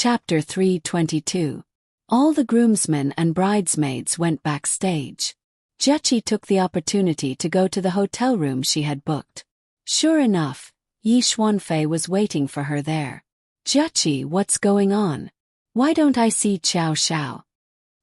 Chapter 322. All the groomsmen and bridesmaids went backstage. Jechi took the opportunity to go to the hotel room she had booked. Sure enough, Yi Xuanfei was waiting for her there. Jechi, what's going on? Why don't I see Xiao Xiao?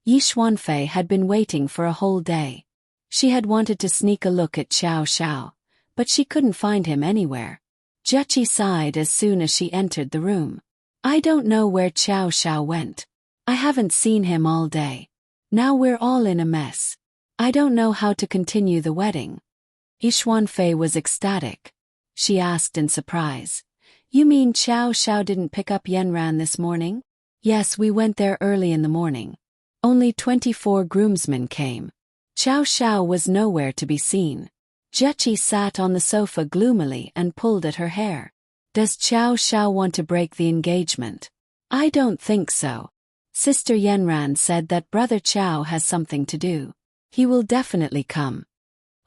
Yi Xuanfei had been waiting for a whole day. She had wanted to sneak a look at Xiao Xiao, but she couldn't find him anywhere. Jechi sighed as soon as she entered the room. I don't know where Xiao Xiao went. I haven't seen him all day. Now we're all in a mess. I don't know how to continue the wedding. Yi Xuanfei was ecstatic. She asked in surprise. You mean Xiao Xiao didn't pick up Yanran this morning? Yes, we went there early in the morning. Only 24 groomsmen came. Xiao Xiao was nowhere to be seen. Jechi sat on the sofa gloomily and pulled at her hair. Does Xiao Xiao want to break the engagement? I don't think so. Sister Yanran said that Brother Xiao has something to do. He will definitely come.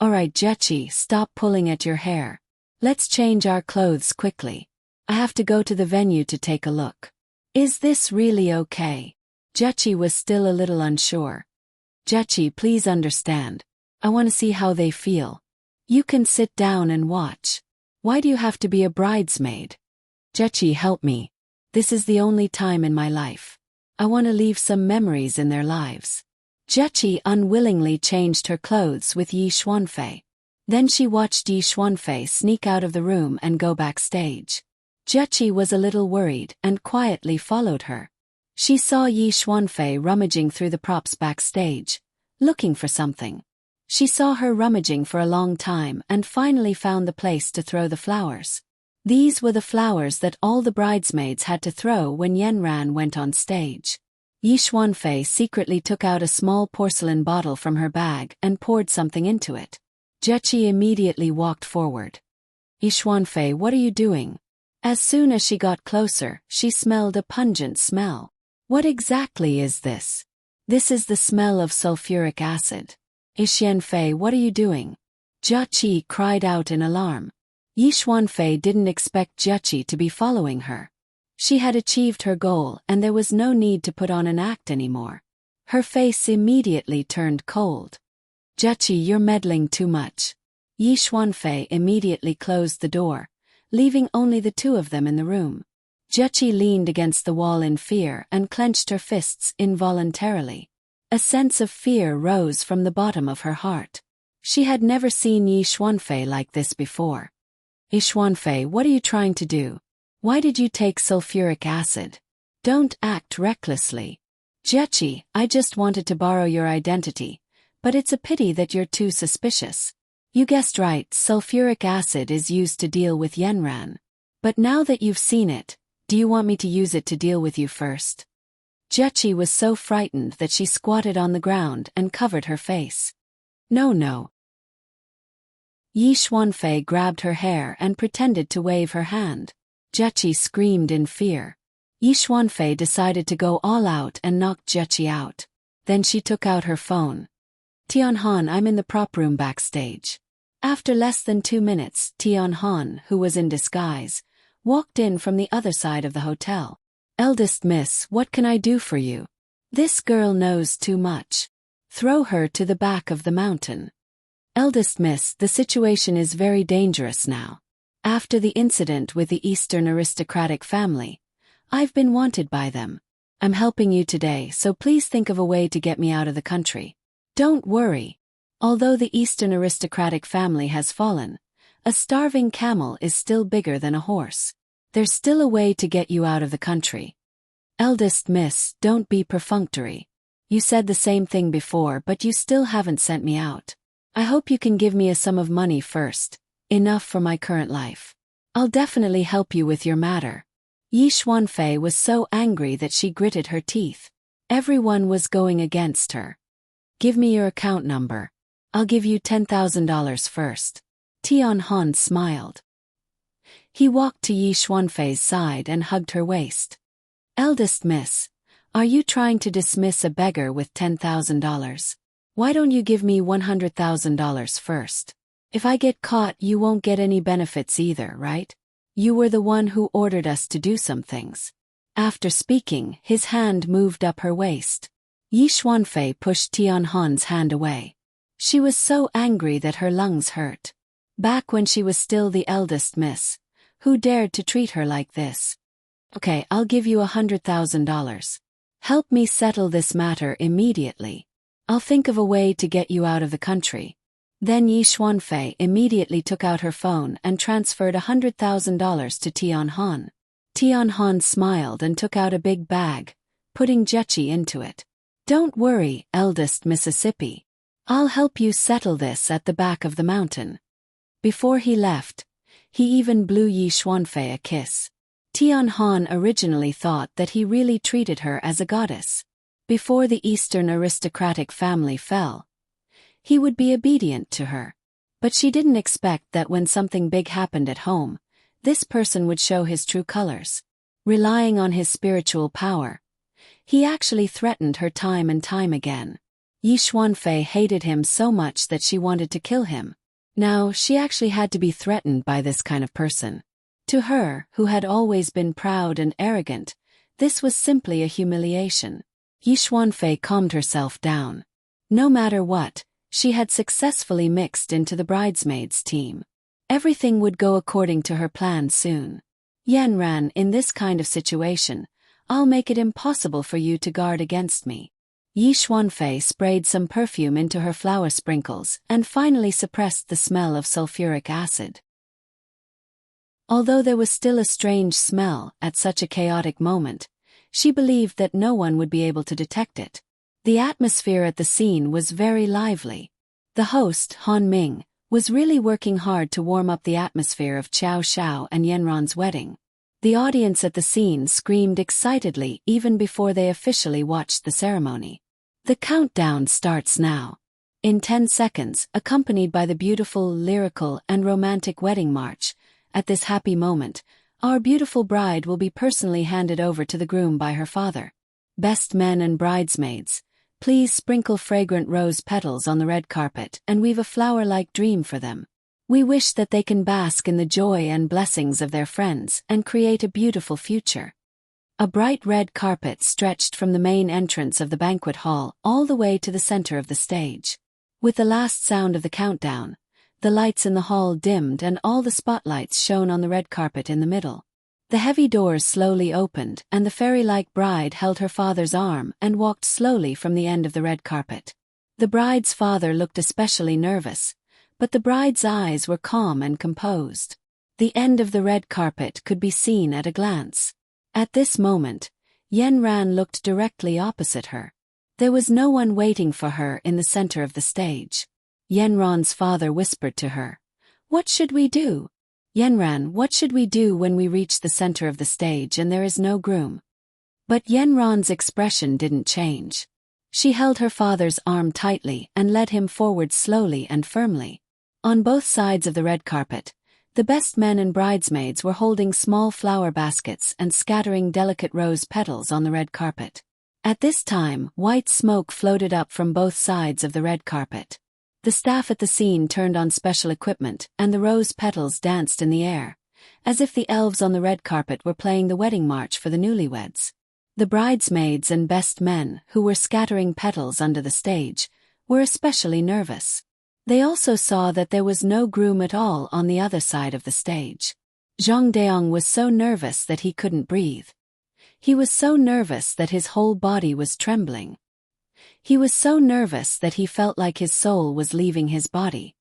Alright Jechi, stop pulling at your hair. Let's change our clothes quickly. I have to go to the venue to take a look. Is this really okay? Jechi was still a little unsure. Jechi, please understand. I want to see how they feel. You can sit down and watch. Why do you have to be a bridesmaid? Jechi, help me. This is the only time in my life. I want to leave some memories in their lives. Jechi unwillingly changed her clothes with Yi Xuanfei. Then she watched Yi Xuanfei sneak out of the room and go backstage. Jechi was a little worried and quietly followed her. She saw Yi Xuanfei rummaging through the props backstage, looking for something. She saw her rummaging for a long time and finally found the place to throw the flowers. These were the flowers that all the bridesmaids had to throw when Yanran went on stage. Yi Xuanfei secretly took out a small porcelain bottle from her bag and poured something into it. Jechi immediately walked forward. Yi Xuanfei, what are you doing? As soon as she got closer, she smelled a pungent smell. What exactly is this? This is the smell of sulfuric acid. Yi Xuanfei, what are you doing? Jechi cried out in alarm. Yi Xuanfei didn't expect Jechi to be following her. She had achieved her goal and there was no need to put on an act anymore. Her face immediately turned cold. Jechi, you're meddling too much. Yi Xuanfei immediately closed the door, leaving only the two of them in the room. Jechi leaned against the wall in fear and clenched her fists involuntarily. A sense of fear rose from the bottom of her heart. She had never seen Yi Xuanfei like this before. Yi Xuanfei, what are you trying to do? Why did you take sulfuric acid? Don't act recklessly. Jechi, I just wanted to borrow your identity, but it's a pity that you're too suspicious. You guessed right, sulfuric acid is used to deal with Yanran. But now that you've seen it, do you want me to use it to deal with you first? Jechi was so frightened that she squatted on the ground and covered her face. No. Yi Xuanfei grabbed her hair and pretended to wave her hand. Jechi screamed in fear. Yi Xuanfei decided to go all out and knocked Jechi out. Then she took out her phone. Tianhan, I'm in the prop room backstage. After less than 2 minutes, Tianhan, who was in disguise, walked in from the other side of the hotel. Eldest miss, what can I do for you? This girl knows too much. Throw her to the back of the mountain. Eldest miss, the situation is very dangerous now. After the incident with the Eastern aristocratic family, I've been wanted by them. I'm helping you today, so please think of a way to get me out of the country. Don't worry. Although the Eastern aristocratic family has fallen, a starving camel is still bigger than a horse. There's still a way to get you out of the country. Eldest miss, don't be perfunctory. You said the same thing before, but you still haven't sent me out. I hope you can give me a sum of money first, enough for my current life. I'll definitely help you with your matter. Yi Xuanfei was so angry that she gritted her teeth. Everyone was going against her. Give me your account number. I'll give you $10,000 first. Tianhan smiled. He walked to Yi Xuanfei's side and hugged her waist. Eldest miss, are you trying to dismiss a beggar with $10,000? Why don't you give me $100,000 first? If I get caught, you won't get any benefits either, right? You were the one who ordered us to do some things. After speaking, his hand moved up her waist. Yi Xuanfei pushed Tian Han's hand away. She was so angry that her lungs hurt. Back when she was still the eldest miss, who dared to treat her like this? Okay, I'll give you $100,000. Help me settle this matter immediately. I'll think of a way to get you out of the country. Then Yi Xuanfei immediately took out her phone and transferred $100,000 to Tian Han. Tian Han smiled and took out a big bag, putting Jechi into it. Don't worry, eldest Mississippi. I'll help you settle this at the back of the mountain. Before he left, he even blew Yi Xuanfei a kiss. Tian Han originally thought that he really treated her as a goddess. Before the Eastern aristocratic family fell, he would be obedient to her. But she didn't expect that when something big happened at home, this person would show his true colors. Relying on his spiritual power, he actually threatened her time and time again. Yi Xuanfei hated him so much that she wanted to kill him. Now, she actually had to be threatened by this kind of person. To her, who had always been proud and arrogant, this was simply a humiliation. Yi Xuanfei calmed herself down. No matter what, she had successfully mixed into the bridesmaids' team. Everything would go according to her plan soon. Yanran, in this kind of situation, I'll make it impossible for you to guard against me. Yi Xuanfei sprayed some perfume into her flower sprinkles and finally suppressed the smell of sulfuric acid. Although there was still a strange smell at such a chaotic moment, she believed that no one would be able to detect it. The atmosphere at the scene was very lively. The host, Han Ming, was really working hard to warm up the atmosphere of Qiao Xiao and Yanran's wedding. The audience at the scene screamed excitedly even before they officially watched the ceremony. The countdown starts now. In 10 seconds, accompanied by the beautiful, lyrical, and romantic wedding march, at this happy moment, our beautiful bride will be personally handed over to the groom by her father. Best men and bridesmaids, please sprinkle fragrant rose petals on the red carpet and weave a flower-like dream for them. We wish that they can bask in the joy and blessings of their friends and create a beautiful future. A bright red carpet stretched from the main entrance of the banquet hall all the way to the center of the stage. With the last sound of the countdown, the lights in the hall dimmed and all the spotlights shone on the red carpet in the middle. The heavy doors slowly opened and the fairy-like bride held her father's arm and walked slowly from the end of the red carpet. The bride's father looked especially nervous, but the bride's eyes were calm and composed. The end of the red carpet could be seen at a glance. At this moment, Yanran looked directly opposite her. There was no one waiting for her in the center of the stage. Yanran's father whispered to her, "What should we do? Yanran, what should we do when we reach the center of the stage and there is no groom?" But Yanran's expression didn't change. She held her father's arm tightly and led him forward slowly and firmly. On both sides of the red carpet, the best men and bridesmaids were holding small flower baskets and scattering delicate rose petals on the red carpet. At this time, white smoke floated up from both sides of the red carpet. The staff at the scene turned on special equipment and the rose petals danced in the air, as if the elves on the red carpet were playing the wedding march for the newlyweds. The bridesmaids and best men, who were scattering petals under the stage, were especially nervous. They also saw that there was no groom at all on the other side of the stage. Zhang Deong was so nervous that he couldn't breathe. He was so nervous that his whole body was trembling. He was so nervous that he felt like his soul was leaving his body.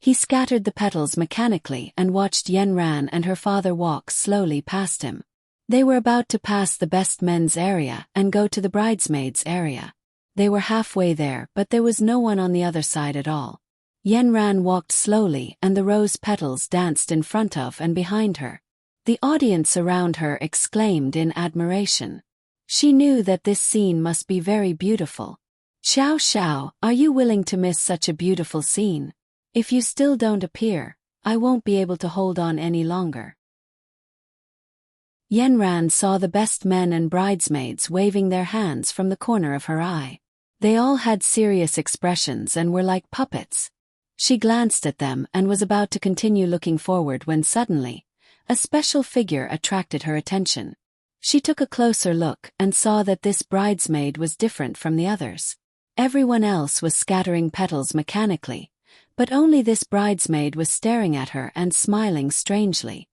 He scattered the petals mechanically and watched Yanran and her father walk slowly past him. They were about to pass the best men's area and go to the bridesmaids' area. They were halfway there, but there was no one on the other side at all. Yanran walked slowly and the rose petals danced in front of and behind her. The audience around her exclaimed in admiration. She knew that this scene must be very beautiful. "Xiao Xiao, are you willing to miss such a beautiful scene? If you still don't appear, I won't be able to hold on any longer." Yanran saw the best men and bridesmaids waving their hands from the corner of her eye. They all had serious expressions and were like puppets. She glanced at them and was about to continue looking forward when suddenly, a special figure attracted her attention. She took a closer look and saw that this bridesmaid was different from the others. Everyone else was scattering petals mechanically, but only this bridesmaid was staring at her and smiling strangely.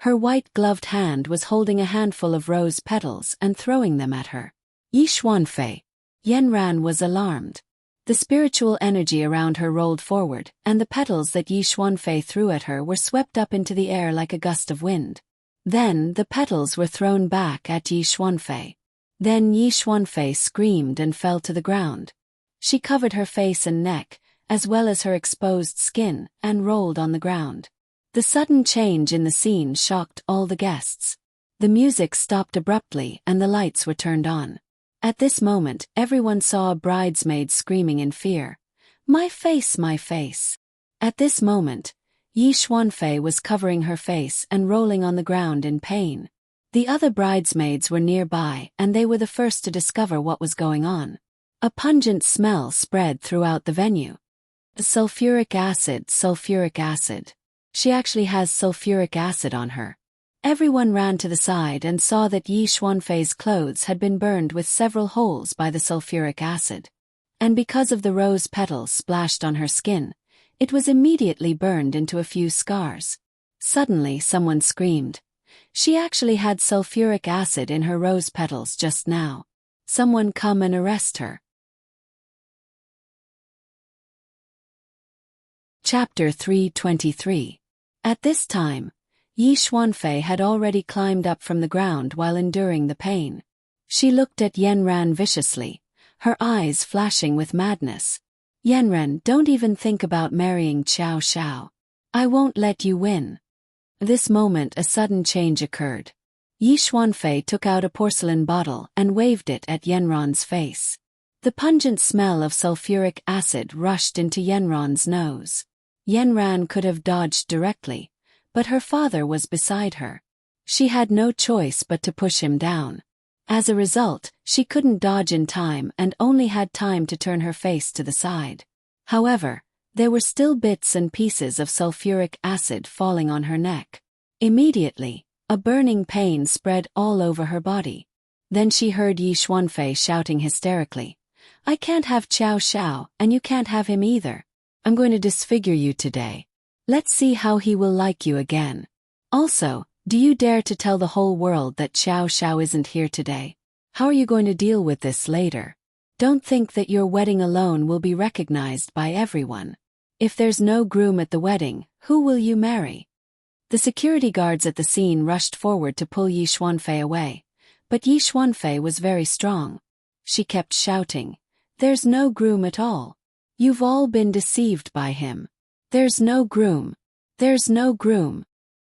Her white-gloved hand was holding a handful of rose petals and throwing them at her. Yi Xuanfei. Yanran was alarmed. The spiritual energy around her rolled forward, and the petals that Yi Xuanfei threw at her were swept up into the air like a gust of wind. Then the petals were thrown back at Yi Xuanfei. Then Yi Xuanfei screamed and fell to the ground. She covered her face and neck, as well as her exposed skin, and rolled on the ground. The sudden change in the scene shocked all the guests. The music stopped abruptly and the lights were turned on. At this moment, everyone saw a bridesmaid screaming in fear. "My face, my face!" At this moment, Yi Xuanfei was covering her face and rolling on the ground in pain. The other bridesmaids were nearby and they were the first to discover what was going on. A pungent smell spread throughout the venue. Sulfuric acid, sulfuric acid. She actually has sulfuric acid on her. Everyone ran to the side and saw that Yi Xuanfei's clothes had been burned with several holes by the sulfuric acid. And because of the rose petals splashed on her skin, it was immediately burned into a few scars. Suddenly someone screamed. She actually had sulfuric acid in her rose petals just now. Someone come and arrest her. Chapter 323. At this time, Yi Xuanfei had already climbed up from the ground while enduring the pain. She looked at Yanran viciously, her eyes flashing with madness. "Yanran, don't even think about marrying Xiao Xiao. I won't let you win." This moment a sudden change occurred. Yi Xuanfei took out a porcelain bottle and waved it at Yanran's face. The pungent smell of sulfuric acid rushed into Yanran's nose. Yanran could have dodged directly, but her father was beside her. She had no choice but to push him down. As a result, she couldn't dodge in time and only had time to turn her face to the side. However, there were still bits and pieces of sulfuric acid falling on her neck. Immediately, a burning pain spread all over her body. Then she heard Yi Xuanfei shouting hysterically, "I can't have Xiao Xiao, and you can't have him either. I'm going to disfigure you today. Let's see how he will like you again. Also, do you dare to tell the whole world that Xiao Xiao isn't here today? How are you going to deal with this later? Don't think that your wedding alone will be recognized by everyone. If there's no groom at the wedding, who will you marry?" The security guards at the scene rushed forward to pull Yi Xuanfei away, but Yi Xuanfei was very strong. She kept shouting, "There's no groom at all. You've all been deceived by him. There's no groom. There's no groom."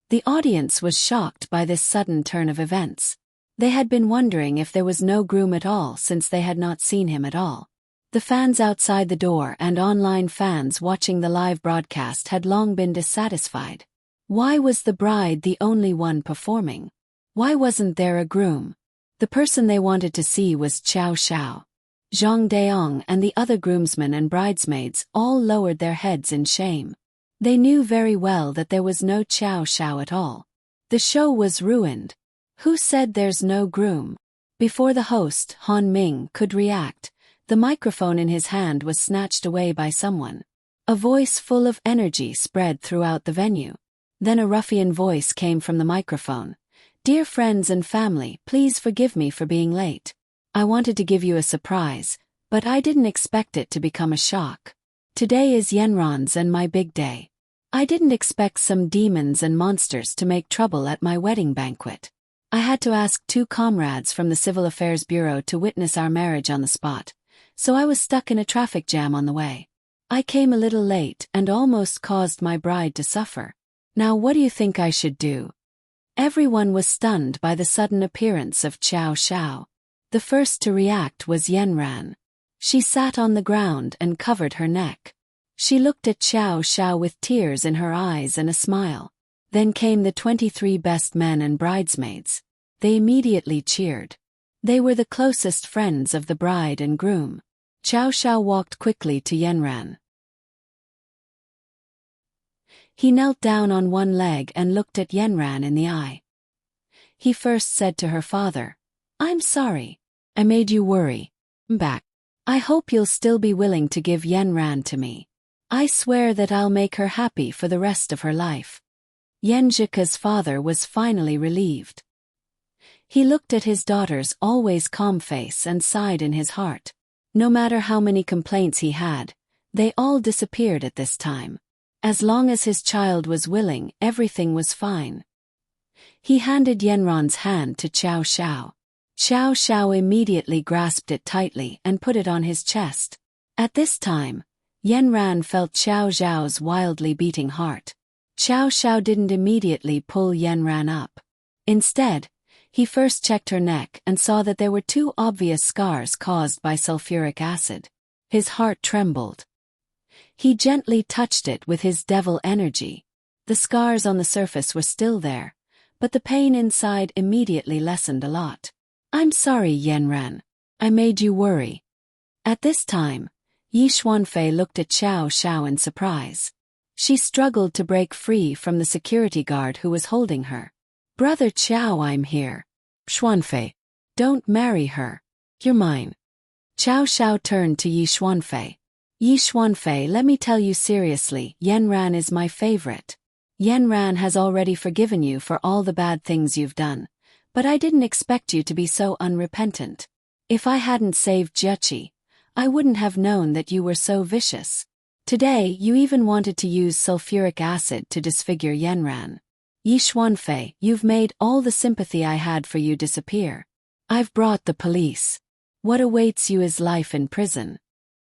The audience was shocked by this sudden turn of events. They had been wondering if there was no groom at all since they had not seen him at all. The fans outside the door and online fans watching the live broadcast had long been dissatisfied. Why was the bride the only one performing? Why wasn't there a groom? The person they wanted to see was Xiao Xiao. Zhang Deong and the other groomsmen and bridesmaids all lowered their heads in shame. They knew very well that there was no Xiao Xiao at all. The show was ruined. Who said there's no groom? Before the host, Han Ming, could react, the microphone in his hand was snatched away by someone. A voice full of energy spread throughout the venue. Then a ruffian voice came from the microphone. "Dear friends and family, please forgive me for being late. I wanted to give you a surprise, but I didn't expect it to become a shock. Today is Yanran's and my big day. I didn't expect some demons and monsters to make trouble at my wedding banquet. I had to ask 2 comrades from the Civil Affairs Bureau to witness our marriage on the spot, so I was stuck in a traffic jam on the way. I came a little late and almost caused my bride to suffer. Now what do you think I should do?" Everyone was stunned by the sudden appearance of Xiao Xiao. The first to react was Yanran. She sat on the ground and covered her neck. She looked at Xiao Xiao with tears in her eyes and a smile. Then came the 23 best men and bridesmaids. They immediately cheered. They were the closest friends of the bride and groom. Xiao Xiao walked quickly to Yanran. He knelt down on one leg and looked at Yanran in the eye. he first said to her father, "I'm sorry. I made you worry. Back. I hope you'll still be willing to give Yenran to me. I swear that I'll make her happy for the rest of her life." Yenjika's father was finally relieved. He looked at his daughter's always calm face and sighed in his heart. No matter how many complaints he had, they all disappeared at this time. As long as his child was willing, everything was fine. He handed Yenran's hand to Xiao Xiao. Xiao Xiao immediately grasped it tightly and put it on his chest. At this time, Yenran felt Xiao Xiao's wildly beating heart. Xiao Xiao didn't immediately pull Yenran up. Instead, he first checked her neck and saw that there were 2 obvious scars caused by sulfuric acid. His heart trembled. He gently touched it with his devil energy. The scars on the surface were still there, but the pain inside immediately lessened a lot. "I'm sorry, Yenran. I made you worry." At this time, Yi Xuanfei looked at Xiao Xiao in surprise. She struggled to break free from the security guard who was holding her. "Brother Xiao, I'm here." "Xuanfei, don't marry her. You're mine." Xiao Xiao turned to Yi Xuanfei. "Yi Xuanfei, let me tell you seriously, Yenran is my favorite. Yenran has already forgiven you for all the bad things you've done, but I didn't expect you to be so unrepentant. If I hadn't saved Jechi, I wouldn't have known that you were so vicious. Today you even wanted to use sulfuric acid to disfigure Yenran. Yi Xuanfei, you've made all the sympathy I had for you disappear. I've brought the police. What awaits you is life in prison."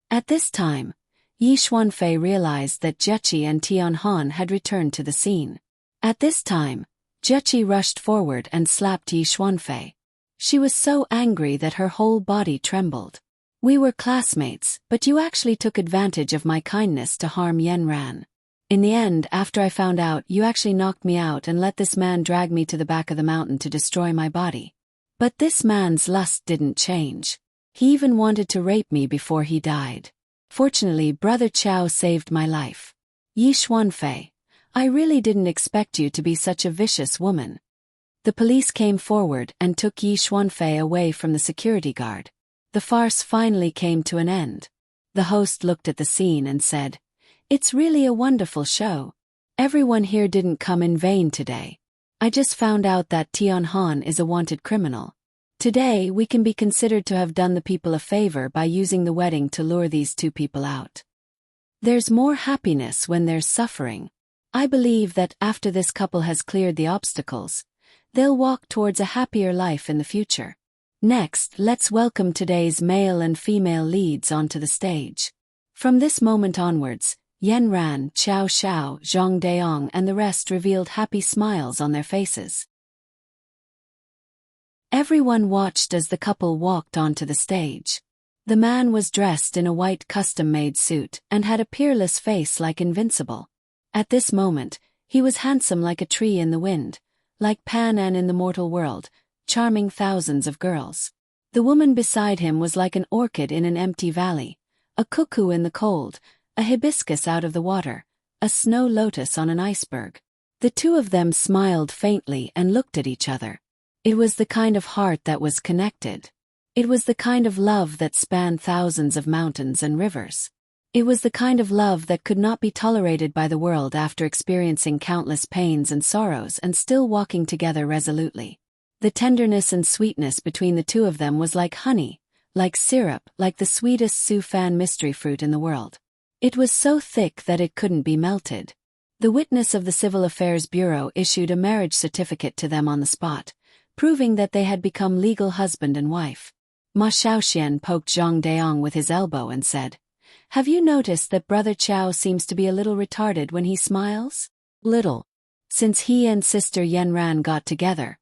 At this time, Yi Xuanfei realized that Jechi and Tianhan had returned to the scene. At this time, Jechi rushed forward and slapped Yi Xuanfei. She was so angry that her whole body trembled. "We were classmates, but you actually took advantage of my kindness to harm Yenran. In the end, after I found out, you actually knocked me out and let this man drag me to the back of the mountain to destroy my body. But this man's lust didn't change. He even wanted to rape me before he died. Fortunately, Brother Qiao saved my life. Yi Xuanfei, I really didn't expect you to be such a vicious woman." The police came forward and took Yi Xuanfei away from the security guard. The farce finally came to an end. The host looked at the scene and said, "It's really a wonderful show. Everyone here didn't come in vain today. I just found out that Tianhan is a wanted criminal. Today we can be considered to have done the people a favor by using the wedding to lure these 2 people out. There's more happiness when there's suffering. I believe that after this couple has cleared the obstacles, they'll walk towards a happier life in the future. Next, let's welcome today's male and female leads onto the stage." From this moment onwards, Yenran, Xiao Xiao, Zhang Deong and the rest revealed happy smiles on their faces. Everyone watched as the couple walked onto the stage. The man was dressed in a white custom-made suit and had a peerless face like invincible. At this moment, he was handsome like a tree in the wind, like Pan An in the mortal world, charming thousands of girls. The woman beside him was like an orchid in an empty valley, a cuckoo in the cold, a hibiscus out of the water, a snow lotus on an iceberg. The 2 of them smiled faintly and looked at each other. It was the kind of heart that was connected. It was the kind of love that spanned thousands of mountains and rivers. It was the kind of love that could not be tolerated by the world after experiencing countless pains and sorrows and still walking together resolutely. The tenderness and sweetness between the 2 of them was like honey, like syrup, like the sweetest Sufan mystery fruit in the world. It was so thick that it couldn't be melted. The witness of the Civil Affairs Bureau issued a marriage certificate to them on the spot, proving that they had become legal husband and wife. Ma Xiaoxian poked Zhang Deong with his elbow and said, "Have you noticed that Brother Qiao seems to be a little retarded when he smiles?" "Little. Since he and Sister Yenran got together,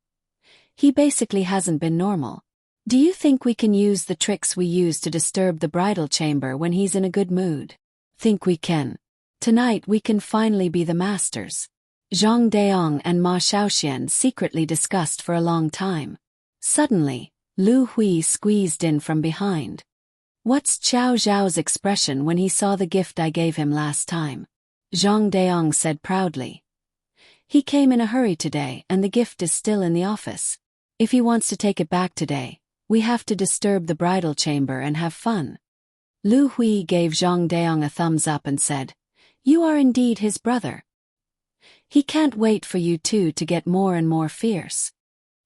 he basically hasn't been normal. Do you think we can use the tricks we use to disturb the bridal chamber when he's in a good mood?" "Think we can. Tonight we can finally be the masters." Zhang Deong and Ma Xiaoxian secretly discussed for a long time. Suddenly, Lu Hui squeezed in from behind. "What's Qiao Zhao's expression when he saw the gift I gave him last time?" Zhang Deong said proudly. He came in a hurry today and the gift is still in the office. If he wants to take it back today, we have to disturb the bridal chamber and have fun." Lu Hui gave Zhang Daong a thumbs up and said, "You are indeed his brother. He can't wait for you two to get more and more fierce."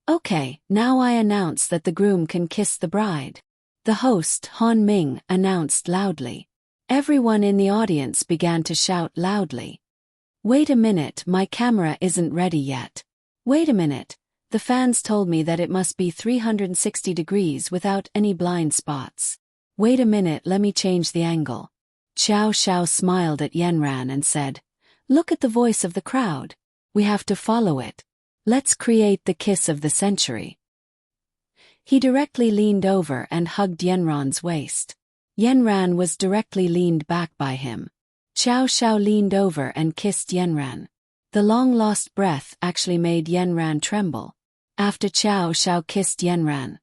"Okay, now I announce that the groom can kiss the bride," the host, Han Ming, announced loudly. Everyone in the audience began to shout loudly. "Wait a minute, my camera isn't ready yet. Wait a minute, the fans told me that it must be 360 degrees without any blind spots. Wait a minute, let me change the angle." Xiao Xiao smiled at Yanran and said, "Look at the voice of the crowd. We have to follow it. Let's create the kiss of the century." He directly leaned over and hugged Yanran's waist. Yanran was directly leaned back by him. Xiao Xiao leaned over and kissed Yanran. The long-lost breath actually made Yanran tremble. After Xiao Xiao kissed Yanran,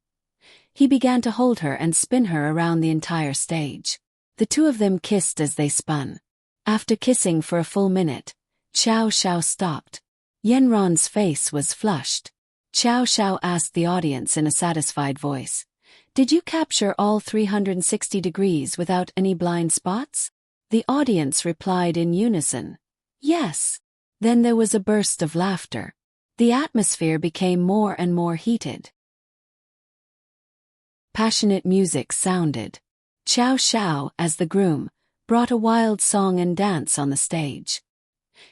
he began to hold her and spin her around the entire stage. The two of them kissed as they spun. After kissing for a full minute, Xiao Xiao stopped. Yanran's face was flushed. Xiao Xiao asked the audience in a satisfied voice, "Did you capture all 360 degrees without any blind spots?" The audience replied in unison, "Yes." Then there was a burst of laughter. The atmosphere became more and more heated. Passionate music sounded. Xiao Xiao, as the groom, brought a wild song and dance on the stage.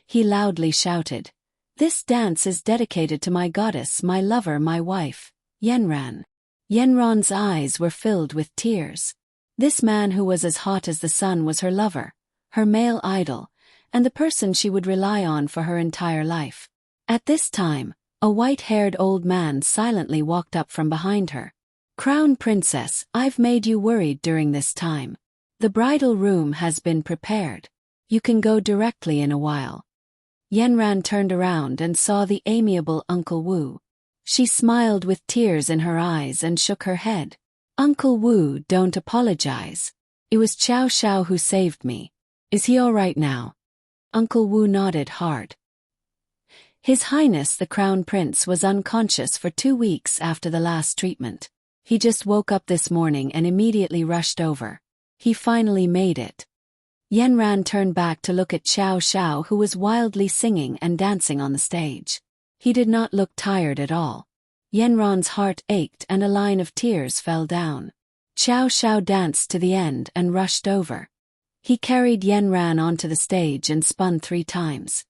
He loudly shouted, "This dance is dedicated to my goddess, my lover, my wife, Yanran." Yanran's eyes were filled with tears. This man who was as hot as the sun was her lover, her male idol, and the person she would rely on for her entire life. At this time, a white-haired old man silently walked up from behind her. "Crown Princess, I've made you worried during this time. The bridal room has been prepared. You can go directly in a while." Yanran turned around and saw the amiable Uncle Wu. She smiled with tears in her eyes and shook her head. "Uncle Wu, don't apologize. It was Xiao Xiao who saved me. Is he all right now?" Uncle Wu nodded hard. His Highness the Crown Prince was unconscious for 2 weeks after the last treatment. He just woke up this morning and immediately rushed over. He finally made it. Yanran turned back to look at Xiao Xiao, who was wildly singing and dancing on the stage. He did not look tired at all. Yanran's heart ached and a line of tears fell down. Xiao Xiao danced to the end and rushed over. He carried Yanran onto the stage and spun 3 times.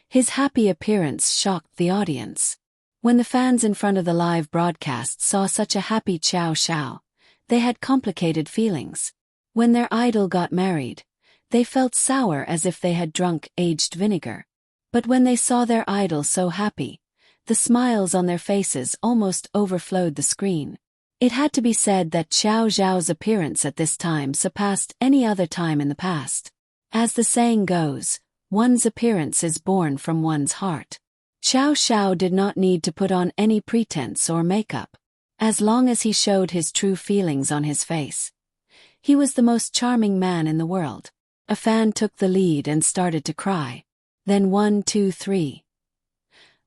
His happy appearance shocked the audience. When the fans in front of the live broadcast saw such a happy Xiao Xiao, they had complicated feelings. When their idol got married, they felt sour as if they had drunk aged vinegar. But when they saw their idol so happy, the smiles on their faces almost overflowed the screen. It had to be said that Xiao Xiao's appearance at this time surpassed any other time in the past. As the saying goes, one's appearance is born from one's heart. Xiao Xiao did not need to put on any pretense or makeup. As long as he showed his true feelings on his face, he was the most charming man in the world. A fan took the lead and started to cry. Then 1, 2, 3.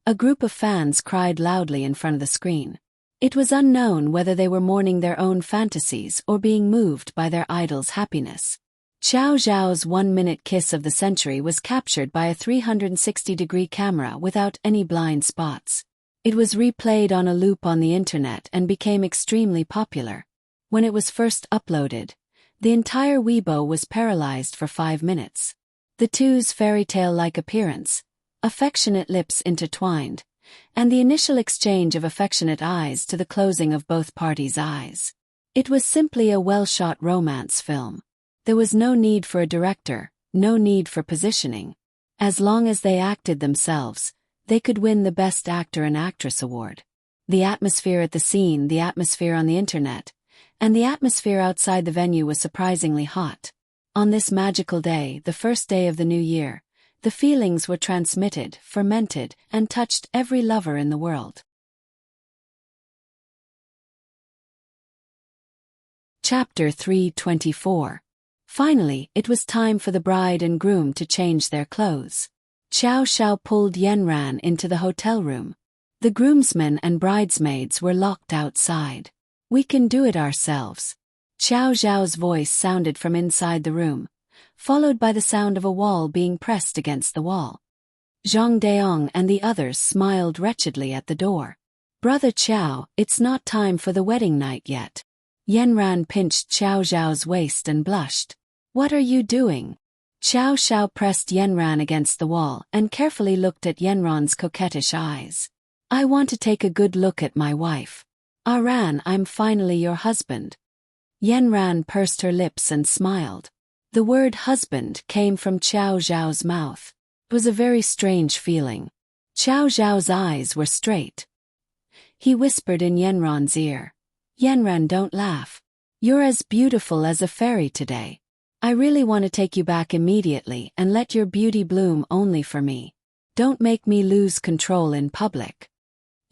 A group of fans cried loudly in front of the screen. It was unknown whether they were mourning their own fantasies or being moved by their idol's happiness. Xiao Zhao's 1-minute kiss of the century was captured by a 360-degree camera without any blind spots. It was replayed on a loop on the internet and became extremely popular. When it was first uploaded, the entire Weibo was paralyzed for 5 minutes. The two's fairy tale-like appearance, affectionate lips intertwined, and the initial exchange of affectionate eyes to the closing of both parties' eyes. It was simply a well-shot romance film. There was no need for a director, no need for positioning. As long as they acted themselves, they could win the Best Actor and Actress award. The atmosphere at the scene, the atmosphere on the internet, and the atmosphere outside the venue was surprisingly hot. On this magical day, the first day of the new year, the feelings were transmitted, fermented, and touched every lover in the world. Chapter 324. Finally, it was time for the bride and groom to change their clothes. Xiao Xiao pulled Yanran into the hotel room. The groomsmen and bridesmaids were locked outside. "We can do it ourselves." Xiao Xiao's voice sounded from inside the room, followed by the sound of a wall being pressed against the wall. Zhang Deong and the others smiled wretchedly at the door. "Brother Qiao, it's not time for the wedding night yet." Yanran pinched Xiao Xiao's waist and blushed. "What are you doing?" Xiao Xiao pressed Yanran against the wall and carefully looked at Yanran's coquettish eyes. "I want to take a good look at my wife. Aran, I'm finally your husband." Yanran pursed her lips and smiled. The word husband came from Xiao Xiao's mouth. It was a very strange feeling. Xiao Xiao's eyes were straight. He whispered in Yanran's ear. "Yanran, don't laugh. You're as beautiful as a fairy today. I really want to take you back immediately and let your beauty bloom only for me. Don't make me lose control in public."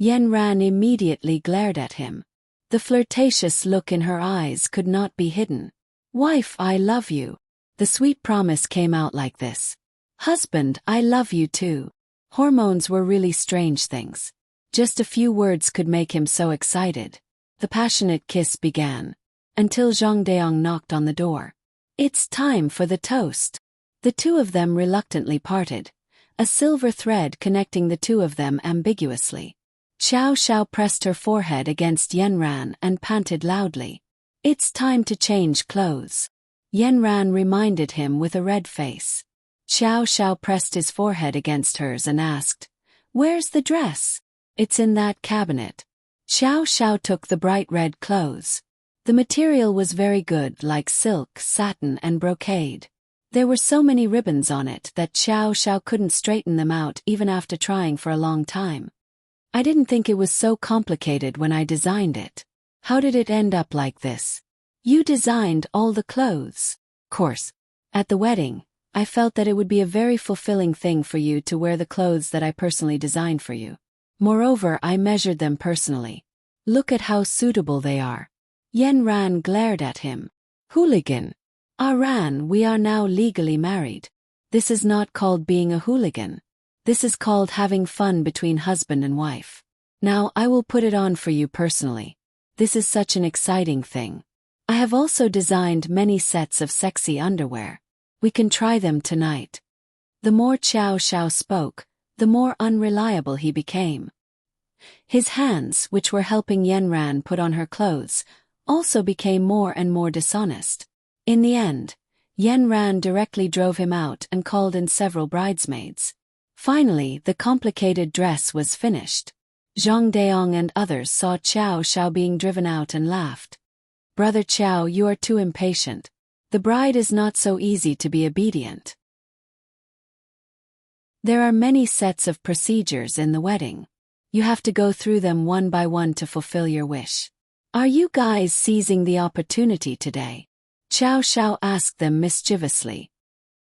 Yanran immediately glared at him. The flirtatious look in her eyes could not be hidden. "Wife, I love you." The sweet promise came out like this. "Husband, I love you too." Hormones were really strange things. Just a few words could make him so excited. The passionate kiss began. Until Zhang Deong knocked on the door. "It's time for the toast." The two of them reluctantly parted, a silver thread connecting the two of them ambiguously. Xiao Xiao pressed her forehead against Yanran and panted loudly. "It's time to change clothes." Yanran reminded him with a red face. Xiao Xiao pressed his forehead against hers and asked, "Where's the dress?" "It's in that cabinet." Xiao Xiao took the bright red clothes. The material was very good, like silk, satin and brocade. There were so many ribbons on it that Xiao Xiao couldn't straighten them out even after trying for a long time. "I didn't think it was so complicated when I designed it. How did it end up like this?" "You designed all the clothes." "Of course. At the wedding, I felt that it would be a very fulfilling thing for you to wear the clothes that I personally designed for you. Moreover, I measured them personally. Look at how suitable they are." Yanran glared at him. "Hooligan." "Aran, we are now legally married. This is not called being a hooligan. This is called having fun between husband and wife. Now I will put it on for you personally. This is such an exciting thing. I have also designed many sets of sexy underwear. We can try them tonight." The more Xiao Xiao spoke, the more unreliable he became. His hands, which were helping Yanran put on her clothes, also became more and more dishonest. In the end, Yanran directly drove him out and called in several bridesmaids. Finally, the complicated dress was finished. Zhang Deong and others saw Xiao Xiao being driven out and laughed. "Brother Qiao, you are too impatient. The bride is not so easy to be obedient. There are many sets of procedures in the wedding. You have to go through them one by one to fulfill your wish. Are you guys seizing the opportunity today?" Xiao Xiao asked them mischievously.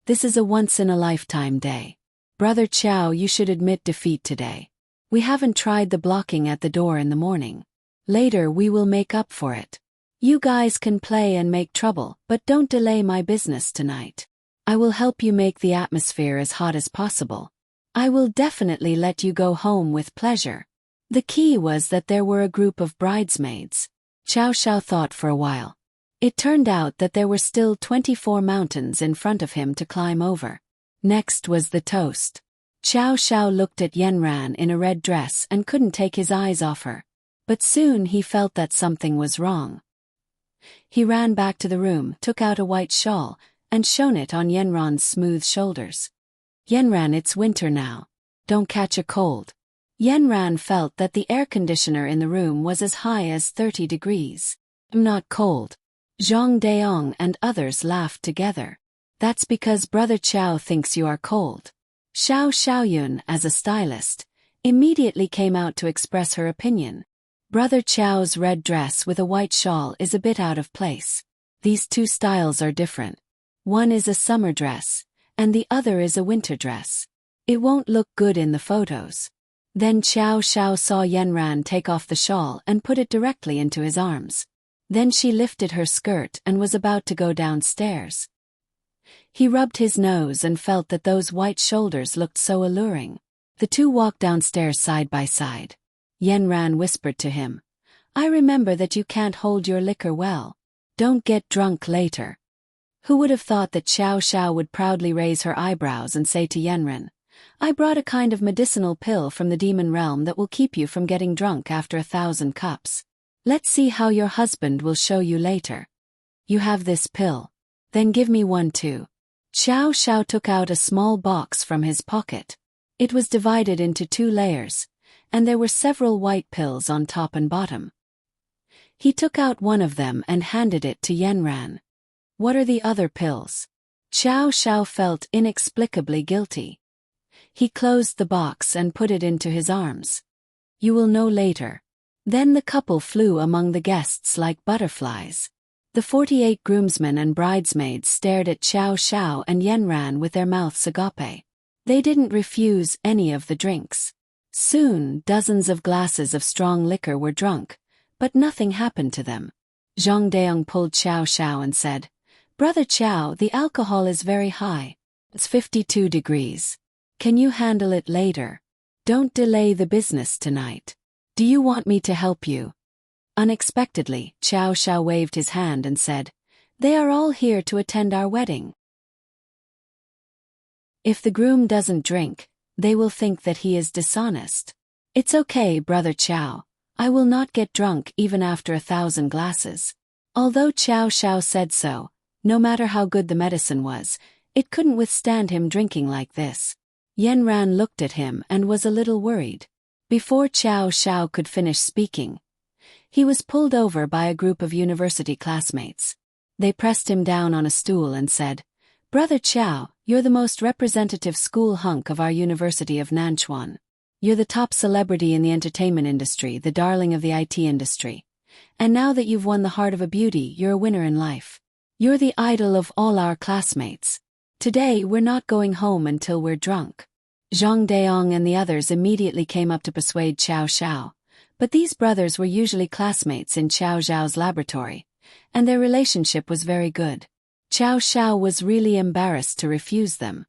"This is a once-in-a-lifetime day. Brother Qiao, you should admit defeat today. We haven't tried the blocking at the door in the morning. Later we will make up for it. You guys can play and make trouble, but don't delay my business tonight. I will help you make the atmosphere as hot as possible. I will definitely let you go home with pleasure." The key was that there were a group of bridesmaids. Xiao Xiao thought for a while. It turned out that there were still 24 mountains in front of him to climb over. Next was the toast. Xiao Xiao looked at Yanran in a red dress and couldn't take his eyes off her. But soon he felt that something was wrong. He ran back to the room, took out a white shawl, and shone it on Yanran's smooth shoulders. "Yanran, it's winter now. Don't catch a cold." Yanran felt that the air conditioner in the room was as high as 30 degrees. "I'm not cold." Zhang Deong and others laughed together. "That's because Brother Qiao thinks you are cold." Xiao Xiaoyun, as a stylist, immediately came out to express her opinion. Brother Qiao's red dress with a white shawl is a bit out of place. These two styles are different. One is a summer dress, and the other is a winter dress. It won't look good in the photos. Then Xiao Xiao saw Yanran take off the shawl and put it directly into his arms. Then she lifted her skirt and was about to go downstairs. He rubbed his nose and felt that those white shoulders looked so alluring. The two walked downstairs side by side. Yenran whispered to him, "I remember that you can't hold your liquor well. Don't get drunk later." Who would have thought that Xiao Xiao would proudly raise her eyebrows and say to Yenran, "I brought a kind of medicinal pill from the demon realm that will keep you from getting drunk after 1,000 cups. Let's see how your husband will show you later. You have this pill. Then give me one too." Xiao Xiao took out a small box from his pocket. It was divided into 2 layers, and there were several white pills on top and bottom. He took out one of them and handed it to Yenran. "What are the other pills?" Xiao Xiao felt inexplicably guilty. He closed the box and put it into his arms. "You will know later." Then the couple flew among the guests like butterflies. The 48 groomsmen and bridesmaids stared at Xiao Xiao and Yenran with their mouths agape. They didn't refuse any of the drinks. Soon, dozens of glasses of strong liquor were drunk, but nothing happened to them. Zhang Deong pulled Xiao Xiao and said, "Brother Xiao, the alcohol is very high. It's 52 degrees. Can you handle it later? Don't delay the business tonight. Do you want me to help you?" Unexpectedly, Xiao Xiao waved his hand and said, "They are all here to attend our wedding. If the groom doesn't drink, they will think that he is dishonest. It's okay, Brother Xiao. I will not get drunk even after 1,000 glasses." Although Xiao Xiao said so, no matter how good the medicine was, it couldn't withstand him drinking like this. Yenran looked at him and was a little worried. Before Xiao Xiao could finish speaking, he was pulled over by a group of university classmates. They pressed him down on a stool and said, "Brother Xiao, you're the most representative school hunk of our University of Nanchuan. You're the top celebrity in the entertainment industry, the darling of the IT industry. And now that you've won the heart of a beauty, you're a winner in life. You're the idol of all our classmates. Today we're not going home until we're drunk." Zhang Deong and the others immediately came up to persuade Xiao Xiao, but these brothers were usually classmates in Xiao Xiao's laboratory, and their relationship was very good. Xiao Xiao was really embarrassed to refuse them.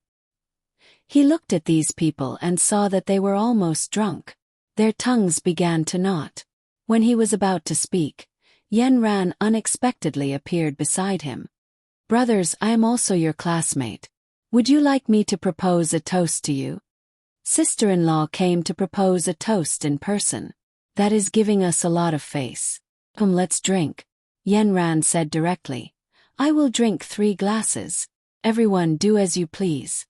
He looked at these people and saw that they were almost drunk. Their tongues began to knot. When he was about to speak, Yenran unexpectedly appeared beside him. "Brothers, I am also your classmate. Would you like me to propose a toast to you?" Sister-in-law came to propose a toast in person. "That is giving us a lot of face. Let's drink," Yenran said directly. "I will drink 3 glasses. Everyone do as you please."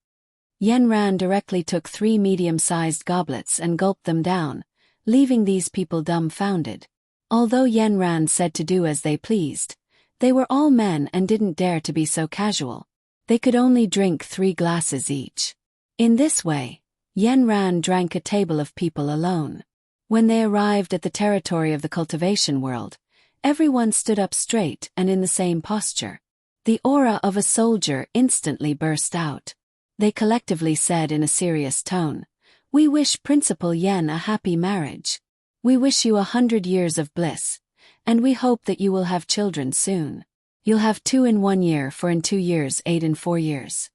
Yenran directly took 3 medium-sized goblets and gulped them down, leaving these people dumbfounded. Although Yenran said to do as they pleased, they were all men and didn't dare to be so casual. They could only drink 3 glasses each. In this way, Yenran drank a table of people alone. When they arrived at the territory of the cultivation world, everyone stood up straight and in the same posture. The aura of a soldier instantly burst out. They collectively said in a serious tone, "We wish Principal Yen a happy marriage. We wish you 100 years of bliss, and we hope that you will have children soon. You'll have 2 in 1 year, 4 in 2 years, 8 in 4 years."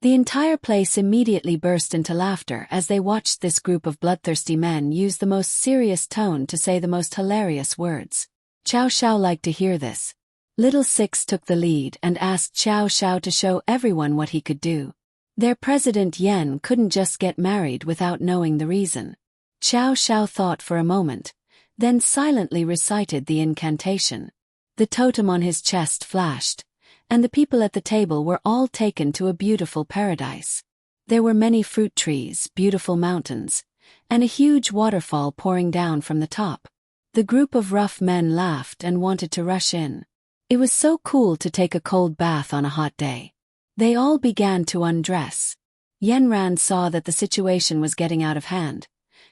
The entire place immediately burst into laughter as they watched this group of bloodthirsty men use the most serious tone to say the most hilarious words. Xiao Xiao liked to hear this. Little Six took the lead and asked Xiao Xiao to show everyone what he could do. Their president Yen couldn't just get married without knowing the reason. Xiao Xiao thought for a moment, then silently recited the incantation. The totem on his chest flashed, and the people at the table were all taken to a beautiful paradise. There were many fruit trees, beautiful mountains, and a huge waterfall pouring down from the top. The group of rough men laughed and wanted to rush in. It was so cool to take a cold bath on a hot day. They all began to undress. Yenran saw that the situation was getting out of hand,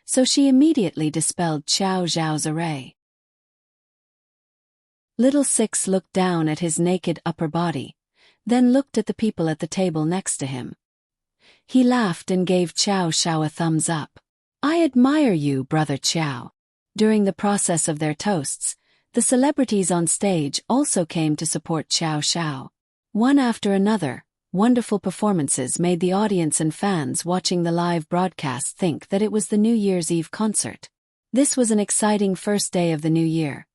so she immediately dispelled Xiao Zhao's array. Little Six looked down at his naked upper body, then looked at the people at the table next to him. He laughed and gave Xiao Xiao a thumbs up. "I admire you, Brother Xiao." During the process of their toasts, the celebrities on stage also came to support Xiao Xiao. One after another, wonderful performances made the audience and fans watching the live broadcast think that it was the New Year's Eve concert. This was an exciting first day of the new year,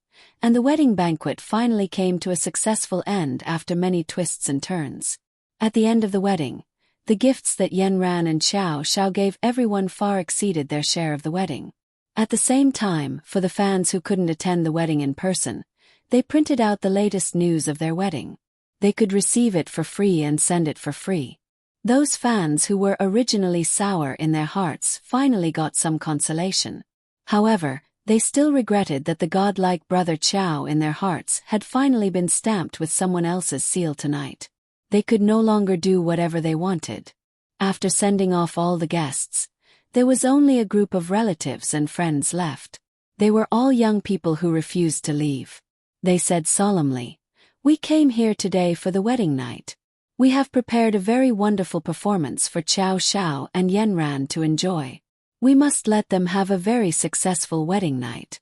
and the wedding banquet finally came to a successful end after many twists and turns. At the end of the wedding, the gifts that Yanran and Xiao Xiao gave everyone far exceeded their share of the wedding. At the same time, for the fans who couldn't attend the wedding in person, they printed out the latest news of their wedding. They could receive it for free and send it for free. Those fans who were originally sour in their hearts finally got some consolation. However, they still regretted that the godlike brother Qiao in their hearts had finally been stamped with someone else's seal tonight. They could no longer do whatever they wanted. After sending off all the guests, there was only a group of relatives and friends left. They were all young people who refused to leave. They said solemnly, "We came here today for the wedding night. We have prepared a very wonderful performance for Xiao Xiao and Yanran to enjoy. We must let them have a very successful wedding night."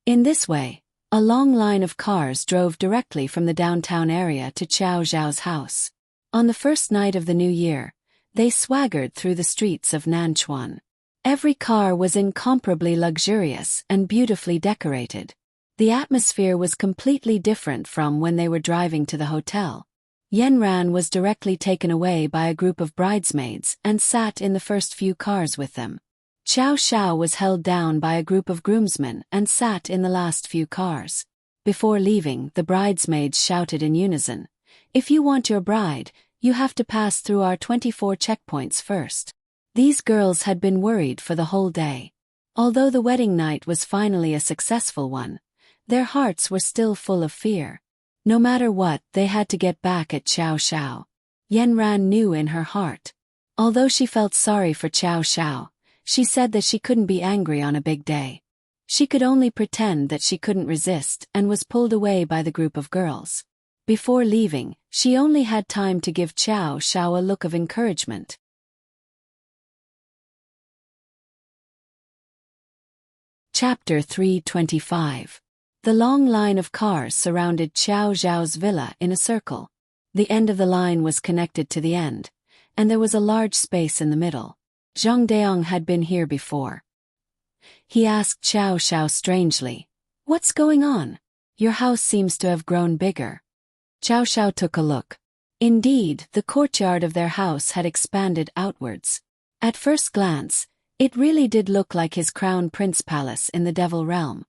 In this way, a long line of cars drove directly from the downtown area to Xiao Xiao's house. On the first night of the new year, they swaggered through the streets of Nanchuan. Every car was incomparably luxurious and beautifully decorated. The atmosphere was completely different from when they were driving to the hotel. Yanran was directly taken away by a group of bridesmaids and sat in the first few cars with them. Xiao Xiao was held down by a group of groomsmen and sat in the last few cars. Before leaving, the bridesmaids shouted in unison, "If you want your bride, you have to pass through our 24 checkpoints first." These girls had been worried for the whole day. Although the wedding night was finally a successful one, their hearts were still full of fear. No matter what, they had to get back at Xiao Xiao. Yanran knew in her heart. Although she felt sorry for Xiao Xiao, she said that she couldn't be angry on a big day. She could only pretend that she couldn't resist and was pulled away by the group of girls. Before leaving, she only had time to give Xiao Xiao a look of encouragement. Chapter 325. The long line of cars surrounded Xiao Xiao's villa in a circle. The end of the line was connected to the end, and there was a large space in the middle. Zhang Deong had been here before. He asked Xiao Xiao strangely, "What's going on? Your house seems to have grown bigger." Xiao Xiao took a look. Indeed, the courtyard of their house had expanded outwards. At first glance, it really did look like his crown prince palace in the Devil Realm.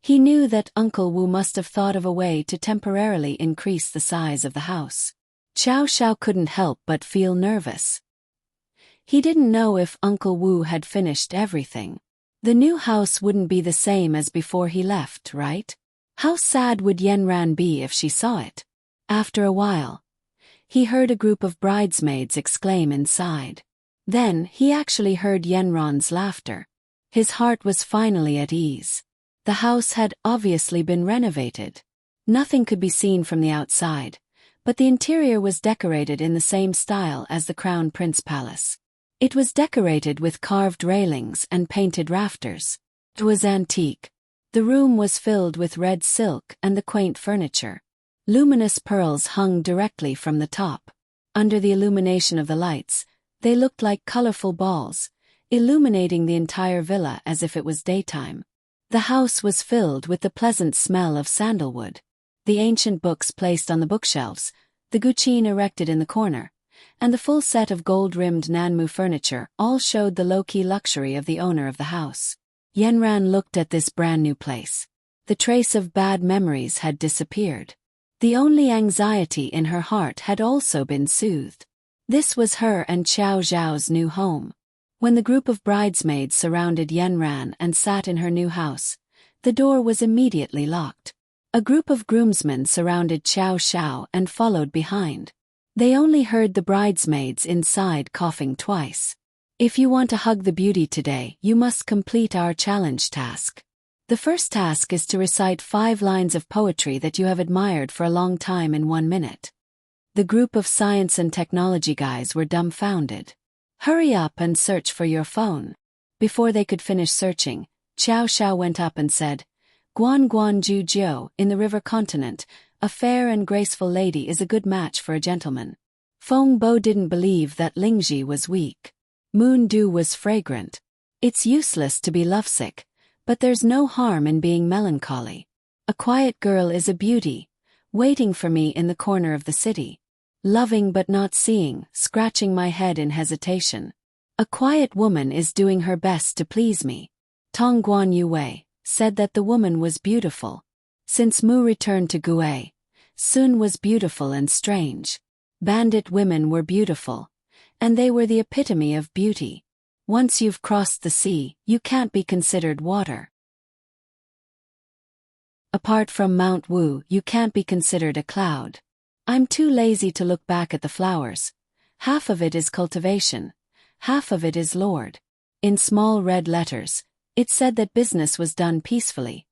He knew that Uncle Wu must have thought of a way to temporarily increase the size of the house. Xiao Xiao couldn't help but feel nervous. He didn't know if Uncle Wu had finished everything. The new house wouldn't be the same as before he left, right? How sad would Yanran be if she saw it? After a while, he heard a group of bridesmaids exclaim inside. Then he actually heard Yanran's laughter. His heart was finally at ease. The house had obviously been renovated. Nothing could be seen from the outside, but the interior was decorated in the same style as the Crown Prince Palace. It was decorated with carved railings and painted rafters. It was antique. The room was filled with red silk and the quaint furniture. Luminous pearls hung directly from the top. Under the illumination of the lights, they looked like colorful balls, illuminating the entire villa as if it was daytime. The house was filled with the pleasant smell of sandalwood. The ancient books placed on the bookshelves, the guqin erected in the corner, and the full set of gold-rimmed Nanmu furniture all showed the low-key luxury of the owner of the house. Yanran looked at this brand-new place. The trace of bad memories had disappeared. The only anxiety in her heart had also been soothed. This was her and Xiao Xiao's new home. When the group of bridesmaids surrounded Yanran and sat in her new house, the door was immediately locked. A group of groomsmen surrounded Xiao Xiao and followed behind. They only heard the bridesmaids inside coughing twice. "If you want to hug the beauty today, you must complete our challenge task. The first task is to recite 5 lines of poetry that you have admired for a long time in 1 minute." The group of science and technology guys were dumbfounded. "Hurry up and search for your phone." Before they could finish searching, Xiao Xiao went up and said, "Guan Guan Ju Jiu, in the river continent, a fair and graceful lady is a good match for a gentleman. Feng Bo didn't believe that Lingji was weak. Moon dew was fragrant. It's useless to be lovesick, but there's no harm in being melancholy. A quiet girl is a beauty, waiting for me in the corner of the city. Loving but not seeing, scratching my head in hesitation. A quiet woman is doing her best to please me. Tong Guan Yue said that the woman was beautiful. Since Mu returned to Gue, Sun was beautiful and strange. Bandit women were beautiful, and they were the epitome of beauty. Once you've crossed the sea, you can't be considered water. Apart from Mount Wu, you can't be considered a cloud. I'm too lazy to look back at the flowers. Half of it is cultivation, half of it is Lord. In small red letters, it said that business was done peacefully,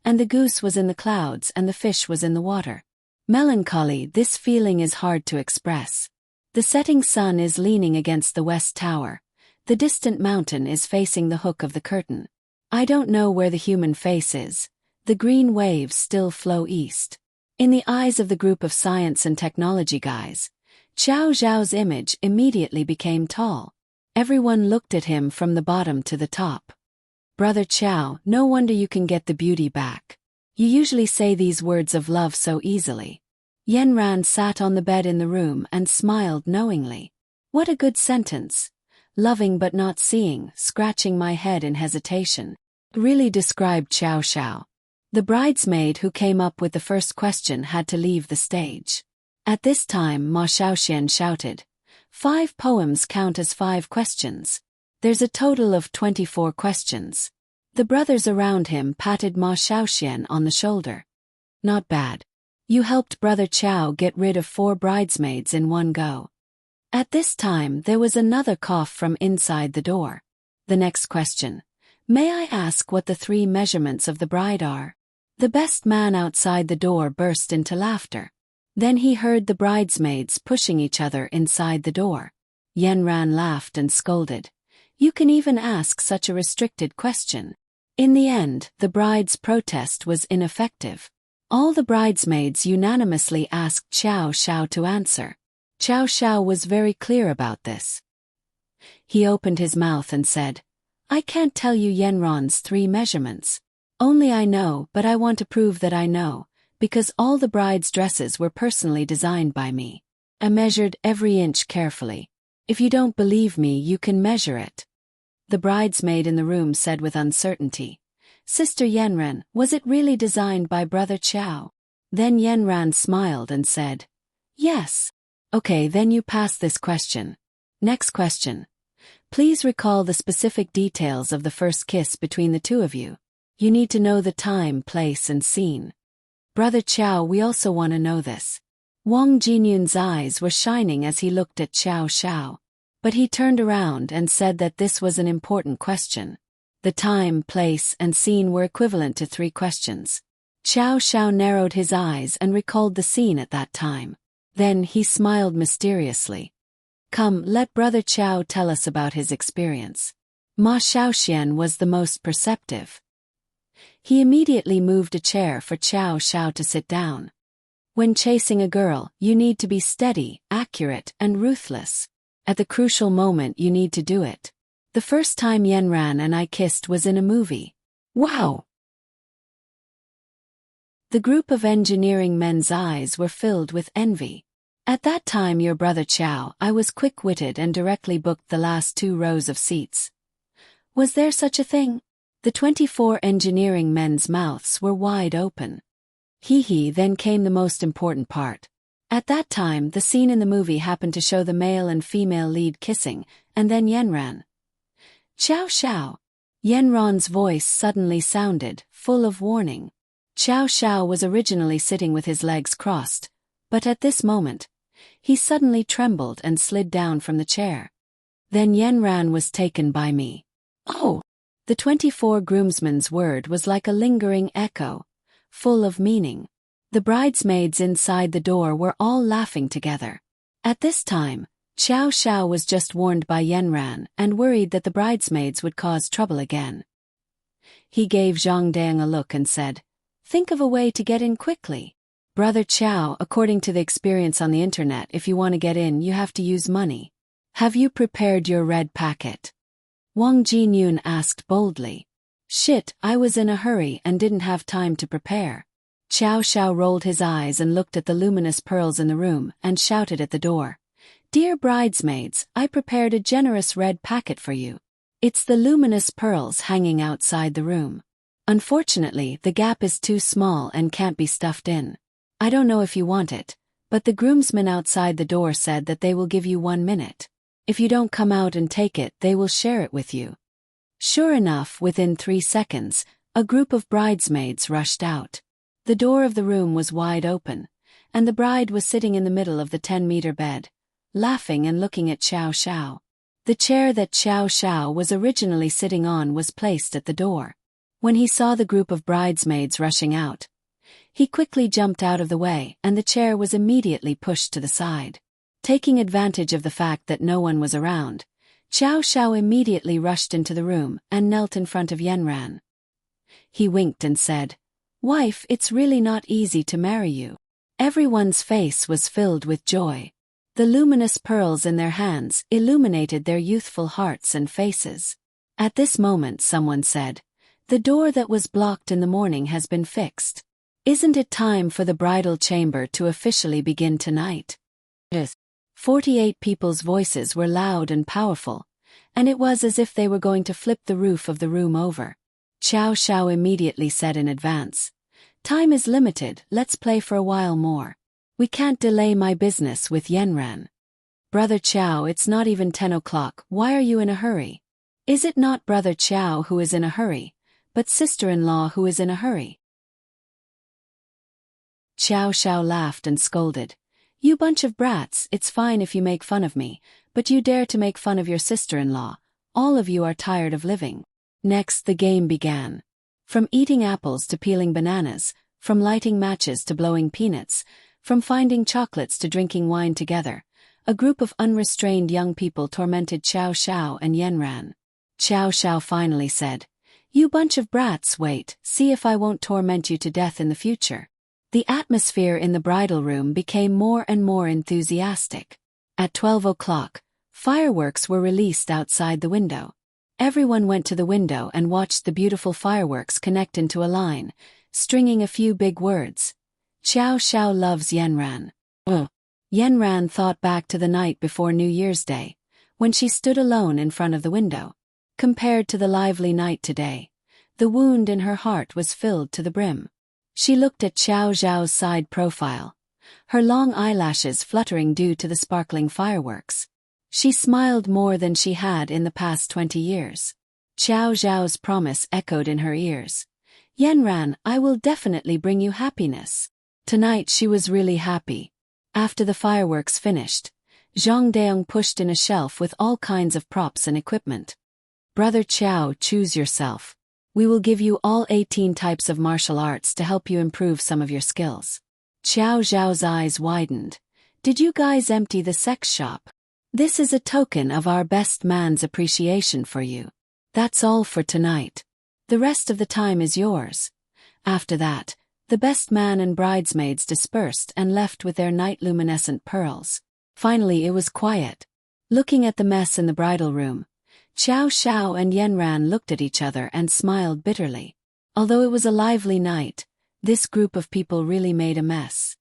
and the goose was in the clouds and the fish was in the water. Melancholy, this feeling is hard to express. The setting sun is leaning against the west tower. The distant mountain is facing the hook of the curtain. I don't know where the human face is. The green waves still flow east. In the eyes of the group of science and technology guys, Xiao Zhao's image immediately became tall. Everyone looked at him from the bottom to the top. Brother Qiao, no wonder you can get the beauty back. You usually say these words of love so easily. Yanran sat on the bed in the room and smiled knowingly. What a good sentence. Loving but not seeing, scratching my head in hesitation. Really described Xiao Xiao. The bridesmaid who came up with the first question had to leave the stage. At this time Ma Xiaoxian shouted, 5 poems count as 5 questions. There's a total of 24 questions. The brothers around him patted Ma Xiaoxian on the shoulder. Not bad. You helped Brother Qiao get rid of 4 bridesmaids in one go. At this time there was another cough from inside the door. The next question. May I ask what the 3 measurements of the bride are? The best man outside the door burst into laughter. Then he heard the bridesmaids pushing each other inside the door. Yanran laughed and scolded. You can even ask such a restricted question. In the end, the bride's protest was ineffective. All the bridesmaids unanimously asked Xiao Xiao to answer. Xiao Xiao was very clear about this. He opened his mouth and said, I can't tell you Yanran's 3 measurements. Only I know, but I want to prove that I know, because all the bride's dresses were personally designed by me. I measured every inch carefully. If you don't believe me, you can measure it. The bridesmaid in the room said with uncertainty, Sister Yanran, was it really designed by Brother Qiao? Then Yanran smiled and said, Yes. Okay, then you pass this question. Next question. Please recall the specific details of the first kiss between the 2 of you. You need to know the time, place, and scene. Brother Qiao, we also want to know this. Wang Jinyun's eyes were shining as he looked at Xiao Xiao. But he turned around and said that this was an important question. The time, place, and scene were equivalent to 3 questions. Xiao Xiao narrowed his eyes and recalled the scene at that time. Then he smiled mysteriously. Come, let Brother Qiao tell us about his experience. Ma Xiaoxian was the most perceptive. He immediately moved a chair for Xiao Xiao to sit down. When chasing a girl, you need to be steady, accurate, and ruthless. At the crucial moment you need to do it. The first time Yanran and I kissed was in a movie. Wow! The group of engineering men's eyes were filled with envy. At that time, your brother Qiao, I was quick-witted and directly booked the last 2 rows of seats. Was there such a thing? The 24 engineering men's mouths were wide open. Then came the most important part. At that time, the scene in the movie happened to show the male and female lead kissing, and then Yanran. Xiao Xiao. Yanran's voice suddenly sounded, full of warning. Xiao Xiao was originally sitting with his legs crossed, but at this moment, he suddenly trembled and slid down from the chair. Then Yanran was taken by me. Oh! The 24 groomsmen's word was like a lingering echo, full of meaning. The bridesmaids inside the door were all laughing together. At this time, Xiao Xiao was just warned by Yanran and worried that the bridesmaids would cause trouble again. He gave Zhang Dang a look and said, Think of a way to get in quickly. Brother Chow, according to the experience on the internet, if you want to get in, you have to use money. Have you prepared your red packet? Wang Jinyun asked boldly. Shit, I was in a hurry and didn't have time to prepare. Chow Shao rolled his eyes and looked at the luminous pearls in the room and shouted at the door. Dear bridesmaids, I prepared a generous red packet for you. It's the luminous pearls hanging outside the room. Unfortunately, the gap is too small and can't be stuffed in. I don't know if you want it, but the groomsmen outside the door said that they will give you 1 minute. If you don't come out and take it, they will share it with you. Sure enough, within 3 seconds, a group of bridesmaids rushed out. The door of the room was wide open, and the bride was sitting in the middle of the 10-meter bed, laughing and looking at Chow Shao. The chair that Chow Shao was originally sitting on was placed at the door. When he saw the group of bridesmaids rushing out, he quickly jumped out of the way and the chair was immediately pushed to the side. Taking advantage of the fact that no one was around, Chow Shao immediately rushed into the room and knelt in front of Yanran. He winked and said, Wife, it's really not easy to marry you. Everyone's face was filled with joy. The luminous pearls in their hands illuminated their youthful hearts and faces. At this moment someone said, The door that was blocked in the morning has been fixed. Isn't it time for the bridal chamber to officially begin tonight? Yes. 48 people's voices were loud and powerful, and it was as if they were going to flip the roof of the room over. Chow Shao immediately said in advance, Time is limited, let's play for a while more. We can't delay my business with Yanran. Brother Chow, it's not even 10 o'clock, why are you in a hurry? Is it not Brother Chow who is in a hurry, but sister-in-law who is in a hurry? Chow Shao laughed and scolded. You bunch of brats, it's fine if you make fun of me, but you dare to make fun of your sister-in-law. All of you are tired of living. Next the game began. From eating apples to peeling bananas, from lighting matches to blowing peanuts, from finding chocolates to drinking wine together, a group of unrestrained young people tormented Chow Shao and Yanran. Chow Shao finally said, You bunch of brats, wait, see if I won't torment you to death in the future. The atmosphere in the bridal room became more and more enthusiastic. At 12 o'clock, fireworks were released outside the window. Everyone went to the window and watched the beautiful fireworks connect into a line, stringing a few big words. Chow Shao loves Yanran. Yanran thought back to the night before New Year's Day, when she stood alone in front of the window. Compared to the lively night today, the wound in her heart was filled to the brim. She looked at Chow Zhao's side profile, her long eyelashes fluttering due to the sparkling fireworks. She smiled more than she had in the past 20 years. Chow Zhao's promise echoed in her ears. Yanran, I will definitely bring you happiness. Tonight she was really happy. After the fireworks finished, Zhang Daong pushed in a shelf with all kinds of props and equipment. Brother Chow, choose yourself. We will give you all 18 types of martial arts to help you improve some of your skills. Chow Zhao's eyes widened. Did you guys empty the sex shop? This is a token of our best man's appreciation for you. That's all for tonight. The rest of the time is yours. After that, the best man and bridesmaids dispersed and left with their night-luminescent pearls. Finally it was quiet. Looking at the mess in the bridal room, Chow Shao and Yanran looked at each other and smiled bitterly. Although it was a lively night, this group of people really made a mess.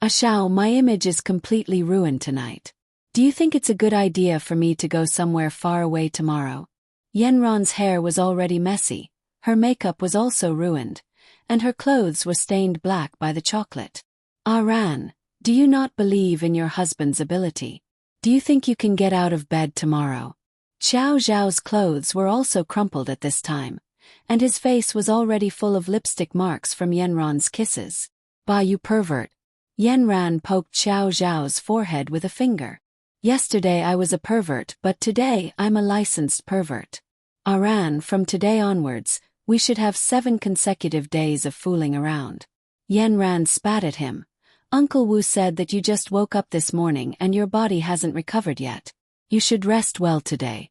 Shao, my image is completely ruined tonight. Do you think it's a good idea for me to go somewhere far away tomorrow? Yanran's hair was already messy, her makeup was also ruined, and her clothes were stained black by the chocolate. Ran, do you not believe in your husband's ability? Do you think you can get out of bed tomorrow? Chow Zhao's clothes were also crumpled at this time, and his face was already full of lipstick marks from Yanran's kisses. Bah, you pervert. Yanran poked Chow Zhao's forehead with a finger. Yesterday I was a pervert, but today I'm a licensed pervert. Ran, from today onwards, we should have 7 consecutive days of fooling around. Yanran spat at him. Uncle Wu said that you just woke up this morning and your body hasn't recovered yet. You should rest well today.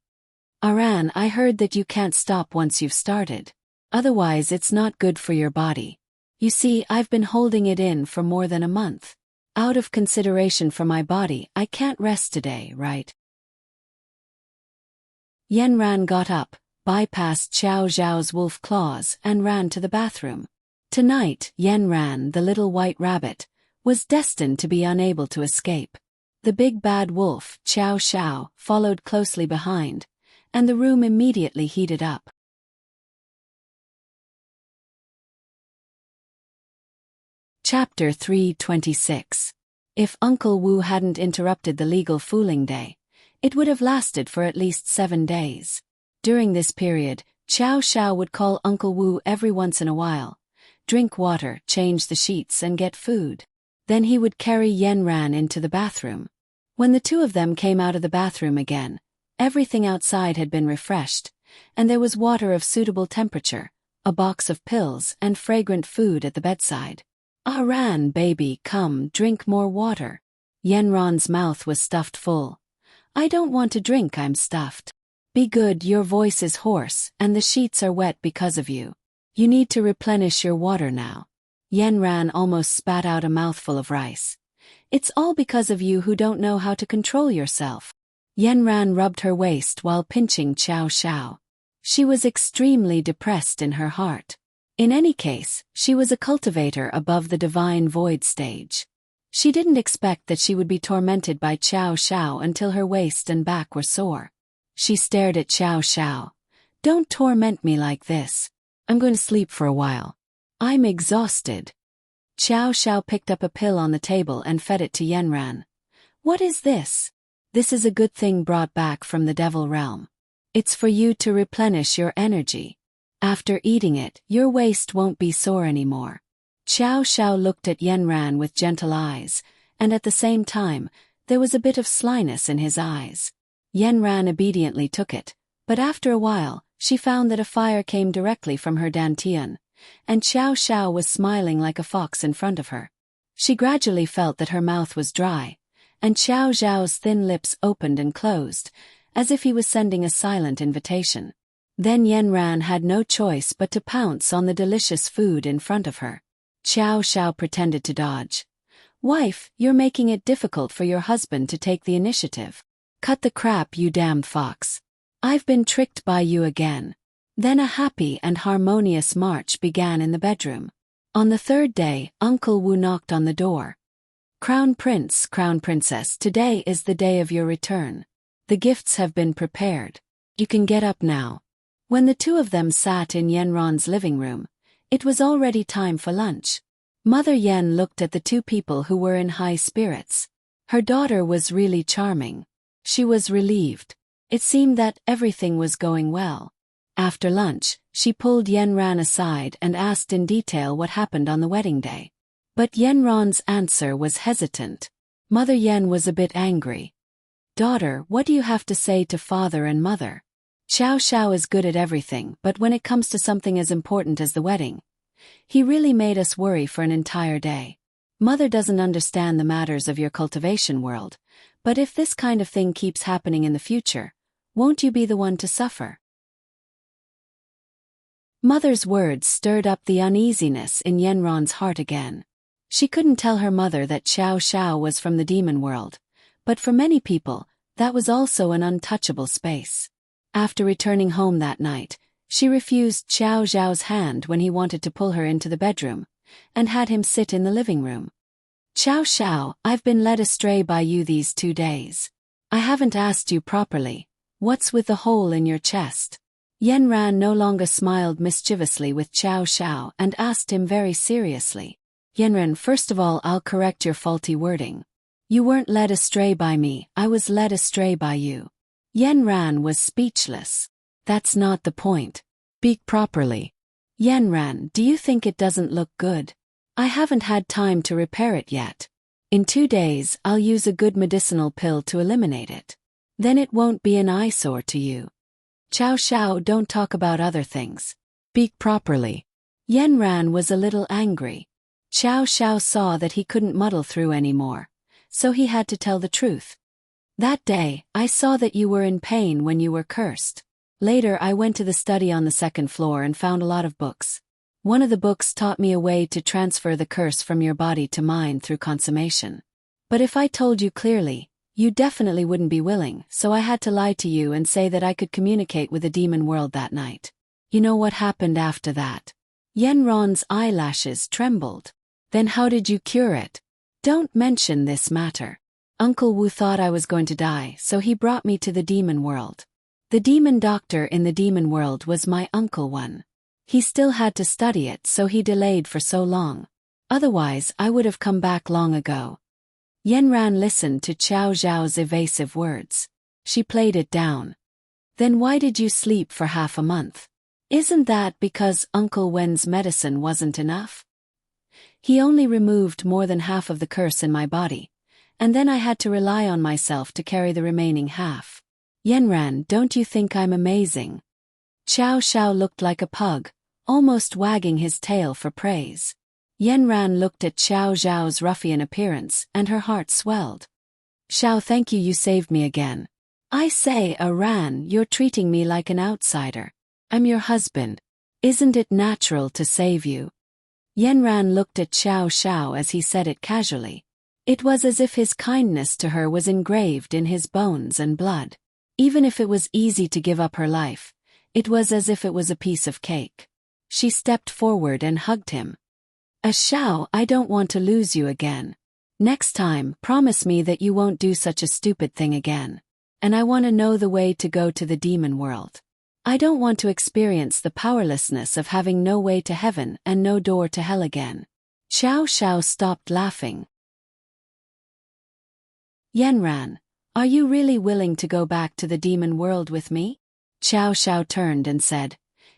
Ran, I heard that you can't stop once you've started. Otherwise it's not good for your body. You see, I've been holding it in for more than a month. Out of consideration for my body, I can't rest today, right? Yanran got up, bypassed Xiao Zhao's wolf claws, and ran to the bathroom. Tonight, Yanran, the little white rabbit, was destined to be unable to escape. The big bad wolf, Xiao Xiao, followed closely behind, and the room immediately heated up. Chapter 326. If Uncle Wu hadn't interrupted the legal fooling day, it would have lasted for at least 7 days. During this period, Xiao Xiao would call Uncle Wu every once in a while, drink water, change the sheets, and get food. Then he would carry Yanran into the bathroom. When the two of them came out of the bathroom again, everything outside had been refreshed, and there was water of suitable temperature, a box of pills, and fragrant food at the bedside. "Ah Ran, baby, come, drink more water." Yanran's mouth was stuffed full. "I don't want to drink, I'm stuffed." "Be good, your voice is hoarse, and the sheets are wet because of you. You need to replenish your water now." Yanran almost spat out a mouthful of rice. "It's all because of you who don't know how to control yourself." Yanran rubbed her waist while pinching Xiao Xiao. She was extremely depressed in her heart. In any case, she was a cultivator above the divine void stage. She didn't expect that she would be tormented by Xiao Xiao until her waist and back were sore. She stared at Xiao Xiao. "Don't torment me like this. I'm going to sleep for a while. I'm exhausted." Xiao Xiao picked up a pill on the table and fed it to Yanran. "What is this?" "This is a good thing brought back from the devil realm. It's for you to replenish your energy. After eating it, your waist won't be sore anymore." Xiao Xiao looked at Yanran with gentle eyes, and at the same time, there was a bit of slyness in his eyes. Yanran obediently took it, but after a while, she found that a fire came directly from her dantian, and Xiao Xiao was smiling like a fox in front of her. She gradually felt that her mouth was dry, and Xiao Zhao's thin lips opened and closed, as if he was sending a silent invitation. Then Yanran had no choice but to pounce on the delicious food in front of her. Xiao Xiao pretended to dodge. "Wife, you're making it difficult for your husband to take the initiative. Cut the crap, you damned fox. I've been tricked by you again." Then a happy and harmonious march began in the bedroom. On the third day, Uncle Wu knocked on the door. "Crown Prince, Crown Princess, today is the day of your return. The gifts have been prepared. You can get up now." When the two of them sat in Yanran's living room, it was already time for lunch. Mother Yan looked at the two people who were in high spirits. Her daughter was really charming. She was relieved. It seemed that everything was going well. After lunch, she pulled Yanran aside and asked in detail what happened on the wedding day. But Yanran's answer was hesitant. Mother Yan was a bit angry. "Daughter, what do you have to say to father and mother? Xiao Xiao is good at everything, but when it comes to something as important as the wedding, he really made us worry for an entire day. Mother doesn't understand the matters of your cultivation world, but if this kind of thing keeps happening in the future, won't you be the one to suffer?" Mother's words stirred up the uneasiness in Yanran's heart again. She couldn't tell her mother that Xiao Xiao was from the demon world, but for many people, that was also an untouchable space. After returning home that night, she refused Xiao Zhao's hand when he wanted to pull her into the bedroom, and had him sit in the living room. "Xiao Xiao, I've been led astray by you these 2 days. I haven't asked you properly. What's with the hole in your chest?" Yanran no longer smiled mischievously with Xiao Xiao and asked him very seriously. "Yanran, first of all, I'll correct your faulty wording. You weren't led astray by me, I was led astray by you." Yanran was speechless. "That's not the point. Speak properly." "Yanran, do you think it doesn't look good? I haven't had time to repair it yet. In 2 days, I'll use a good medicinal pill to eliminate it. Then it won't be an eyesore to you." "Xiao Xiao, don't talk about other things. Speak properly." Yanran was a little angry. Xiao Xiao saw that he couldn't muddle through anymore, so he had to tell the truth. "That day, I saw that you were in pain when you were cursed. Later I went to the study on the 2nd floor and found a lot of books. One of the books taught me a way to transfer the curse from your body to mine through consummation. But if I told you clearly, you definitely wouldn't be willing, so I had to lie to you and say that I could communicate with the demon world that night. You know what happened after that? Yenron's eyelashes trembled. Then how did you cure it? Don't mention this matter. Uncle Wu thought I was going to die, so he brought me to the demon world. The demon doctor in the demon world was my Uncle Wan. He still had to study it, so he delayed for so long. Otherwise, I would have come back long ago. Yenran listened to Qiao Zhao's evasive words. She played it down. Then why did you sleep for half a month? Isn't that because Uncle Wen's medicine wasn't enough? He only removed more than half of the curse in my body, and then I had to rely on myself to carry the remaining half. Yenran, don't you think I'm amazing? Qiao Xiao looked like a pug, almost wagging his tail for praise. Yenran looked at Qiao Zhao's ruffian appearance, and her heart swelled. Xiao, thank you, you saved me again. I say, Aran, you're treating me like an outsider. I'm your husband. Isn't it natural to save you? Yenran looked at Qiao Xiao as he said it casually. It was as if his kindness to her was engraved in his bones and blood. Even if it was easy to give up her life, it was as if it was a piece of cake. She stepped forward and hugged him. Xiao, I don't want to lose you again. Next time, promise me that you won't do such a stupid thing again. And I want to know the way to go to the demon world. I don't want to experience the powerlessness of having no way to heaven and no door to hell again. Qiao Xiao stopped laughing. Yenran, are you really willing to go back to the demon world with me? Qiao Xiao turned and said,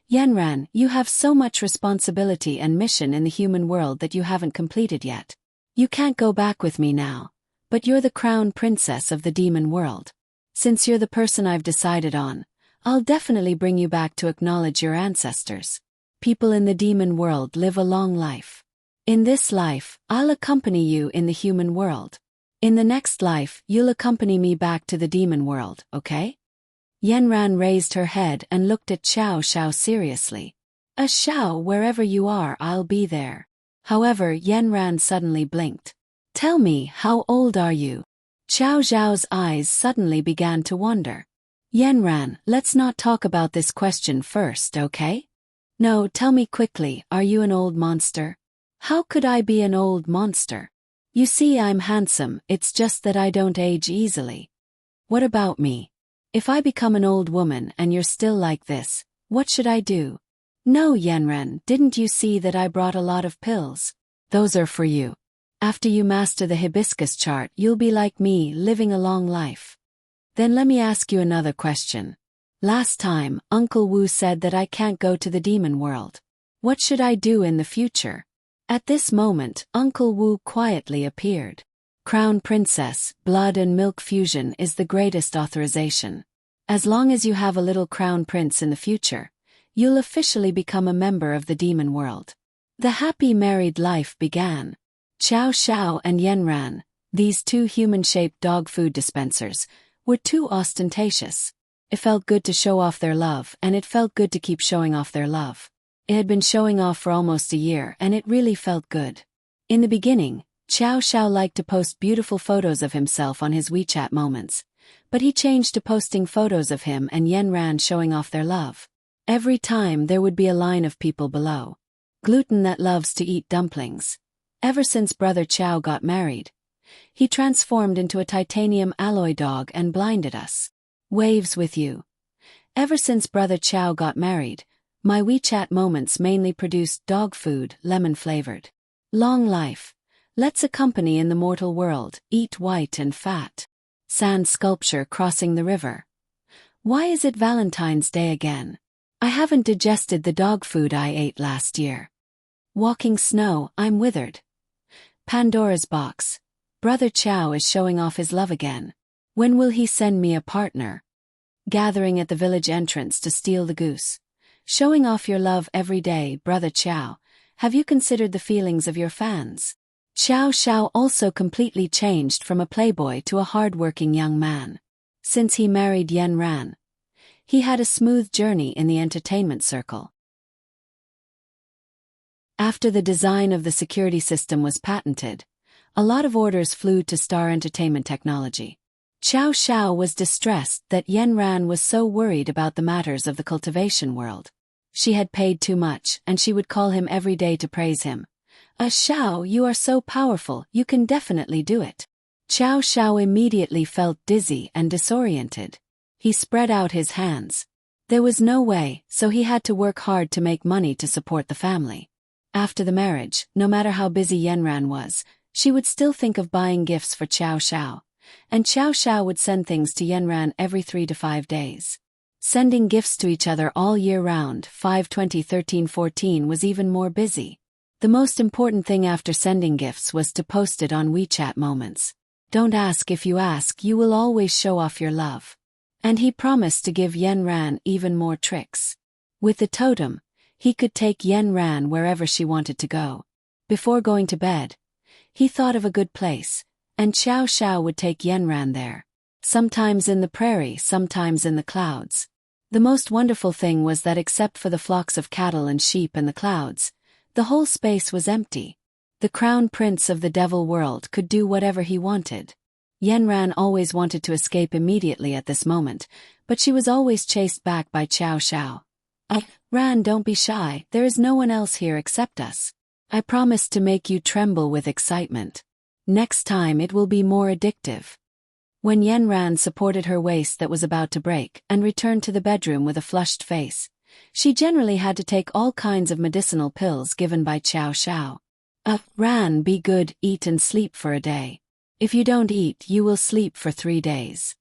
Yenran, you have so much responsibility and mission in the human world that you haven't completed yet. You can't go back with me now, but you're the crown princess of the demon world. Since you're the person I've decided on, I'll definitely bring you back to acknowledge your ancestors. People in the demon world live a long life. In this life, I'll accompany you in the human world. In the next life, you'll accompany me back to the demon world, okay? Yenran raised her head and looked at Qiao Xiao seriously. Xiao, wherever you are, I'll be there. However, Yenran suddenly blinked. Tell me, how old are you? Qiao Zhao's eyes suddenly began to wander. Yenran, let's not talk about this question first, okay? No, tell me quickly, are you an old monster? How could I be an old monster? You see, I'm handsome, it's just that I don't age easily. What about me? If I become an old woman and you're still like this, what should I do? No, Yenran, didn't you see that I brought a lot of pills? Those are for you. After you master the hibiscus chart, you'll be like me, living a long life. Then let me ask you another question. Last time, Uncle Wu said that I can't go to the demon world. What should I do in the future? At this moment, Uncle Wu quietly appeared. Crown Princess, blood and milk fusion is the greatest authorization. As long as you have a little crown prince in the future, you'll officially become a member of the demon world. The happy married life began. Qiao Xiao and Yenran, these two human-shaped dog food dispensers, were too ostentatious. It felt good to show off their love, and it felt good to keep showing off their love. It had been showing off for almost a year, and it really felt good. In the beginning, Qiao Xiao liked to post beautiful photos of himself on his WeChat moments, but he changed to posting photos of him and Yenran showing off their love. Every time there would be a line of people below. Gluten that loves to eat dumplings. Ever since Brother Qiao got married, he transformed into a titanium alloy dog and blinded us. Waves with you. Ever since Brother Qiao got married, my WeChat moments mainly produced dog food, lemon-flavored. Long life. Let's accompany in the mortal world, eat white and fat. Sand sculpture crossing the river. Why is it Valentine's Day again? I haven't digested the dog food I ate last year. Walking snow, I'm withered. Pandora's box. Brother Qiao is showing off his love again. When will he send me a partner? Gathering at the village entrance to steal the goose. Showing off your love every day, Brother Qiao. Have you considered the feelings of your fans? Qiao Xiao also completely changed from a playboy to a hard-working young man. Since he married Yenran, he had a smooth journey in the entertainment circle. After the design of the security system was patented, a lot of orders flew to Star Entertainment Technology. Xiao Xiao was distressed that Yanran was so worried about the matters of the cultivation world. She had paid too much, and she would call him every day to praise him. Xiao, you are so powerful, you can definitely do it." Xiao Xiao immediately felt dizzy and disoriented. He spread out his hands. There was no way, so he had to work hard to make money to support the family. After the marriage, no matter how busy Yanran was, she would still think of buying gifts for Xiao Xiao, and Xiao Xiao would send things to Yanran every 3 to 5 days. Sending gifts to each other all year round, 5/20/13-14 was even more busy. The most important thing after sending gifts was to post it on WeChat Moments. Don't ask if you ask, you will always show off your love. And he promised to give Yanran even more tricks. With the totem, he could take Yanran wherever she wanted to go. Before going to bed, he thought of a good place, and Xiao Xiao would take Yanran there. Sometimes in the prairie, sometimes in the clouds. The most wonderful thing was that except for the flocks of cattle and sheep and the clouds, the whole space was empty. The crown prince of the devil world could do whatever he wanted. Yanran always wanted to escape immediately at this moment, but she was always chased back by Xiao Xiao. "Ran, don't be shy, there is no one else here except us. I promised to make you tremble with excitement. Next time it will be more addictive." When Yanran supported her waist that was about to break and returned to the bedroom with a flushed face, she generally had to take all kinds of medicinal pills given by Xiao Xiao. "Ran, be good, eat and sleep for a day. If you don't eat, you will sleep for 3 days."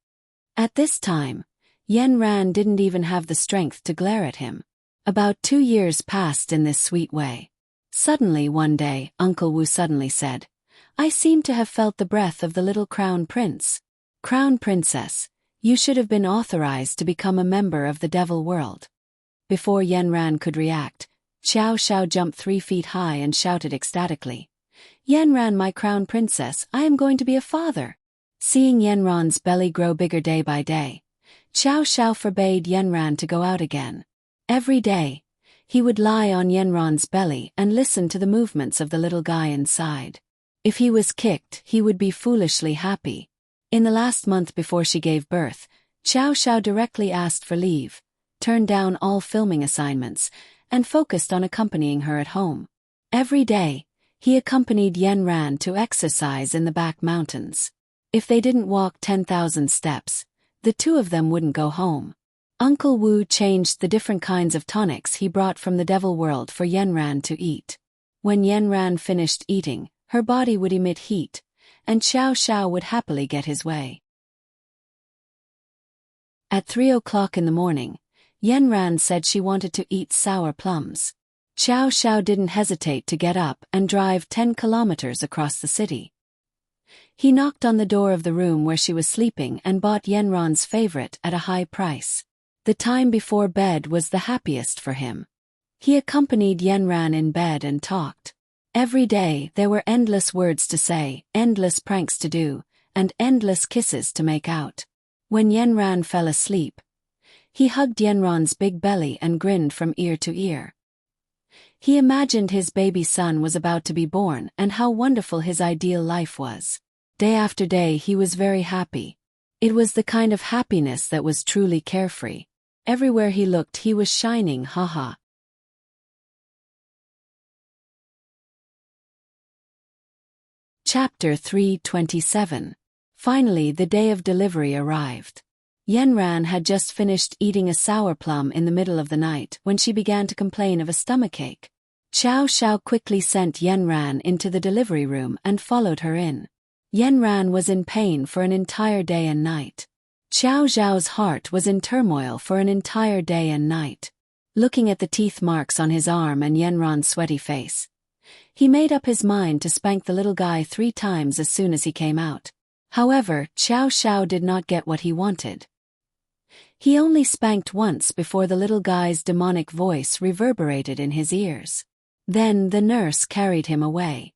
At this time, Yanran didn't even have the strength to glare at him. About 2 years passed in this sweet way. Suddenly one day, Uncle Wu suddenly said, "I seem to have felt the breath of the little crown prince. Crown princess, you should have been authorized to become a member of the devil world." Before Yanran could react, Xiao Xiao jumped 3 feet high and shouted ecstatically, "Yanran, my crown princess, I am going to be a father." Seeing Yanran's belly grow bigger day by day, Xiao Xiao forbade Yanran to go out again. Every day, he would lie on Yanran's belly and listen to the movements of the little guy inside. If he was kicked, he would be foolishly happy. In the last month before she gave birth, Xiao Xiao directly asked for leave, turned down all filming assignments, and focused on accompanying her at home. Every day, he accompanied Yanran to exercise in the back mountains. If they didn't walk 10,000 steps, the two of them wouldn't go home. Uncle Wu changed the different kinds of tonics he brought from the devil world for Yanran to eat. When Yanran finished eating, her body would emit heat, and Xiao Xiao would happily get his way. At 3 o'clock in the morning, Yanran said she wanted to eat sour plums. Xiao Xiao didn't hesitate to get up and drive 10 kilometers across the city. He knocked on the door of the room where she was sleeping and bought Yanran's favorite at a high price. The time before bed was the happiest for him. He accompanied Yanran in bed and talked. Every day there were endless words to say, endless pranks to do, and endless kisses to make out. When Yanran fell asleep, he hugged Yanran's big belly and grinned from ear to ear. He imagined his baby son was about to be born and how wonderful his ideal life was. Day after day he was very happy. It was the kind of happiness that was truly carefree. Everywhere he looked he was shining, haha. Chapter 327. Finally the day of delivery arrived. Yanran had just finished eating a sour plum in the middle of the night when she began to complain of a stomachache. Xiao Xiao quickly sent Yanran into the delivery room and followed her in. Yanran was in pain for an entire day and night. Xiao Xiao's heart was in turmoil for an entire day and night. Looking at the teeth marks on his arm and Yanran's sweaty face, he made up his mind to spank the little guy 3 times as soon as he came out. However, Xiao Xiao did not get what he wanted. He only spanked once before the little guy's demonic voice reverberated in his ears. Then the nurse carried him away.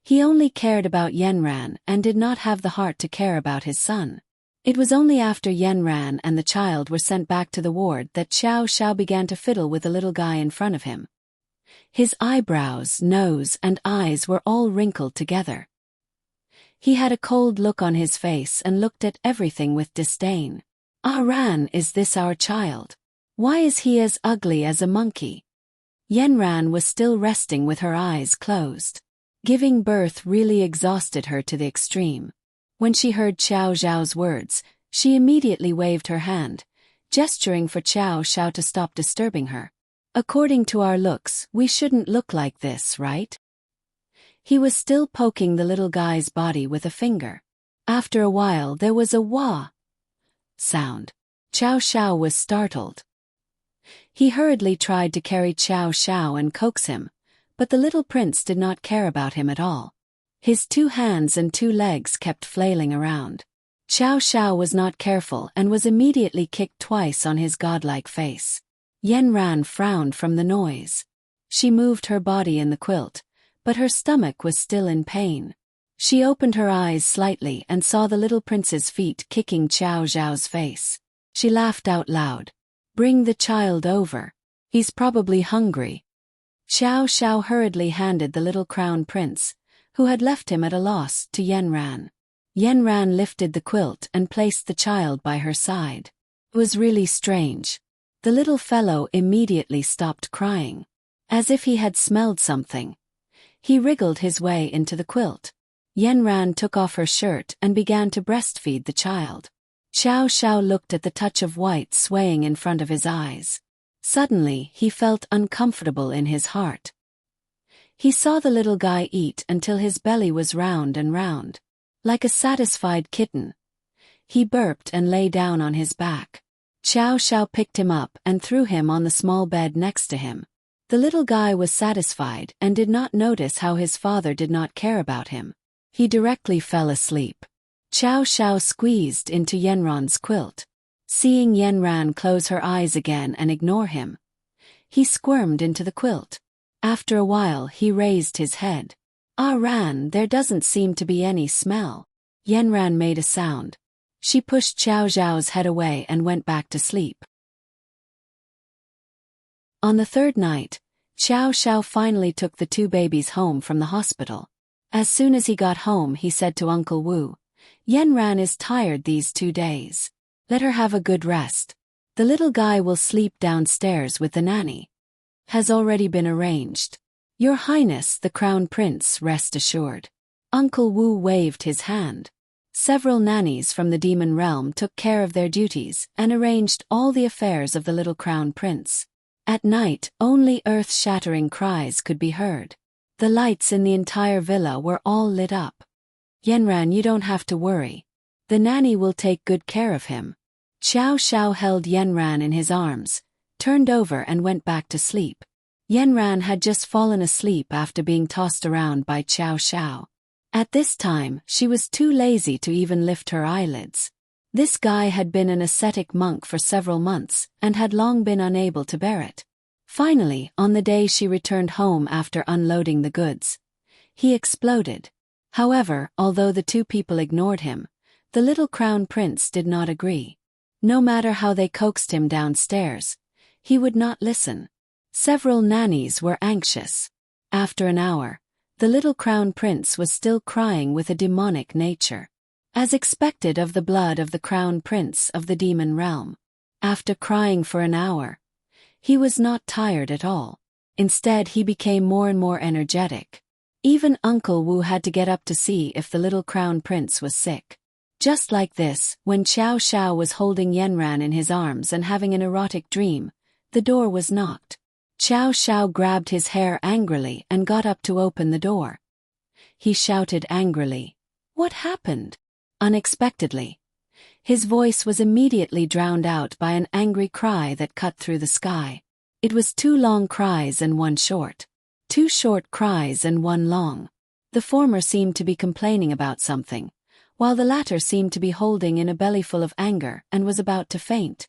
He only cared about Yanran and did not have the heart to care about his son. It was only after Yanran and the child were sent back to the ward that Xiao Xiao began to fiddle with the little guy in front of him. His eyebrows, nose, and eyes were all wrinkled together. He had a cold look on his face and looked at everything with disdain. "Ah Ran, is this our child? Why is he as ugly as a monkey?" Yenran was still resting with her eyes closed. Giving birth really exhausted her to the extreme. When she heard Xiao Zhao's words, she immediately waved her hand, gesturing for Xiao Zhao to stop disturbing her. "According to our looks, we shouldn't look like this, right?" He was still poking the little guy's body with a finger. After a while there was a wah sound. Xiao Zhao was startled. He hurriedly tried to carry Xiao Zhao and coax him, but the little prince did not care about him at all. His 2 hands and 2 legs kept flailing around. Xiao Zhao was not careful and was immediately kicked twice on his godlike face. Yenran frowned from the noise. She moved her body in the quilt, but her stomach was still in pain. She opened her eyes slightly and saw the little prince's feet kicking Xiao Zhao's face. She laughed out loud. "Bring the child over. He's probably hungry." Xiao Zhao hurriedly handed the little crown prince, who had left him at a loss, to Yenran. Yenran lifted the quilt and placed the child by her side. It was really strange. The little fellow immediately stopped crying. As if he had smelled something. He wriggled his way into the quilt. Yenran took off her shirt and began to breastfeed the child. Xiao Zhao looked at the touch of white swaying in front of his eyes. Suddenly, he felt uncomfortable in his heart. He saw the little guy eat until his belly was round and round. Like a satisfied kitten. He burped and lay down on his back. Xiao Zhao picked him up and threw him on the small bed next to him. The little guy was satisfied and did not notice how his father did not care about him. He directly fell asleep. Xiao Zhao squeezed into Yenran's quilt. Seeing Yenran close her eyes again and ignore him, he squirmed into the quilt. After a while he raised his head. "Ah Ran, there doesn't seem to be any smell." Yenran made a sound. She pushed Xiao Zhao's head away and went back to sleep. On the 3rd night, Xiao Zhao finally took the 2 babies home from the hospital. As soon as he got home he said to Uncle Wu, "Yenran is tired these 2 days. Let her have a good rest. The little guy will sleep downstairs with the nanny. Has already been arranged. Your Highness the Crown Prince, rest assured." Uncle Wu waved his hand. Several nannies from the demon realm took care of their duties and arranged all the affairs of the little Crown Prince. At night, only earth-shattering cries could be heard. The lights in the entire villa were all lit up. "Yenran, you don't have to worry. The nanny will take good care of him." Xiao Zhao held Yenran in his arms, turned over and went back to sleep. Yenran had just fallen asleep after being tossed around by Xiao Zhao. At this time, she was too lazy to even lift her eyelids. This guy had been an ascetic monk for several months and had long been unable to bear it. Finally, on the day she returned home after unloading the goods, he exploded. However, although the 2 people ignored him, the little crown prince did not agree. No matter how they coaxed him downstairs, he would not listen. Several nannies were anxious. After an hour, the little crown prince was still crying with a demonic nature. As expected of the blood of the crown prince of the demon realm. After crying for an hour, he was not tired at all. Instead, he became more and more energetic. Even Uncle Wu had to get up to see if the little crown prince was sick. Just like this, when Xiao Zhao was holding Yenran in his arms and having an erotic dream, the door was knocked. Xiao Zhao grabbed his hair angrily and got up to open the door. He shouted angrily, "What happened?" Unexpectedly, his voice was immediately drowned out by an angry cry that cut through the sky. It was 2 long cries and 1 short. 2 short cries and 1 long. The former seemed to be complaining about something, while the latter seemed to be holding in a bellyful of anger and was about to faint.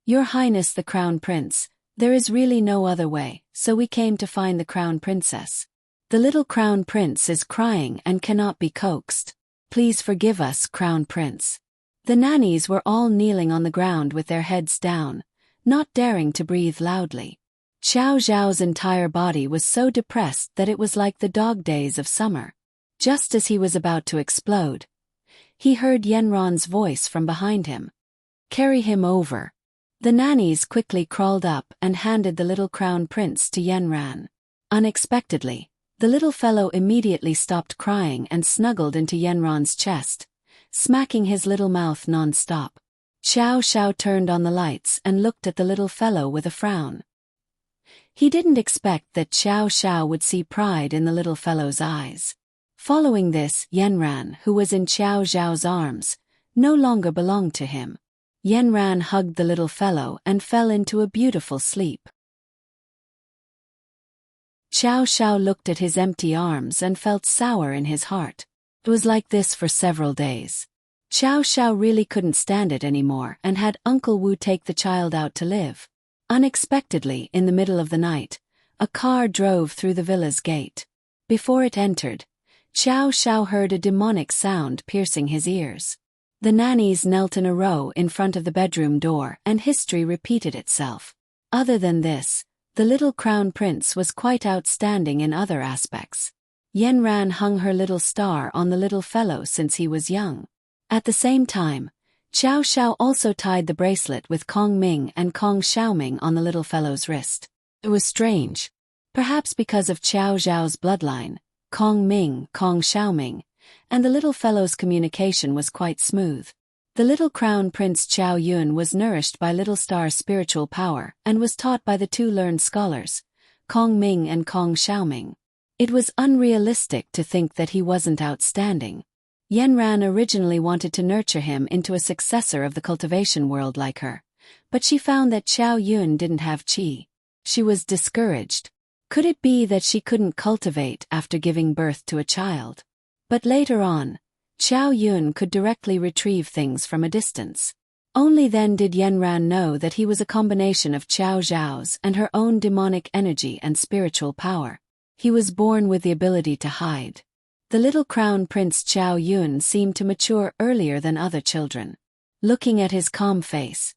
"Your Highness the Crown Prince, there is really no other way, so we came to find the Crown Princess. The little Crown Prince is crying and cannot be coaxed. Please forgive us, Crown Prince." The nannies were all kneeling on the ground with their heads down, not daring to breathe loudly. Xiao Zhao's entire body was so depressed that it was like the dog days of summer. Just as he was about to explode, he heard Yanran's voice from behind him. "Carry him over." The nannies quickly crawled up and handed the little crown prince to Yanran. Unexpectedly, the little fellow immediately stopped crying and snuggled into Yanran's chest, smacking his little mouth non-stop. Xiao Xiao turned on the lights and looked at the little fellow with a frown. He didn't expect that Xiao Xiao would see pride in the little fellow's eyes. Following this, Yanran, who was in Xiao Zhao's arms, no longer belonged to him. Yanran hugged the little fellow and fell into a beautiful sleep. Xiao Xiao looked at his empty arms and felt sour in his heart. It was like this for several days. Xiao Xiao really couldn't stand it anymore and had Uncle Wu take the child out to live. Unexpectedly, in the middle of the night, a car drove through the villa's gate. Before it entered, Xiao Xiao heard a demonic sound piercing his ears. The nannies knelt in a row in front of the bedroom door and history repeated itself. Other than this, the little crown prince was quite outstanding in other aspects. Yanran hung her little star on the little fellow since he was young. At the same time, Xiao Xiao also tied the bracelet with Kong Ming and Kong Xiaoming on the little fellow's wrist. It was strange. Perhaps because of Xiao Zhao's bloodline, Kong Ming, Kong Xiaoming, and the little fellow's communication was quite smooth. The little crown prince Qiao Yun was nourished by Little Star's spiritual power and was taught by the two learned scholars, Kong Ming and Kong Xiaoming. It was unrealistic to think that he wasn't outstanding. Yanran originally wanted to nurture him into a successor of the cultivation world like her, but she found that Qiao Yun didn't have qi. She was discouraged. Could it be that she couldn't cultivate after giving birth to a child? But later on, Qiao Yun could directly retrieve things from a distance. Only then did Yanran know that he was a combination of Xiao Zhao's and her own demonic energy and spiritual power. He was born with the ability to hide. The little crown prince Qiao Yun seemed to mature earlier than other children. Looking at his calm face,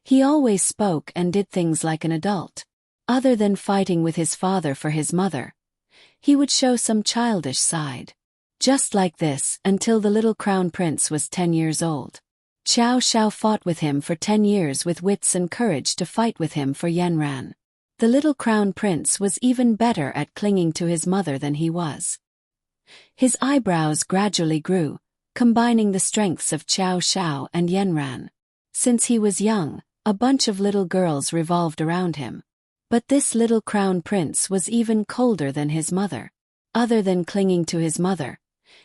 he always spoke and did things like an adult. Other than fighting with his father for his mother, he would show some childish side. Just like this, until the little crown prince was 10 years old. Xiao Xiao fought with him for 10 years with wits and courage to fight with him for Yanran. The little crown prince was even better at clinging to his mother than he was. His eyebrows gradually grew, combining the strengths of Xiao Xiao and Yanran. Since he was young, a bunch of little girls revolved around him. But this little crown prince was even colder than his mother. Other than clinging to his mother,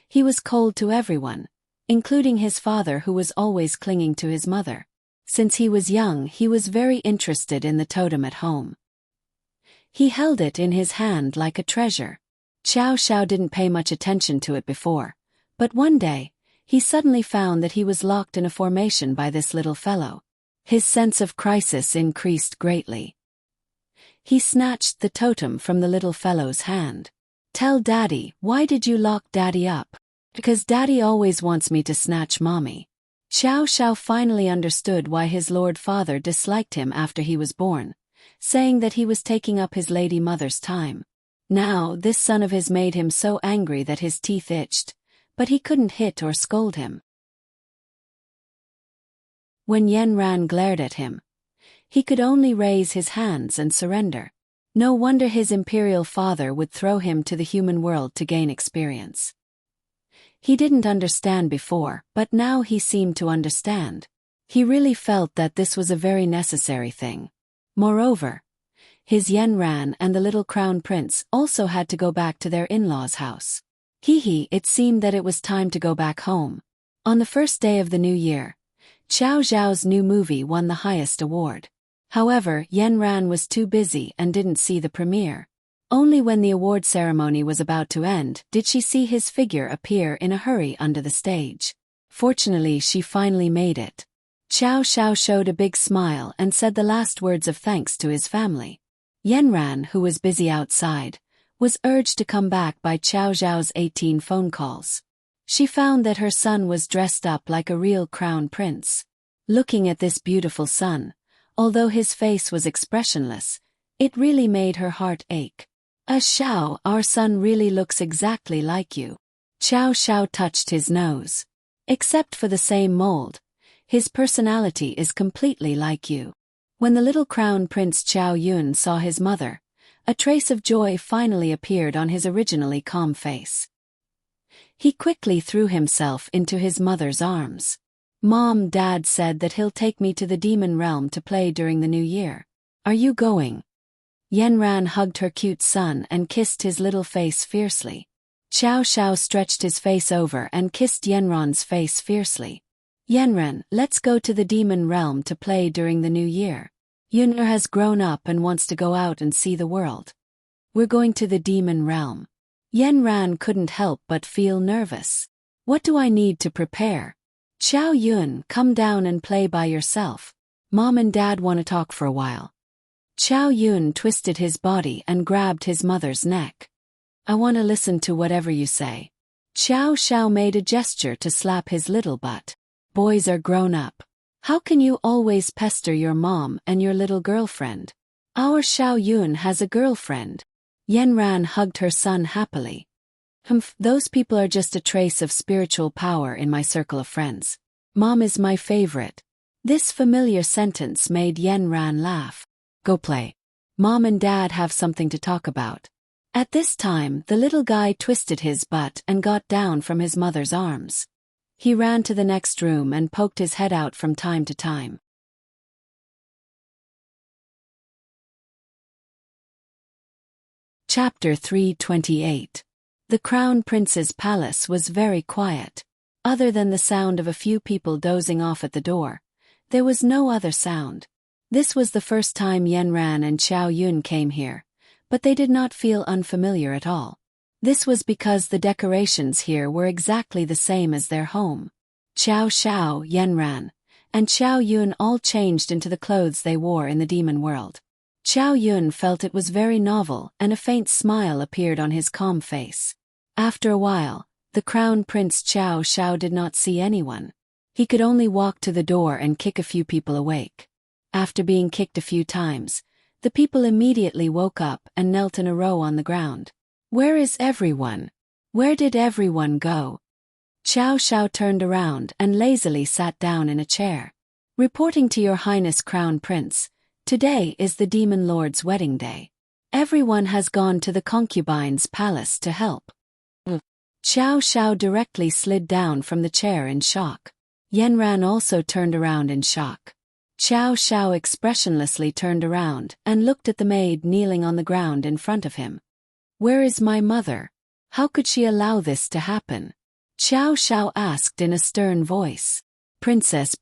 he was cold to everyone, including his father who was always clinging to his mother. Since he was young, he was very interested in the totem at home. He held it in his hand like a treasure. Xiao Xiao didn't pay much attention to it before, but one day, he suddenly found that he was locked in a formation by this little fellow. His sense of crisis increased greatly. He snatched the totem from the little fellow's hand. "Tell Daddy, why did you lock Daddy up?" "Because Daddy always wants me to snatch Mommy." Xiao Xiao finally understood why his lord father disliked him after he was born, saying that he was taking up his lady mother's time. Now, this son of his made him so angry that his teeth itched, but he couldn't hit or scold him. When Yanran glared at him, he could only raise his hands and surrender. No wonder his imperial father would throw him to the human world to gain experience. He didn't understand before, but now he seemed to understand. He really felt that this was a very necessary thing. Moreover, his Yanran and the little crown prince also had to go back to their in-laws' house. It seemed that it was time to go back home. On the first day of the new year, Xiao Zhao's new movie won the highest award. However, Yanran was too busy and didn't see the premiere. Only when the award ceremony was about to end did she see his figure appear in a hurry under the stage. Fortunately, she finally made it. Xiao Xiao showed a big smile and said the last words of thanks to his family. Yanran, who was busy outside, was urged to come back by Xiao Zhao's 18 phone calls. She found that her son was dressed up like a real crown prince. Looking at this beautiful son, although his face was expressionless, It really made her heart ache. Xiao, our son really looks exactly like you. Xiao Xiao touched his nose. Except for the same mold, his personality is completely like you. When the little crown prince Xiao Yun saw his mother, a trace of joy finally appeared on his originally calm face. He quickly threw himself into his mother's arms. Mom, Dad said that he'll take me to the demon realm to play during the new year. Are you going? Yanran hugged her cute son and kissed his little face fiercely. Xiao Xiao stretched his face over and kissed Yanran's face fiercely. Yanran, let's go to the demon realm to play during the new year. Yun'er has grown up and wants to go out and see the world. We're going to the demon realm. Yanran couldn't help but feel nervous. What do I need to prepare? Xiao Yun, come down and play by yourself. Mom and Dad want to talk for a while. Xiao Yun twisted his body and grabbed his mother's neck. I want to listen to whatever you say. Xiao Xiao made a gesture to slap his little butt. Boys are grown up. How can you always pester your mom and your little girlfriend? Our Xiao Yun has a girlfriend. Yanran hugged her son happily. Those people are just a trace of spiritual power in my circle of friends. Mom is my favorite. This familiar sentence made Yanran laugh. Go play. Mom and Dad have something to talk about. At this time, the little guy twisted his butt and got down from his mother's arms. He ran to the next room and poked his head out from time to time. Chapter 328. The Crown Prince's palace was very quiet. Other than the sound of a few people dozing off at the door, there was no other sound. This was the first time Yanran and Xiao Yun came here, but they did not feel unfamiliar at all. This was because the decorations here were exactly the same as their home. Xiao Xiao, Yanran, and Xiao Yun all changed into the clothes they wore in the demon world. Xiao Yun felt it was very novel and a faint smile appeared on his calm face. After a while, the Crown Prince Xiao Xiao did not see anyone. He could only walk to the door and kick a few people awake. After being kicked a few times, the people immediately woke up and knelt in a row on the ground. Where is everyone? Where did everyone go? Xiao Xiao turned around and lazily sat down in a chair. Reporting to Your Highness Crown Prince, today is the Demon Lord's wedding day. Everyone has gone to the concubine's palace to help. Xiao Xiao directly slid down from the chair in shock. Yanran also turned around in shock. Xiao Xiao expressionlessly turned around and looked at the maid kneeling on the ground in front of him. Where is my mother? How could she allow this to happen? Xiao Xiao asked in a stern voice. Princess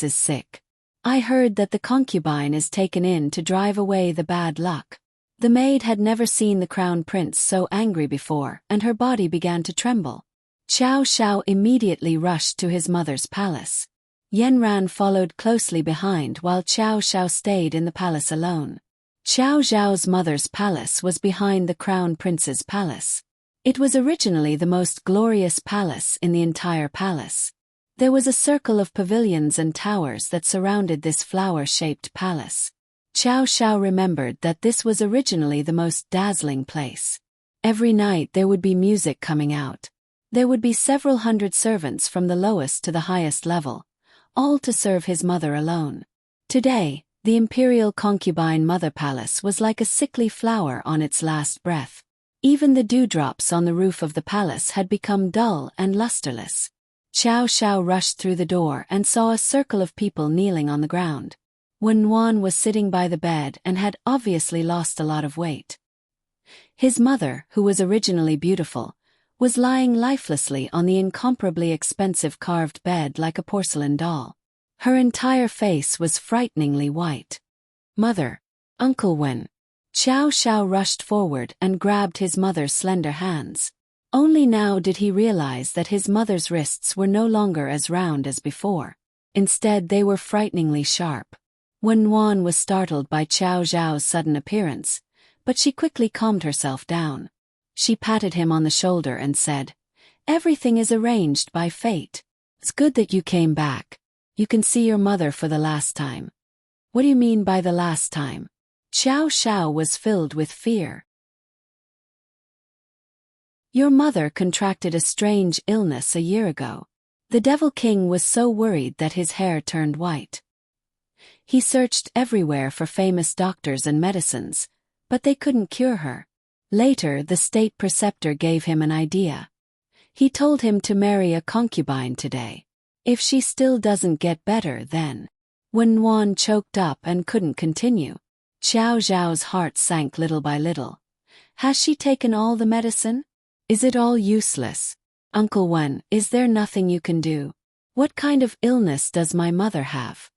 is sick. I heard that the concubine is taken in to drive away the bad luck. The maid had never seen the crown prince so angry before and her body began to tremble. Xiao Xiao immediately rushed to his mother's palace. Yanran followed closely behind while Xiao Xiao stayed in the palace alone. Xiao Xiao's mother's palace was behind the crown prince's palace. It was originally the most glorious palace in the entire palace. There was a circle of pavilions and towers that surrounded this flower-shaped palace. Xiao Xiao remembered that this was originally the most dazzling place. Every night there would be music coming out. There would be several hundred servants from the lowest to the highest level, all to serve his mother alone. Today, the imperial concubine mother palace was like a sickly flower on its last breath. Even the dewdrops on the roof of the palace had become dull and lusterless. Xiao Xiao rushed through the door and saw a circle of people kneeling on the ground. Wen Wan was sitting by the bed and had obviously lost a lot of weight. His mother, who was originally beautiful, was lying lifelessly on the incomparably expensive carved bed like a porcelain doll. Her entire face was frighteningly white. Mother! Uncle Wen! Xiao Xiao rushed forward and grabbed his mother's slender hands. Only now did he realize that his mother's wrists were no longer as round as before. Instead, they were frighteningly sharp. Wen Wan was startled by Xiao Xiao's sudden appearance, but she quickly calmed herself down. She patted him on the shoulder and said, "Everything is arranged by fate. It's good that you came back. You can see your mother for the last time." "What do you mean by the last time?" Xiao Xiao was filled with fear. Your mother contracted a strange illness a year ago. The Devil King was so worried that his hair turned white. He searched everywhere for famous doctors and medicines, but they couldn't cure her. Later, the state preceptor gave him an idea. He told him to marry a concubine today. If she still doesn't get better, then. Wen Wan choked up and couldn't continue. Xiao Zhao's heart sank little by little. Has she taken all the medicine? Is it all useless? Uncle Wen, is there nothing you can do? What kind of illness does my mother have?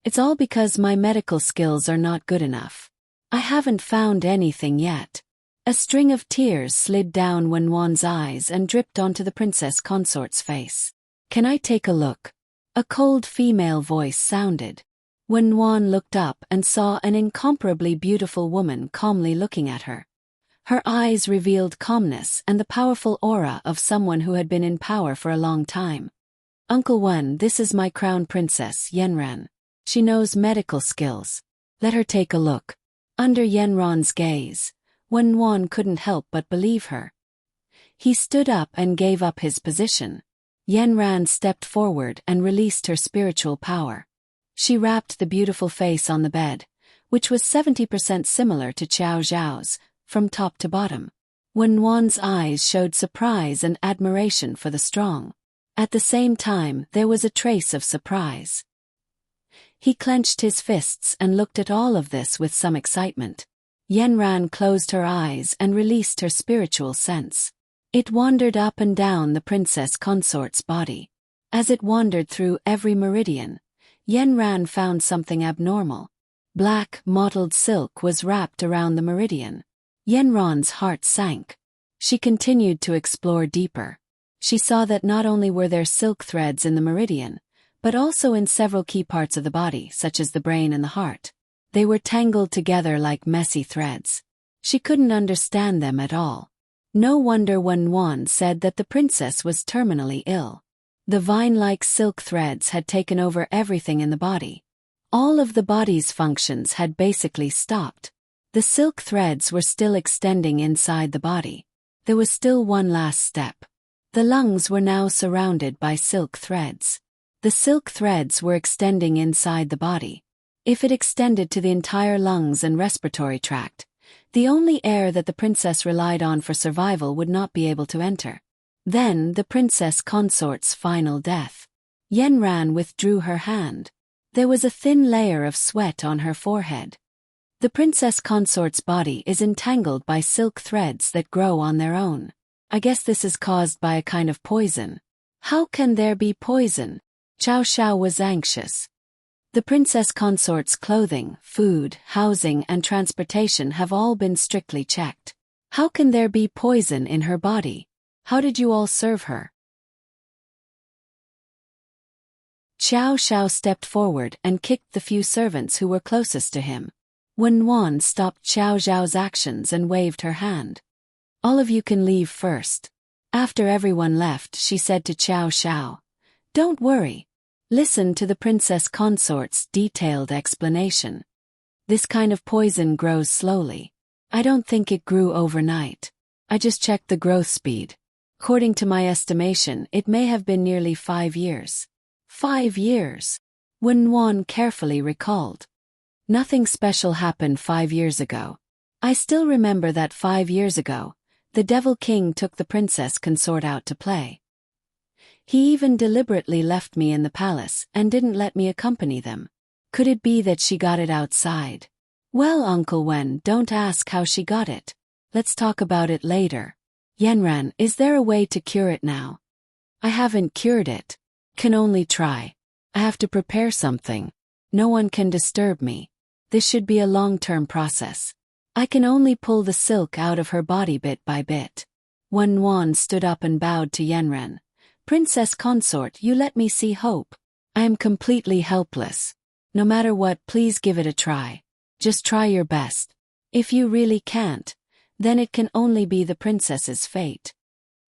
It's all because my medical skills are not good enough. I haven't found anything yet. A string of tears slid down Wen Wan's eyes and dripped onto the princess consort's face. Can I take a look? A cold female voice sounded. Wen Wan looked up and saw an incomparably beautiful woman calmly looking at her. Her eyes revealed calmness and the powerful aura of someone who had been in power for a long time. Uncle Wen, this is my crown princess, Yanran. She knows medical skills. Let her take a look. Under Yanran's gaze, Wen Wan couldn't help but believe her. He stood up and gave up his position. Yanran stepped forward and released her spiritual power. She wrapped the beautiful face on the bed, which was 70% similar to Xiao Zhao's, from top to bottom. Wen Wan's eyes showed surprise and admiration for the strong. At the same time, there was a trace of surprise. He clenched his fists and looked at all of this with some excitement. Yanran closed her eyes and released her spiritual sense. It wandered up and down the princess consort's body. As it wandered through every meridian, Yanran found something abnormal. Black, mottled silk was wrapped around the meridian. Yanran's heart sank. She continued to explore deeper. She saw that not only were there silk threads in the meridian, but also in several key parts of the body, such as the brain and the heart. They were tangled together like messy threads. She couldn't understand them at all. No wonder Wen Wan said that the princess was terminally ill. The vine-like silk threads had taken over everything in the body. All of the body's functions had basically stopped. The silk threads were still extending inside the body. There was still one last step. The lungs were now surrounded by silk threads. The silk threads were extending inside the body. If it extended to the entire lungs and respiratory tract, the only air that the princess relied on for survival would not be able to enter. Then the princess consort's final death. Yanran withdrew her hand. There was a thin layer of sweat on her forehead. The princess consort's body is entangled by silk threads that grow on their own. I guess this is caused by a kind of poison. How can there be poison? Xiao Xiao was anxious. The princess consort's clothing, food, housing and transportation have all been strictly checked. How can there be poison in her body? How did you all serve her? Xiao Xiao stepped forward and kicked the few servants who were closest to him. Wen Wan stopped Xiao Zhao's actions and waved her hand. All of you can leave first. After everyone left, she said to Xiao Xiao, don't worry. Listen to the princess consort's detailed explanation. This kind of poison grows slowly. I don't think it grew overnight. I just checked the growth speed. According to my estimation, it may have been nearly 5 years. 5 years. Wen Wan carefully recalled. Nothing special happened 5 years ago. I still remember that 5 years ago, the Devil King took the princess consort out to play. He even deliberately left me in the palace and didn't let me accompany them. Could it be that she got it outside? Well, Uncle Wen, don't ask how she got it. Let's talk about it later. Yanran, is there a way to cure it now? I haven't cured it. Can only try. I have to prepare something. No one can disturb me. This should be a long-term process. I can only pull the silk out of her body bit by bit. Wen Wan stood up and bowed to Yanran. Princess consort, you let me see hope. I am completely helpless. No matter what, please give it a try. Just try your best. If you really can't, then it can only be the princess's fate.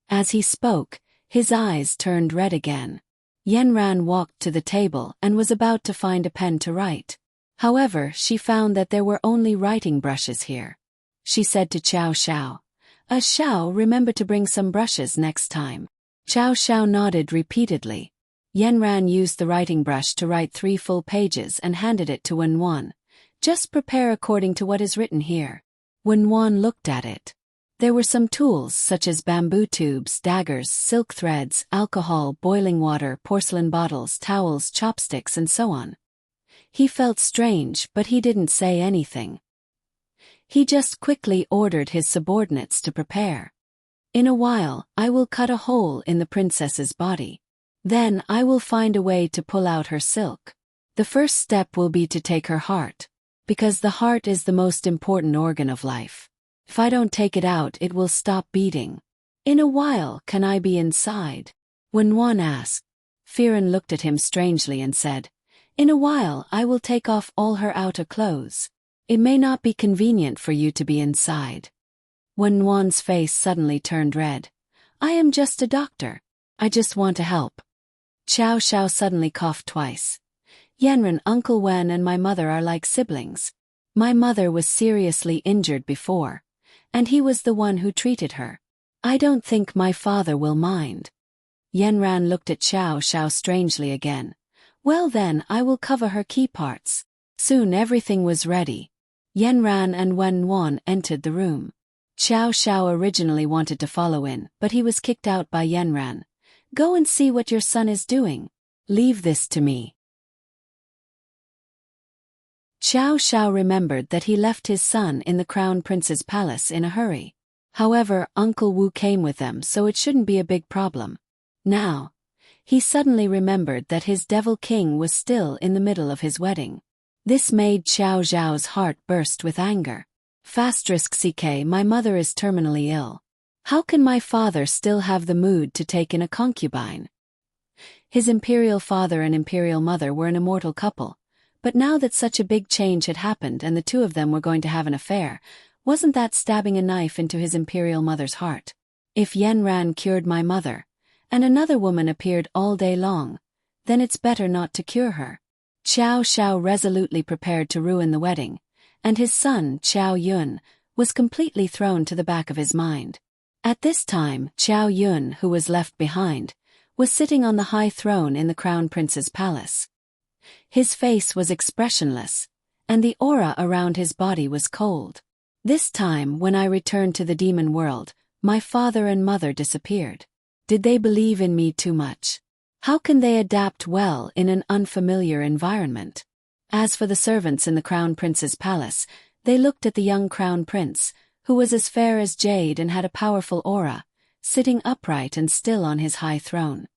As he spoke, his eyes turned red again. Yanran walked to the table and was about to find a pen to write. However, she found that there were only writing brushes here. She said to Xiao Xiao, Xiao, remember to bring some brushes next time." Xiao Xiao nodded repeatedly. Yanran used the writing brush to write 3 full pages and handed it to Wenwan. "Just prepare according to what is written here." Wenwan looked at it. There were some tools such as bamboo tubes, daggers, silk threads, alcohol, boiling water, porcelain bottles, towels, chopsticks, and so on. He felt strange, but he didn't say anything. He just quickly ordered his subordinates to prepare. "In a while, I will cut a hole in the princess's body. Then I will find a way to pull out her silk. The first step will be to take her heart, because the heart is the most important organ of life. If I don't take it out, it will stop beating. In a while, can I be inside?" Wenwan asked. Firan looked at him strangely and said, "In a while, I will take off all her outer clothes. It may not be convenient for you to be inside." Wenwan's face suddenly turned red. "I am just a doctor. I just want to help." Xiao Xiao suddenly coughed twice. "Yanran, Uncle Wen and my mother are like siblings. My mother was seriously injured before, and he was the one who treated her. I don't think my father will mind." Yanran looked at Xiao Xiao strangely again. "Well then, I will cover her key parts." Soon everything was ready. Yanran and Wenwan entered the room. Xiao Xiao originally wanted to follow in, but he was kicked out by Yanran. "Go and see what your son is doing. Leave this to me." Xiao Xiao remembered that he left his son in the Crown Prince's palace in a hurry. However, Uncle Wu came with them, so it shouldn't be a big problem. Now, he suddenly remembered that his Devil King was still in the middle of his wedding. This made Xiao Xiao's heart burst with anger. *CK, my mother is terminally ill. How can my father still have the mood to take in a concubine? His imperial father and imperial mother were an immortal couple, but now that such a big change had happened and the two of them were going to have an affair, wasn't that stabbing a knife into his imperial mother's heart? If Yanran cured my mother, and another woman appeared all day long, then it's better not to cure her. Xiao Xiao resolutely prepared to ruin the wedding, and his son, Xiao Yun, was completely thrown to the back of his mind. At this time, Xiao Yun, who was left behind, was sitting on the high throne in the Crown Prince's palace. His face was expressionless, and the aura around his body was cold. "This time, when I returned to the demon world, my father and mother disappeared. Did they believe in me too much? How can they adapt well in an unfamiliar environment?" As for the servants in the Crown Prince's palace, they looked at the young Crown Prince, who was as fair as jade and had a powerful aura, sitting upright and still on his high throne.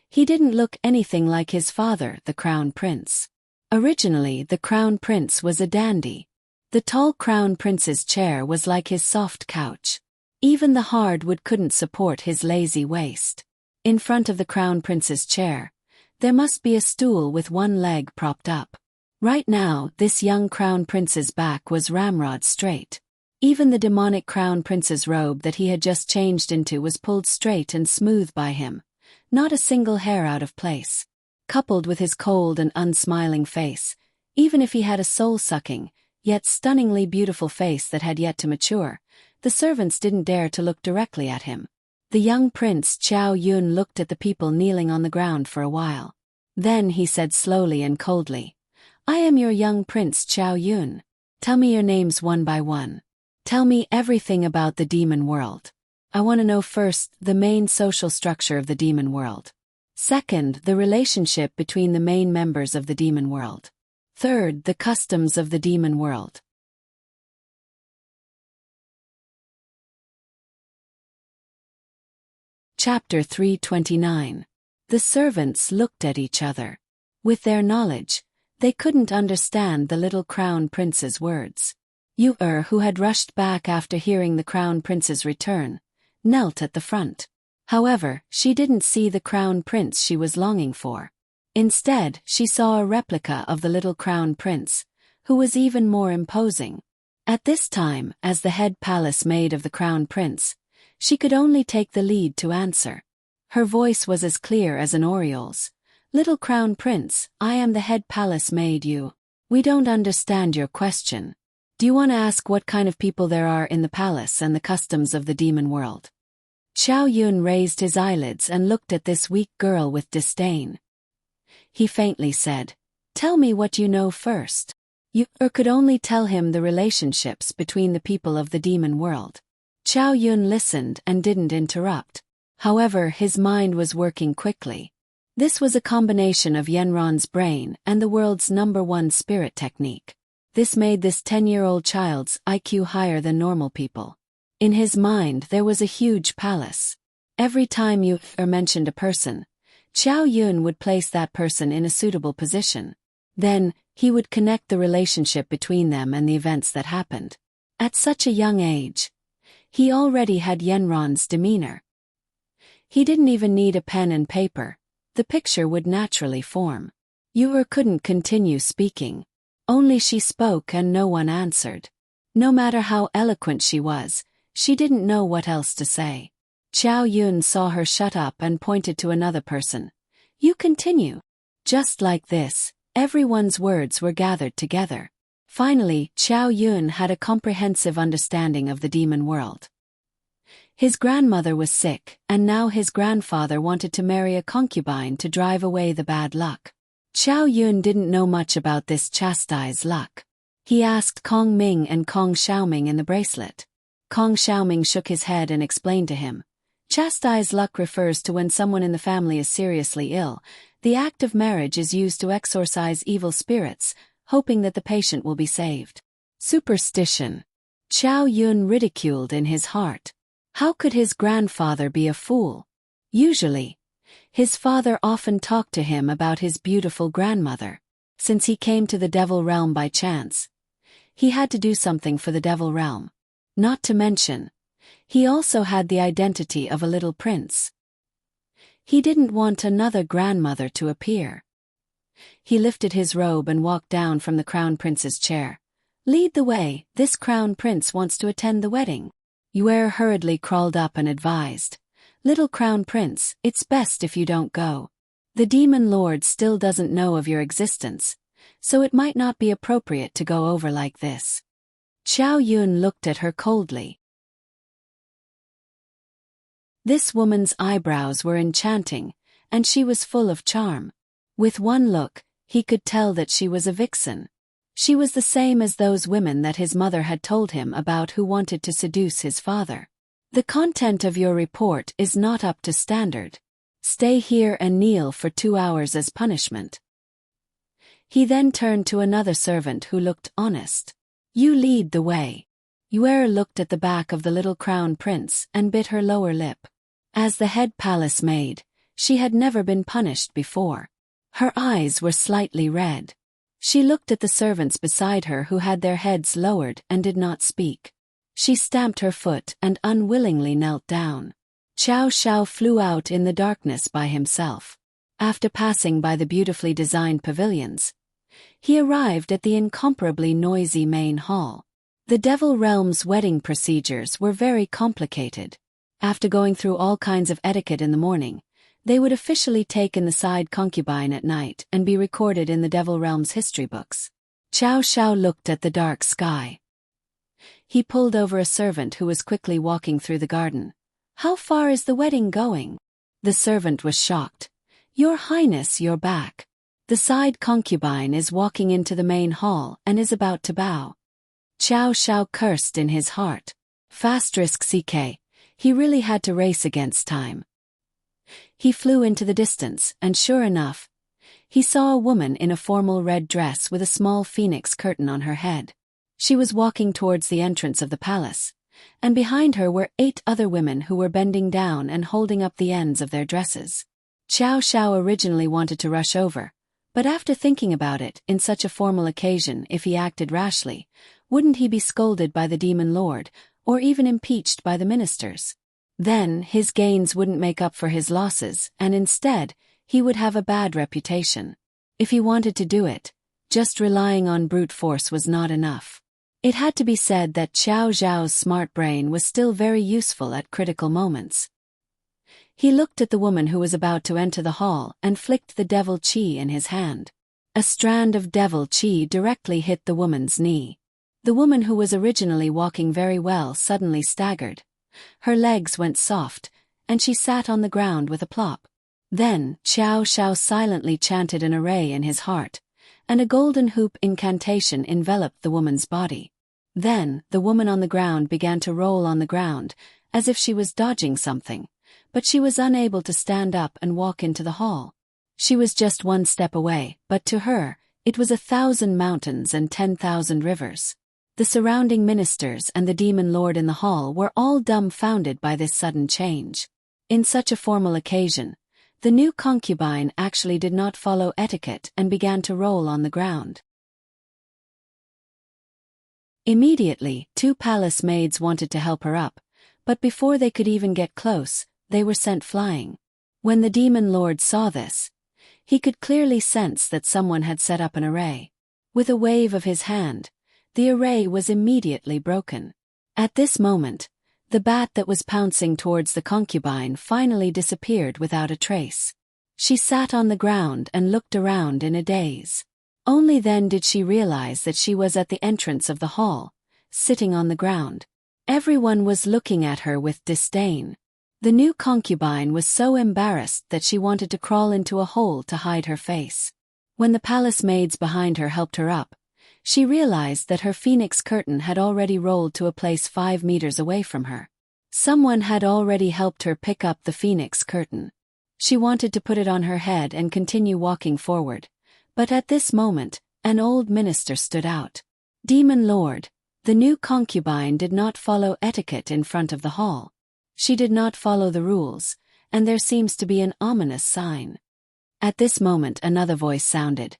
He didn't look anything like his father, the Crown Prince. Originally, the Crown Prince was a dandy. The tall Crown Prince's chair was like his soft couch. Even the hardwood couldn't support his lazy waist. In front of the Crown Prince's chair, there must be a stool with one leg propped up. Right now, this young Crown Prince's back was ramrod straight. Even the demonic Crown Prince's robe that he had just changed into was pulled straight and smooth by him. Not a single hair out of place. Coupled with his cold and unsmiling face, even if he had a soul-sucking, yet stunningly beautiful face that had yet to mature, the servants didn't dare to look directly at him. The young Prince Xiao Yun looked at the people kneeling on the ground for a while. Then he said slowly and coldly, "I am your young Prince Xiao Yun. Tell me your names one by one. Tell me everything about the demon world. I want to know first the main social structure of the demon world. Second, the relationship between the main members of the demon world. Third, the customs of the demon world." Chapter 329. The servants looked at each other. With their knowledge, they couldn't understand the little Crown Prince's words. Yu-Er, who had rushed back after hearing the Crown Prince's return, knelt at the front. However, she didn't see the Crown Prince she was longing for. Instead, she saw a replica of the little Crown Prince, who was even more imposing. At this time, as the head palace maid of the Crown Prince, she could only take the lead to answer. Her voice was as clear as an oriole's. "Little Crown Prince, I am the head palace maid Yu. We don't understand your question. Do you want to ask what kind of people there are in the palace and the customs of the demon world? Chow Yun raised his eyelids and looked at this weak girl with disdain. He faintly said, "Tell me what you know first." Yu could only tell him the relationships between the people of the demon world. Chow Yun listened and didn't interrupt. However, his mind was working quickly. This was a combination of Yenron's brain and the world's #1 spirit technique. This made this 10-year-old child's IQ higher than normal people. In his mind there was a huge palace. Every time Yu mentioned a person, Chow Yun would place that person in a suitable position. Then, he would connect the relationship between them and the events that happened. At such a young age, he already had Yenron's demeanor. He didn't even need a pen and paper. The picture would naturally form. Yu couldn't continue speaking. Only she spoke and no one answered. No matter how eloquent she was, she didn't know what else to say. Chow Yun saw her shut up and pointed to another person. "You continue." Just like this, everyone's words were gathered together. Finally, Chow Yun had a comprehensive understanding of the demon world. His grandmother was sick, and now his grandfather wanted to marry a concubine to drive away the bad luck. Chow Yun didn't know much about this chastise luck. He asked Kong Ming and Kong Xiaoming in the bracelet. Kong Xiaoming shook his head and explained to him, "Chastise luck refers to when someone in the family is seriously ill. The act of marriage is used to exorcise evil spirits, hoping that the patient will be saved." Superstition. Chow Yun ridiculed in his heart. How could his grandfather be a fool? Usually, his father often talked to him about his beautiful grandmother. Since he came to the Devil Realm by chance, he had to do something for the Devil Realm. Not to mention, he also had the identity of a little prince. He didn't want another grandmother to appear. He lifted his robe and walked down from the crown prince's chair. "Lead the way, this crown prince wants to attend the wedding." Yue hurriedly crawled up and advised, "Little crown prince, it's best if you don't go. The demon lord still doesn't know of your existence, so it might not be appropriate to go over like this." Chow Yun looked at her coldly. This woman's eyebrows were enchanting, and she was full of charm. With one look, he could tell that she was a vixen. She was the same as those women that his mother had told him about who wanted to seduce his father. "The content of your report is not up to standard. Stay here and kneel for 2 hours as punishment." He then turned to another servant who looked honest. "You lead the way." Yue looked at the back of the little crown prince and bit her lower lip. As the head palace maid, she had never been punished before. Her eyes were slightly red. She looked at the servants beside her who had their heads lowered and did not speak. She stamped her foot and unwillingly knelt down. Chow Shao flew out in the darkness by himself. After passing by the beautifully designed pavilions, he arrived at the incomparably noisy main hall. The Devil Realm's wedding procedures were very complicated. After going through all kinds of etiquette in the morning, they would officially take in the side concubine at night and be recorded in the Devil Realm's history books. Chow Shao looked at the dark sky. He pulled over a servant who was quickly walking through the garden. "How far is the wedding going?" The servant was shocked. "Your Highness, you're back. The side concubine is walking into the main hall and is about to bow." Chow Shao cursed in his heart. *CK. He really had to race against time. He flew into the distance, and sure enough, he saw a woman in a formal red dress with a small phoenix curtain on her head. She was walking towards the entrance of the palace, and behind her were 8 other women who were bending down and holding up the ends of their dresses. Chow Shao originally wanted to rush over, but after thinking about it, in such a formal occasion, if he acted rashly, wouldn't he be scolded by the demon lord, or even impeached by the ministers? Then, his gains wouldn't make up for his losses, and instead, he would have a bad reputation. If he wanted to do it, just relying on brute force was not enough. It had to be said that Chow Zhao's smart brain was still very useful at critical moments. He looked at the woman who was about to enter the hall and flicked the devil chi in his hand. A strand of devil chi directly hit the woman's knee. The woman, who was originally walking very well, suddenly staggered. Her legs went soft, and she sat on the ground with a plop. Then, Xiao Xiao silently chanted an array in his heart, and a golden hoop incantation enveloped the woman's body. Then, the woman on the ground began to roll on the ground, as if she was dodging something, but she was unable to stand up and walk into the hall. She was just one step away, but to her, it was 1,000 mountains and 10,000 rivers. The surrounding ministers and the demon lord in the hall were all dumbfounded by this sudden change. In such a formal occasion, the new concubine actually did not follow etiquette and began to roll on the ground. Immediately, 2 palace maids wanted to help her up, but before they could even get close, they were sent flying. When the demon lord saw this, he could clearly sense that someone had set up an array. With a wave of his hand, the array was immediately broken. At this moment, the bat that was pouncing towards the concubine finally disappeared without a trace. She sat on the ground and looked around in a daze. Only then did she realize that she was at the entrance of the hall, sitting on the ground. Everyone was looking at her with disdain. The new concubine was so embarrassed that she wanted to crawl into a hole to hide her face. When the palace maids behind her helped her up, she realized that her phoenix curtain had already rolled to a place 5 meters away from her. Someone had already helped her pick up the phoenix curtain. She wanted to put it on her head and continue walking forward, but at this moment, an old minister stood out. Demon Lord, the new concubine did not follow etiquette in front of the hall. She did not follow the rules, and there seems to be an ominous sign. At this moment another voice sounded.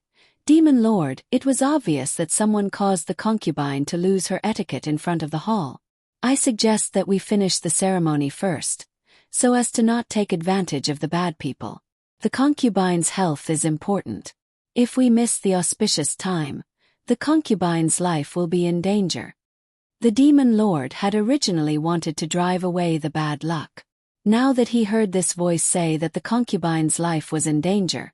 Demon Lord, it was obvious that someone caused the concubine to lose her etiquette in front of the hall. I suggest that we finish the ceremony first, so as to not take advantage of the bad people. The concubine's health is important. If we miss the auspicious time, the concubine's life will be in danger. The demon lord had originally wanted to drive away the bad luck. Now that he heard this voice say that the concubine's life was in danger,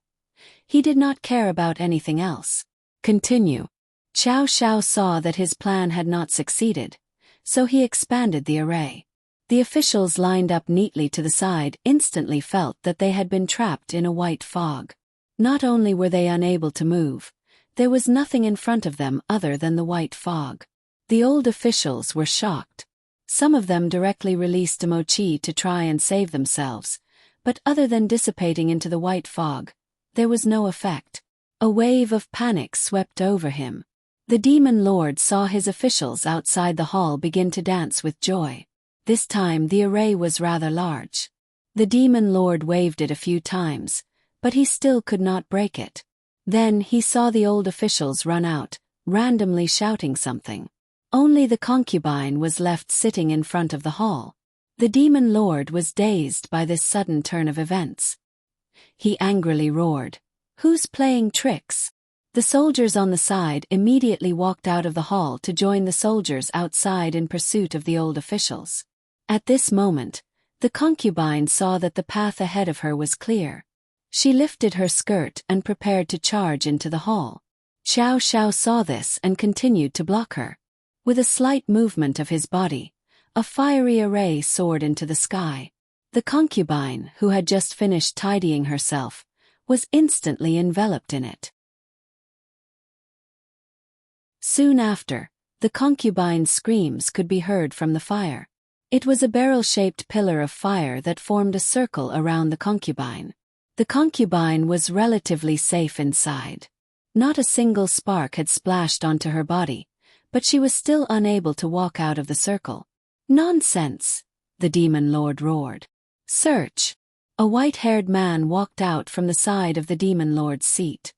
he did not care about anything else. Continue. Xiao Xiao saw that his plan had not succeeded, so he expanded the array. The officials lined up neatly to the side instantly felt that they had been trapped in a white fog. Not only were they unable to move, there was nothing in front of them other than the white fog. The old officials were shocked. Some of them directly released a mochi to try and save themselves, but other than dissipating into the white fog, there was no effect. A wave of panic swept over him. The demon lord saw his officials outside the hall begin to dance with joy. This time the array was rather large. The demon lord waved it a few times, but he still could not break it. Then he saw the old officials run out, randomly shouting something. Only the concubine was left sitting in front of the hall. The demon lord was dazed by this sudden turn of events. He angrily roared, "Who's playing tricks?" The soldiers on the side immediately walked out of the hall to join the soldiers outside in pursuit of the old officials. At this moment, the concubine saw that the path ahead of her was clear. She lifted her skirt and prepared to charge into the hall. Xiao Xiao saw this and continued to block her. With a slight movement of his body, a fiery array soared into the sky. The concubine, who had just finished tidying herself, was instantly enveloped in it. Soon after, the concubine's screams could be heard from the fire. It was a barrel-shaped pillar of fire that formed a circle around the concubine. The concubine was relatively safe inside. Not a single spark had splashed onto her body, but she was still unable to walk out of the circle. "Nonsense!" the demon lord roared. "Search!" A white-haired man walked out from the side of the demon lord's seat.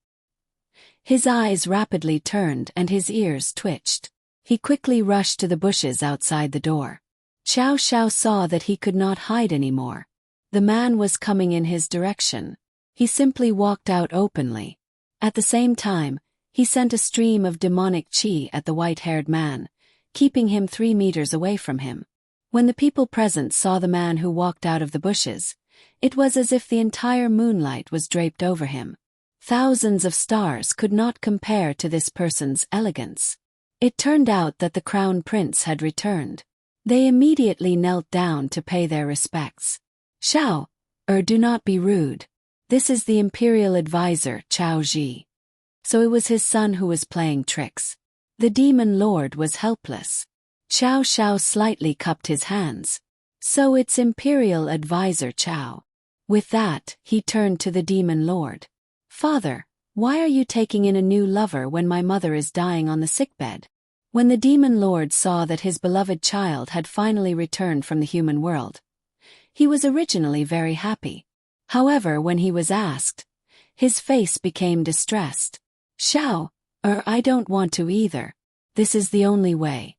His eyes rapidly turned and his ears twitched. He quickly rushed to the bushes outside the door. Xiao Xiao saw that he could not hide anymore. The man was coming in his direction. He simply walked out openly. At the same time, he sent a stream of demonic chi at the white-haired man, keeping him 3 meters away from him. When the people present saw the man who walked out of the bushes, it was as if the entire moonlight was draped over him. Thousands of stars could not compare to this person's elegance. It turned out that the crown prince had returned. They immediately knelt down to pay their respects. Xiao, do not be rude. This is the imperial advisor, Chao Ji. So it was his son who was playing tricks. The demon lord was helpless. Xiao Xiao slightly cupped his hands. So it's imperial advisor Chao. With that, he turned to the demon lord. Father, why are you taking in a new lover when my mother is dying on the sickbed? When the demon lord saw that his beloved child had finally returned from the human world, he was originally very happy. However, when he was asked, his face became distressed. Xiao, I don't want to either. This is the only way.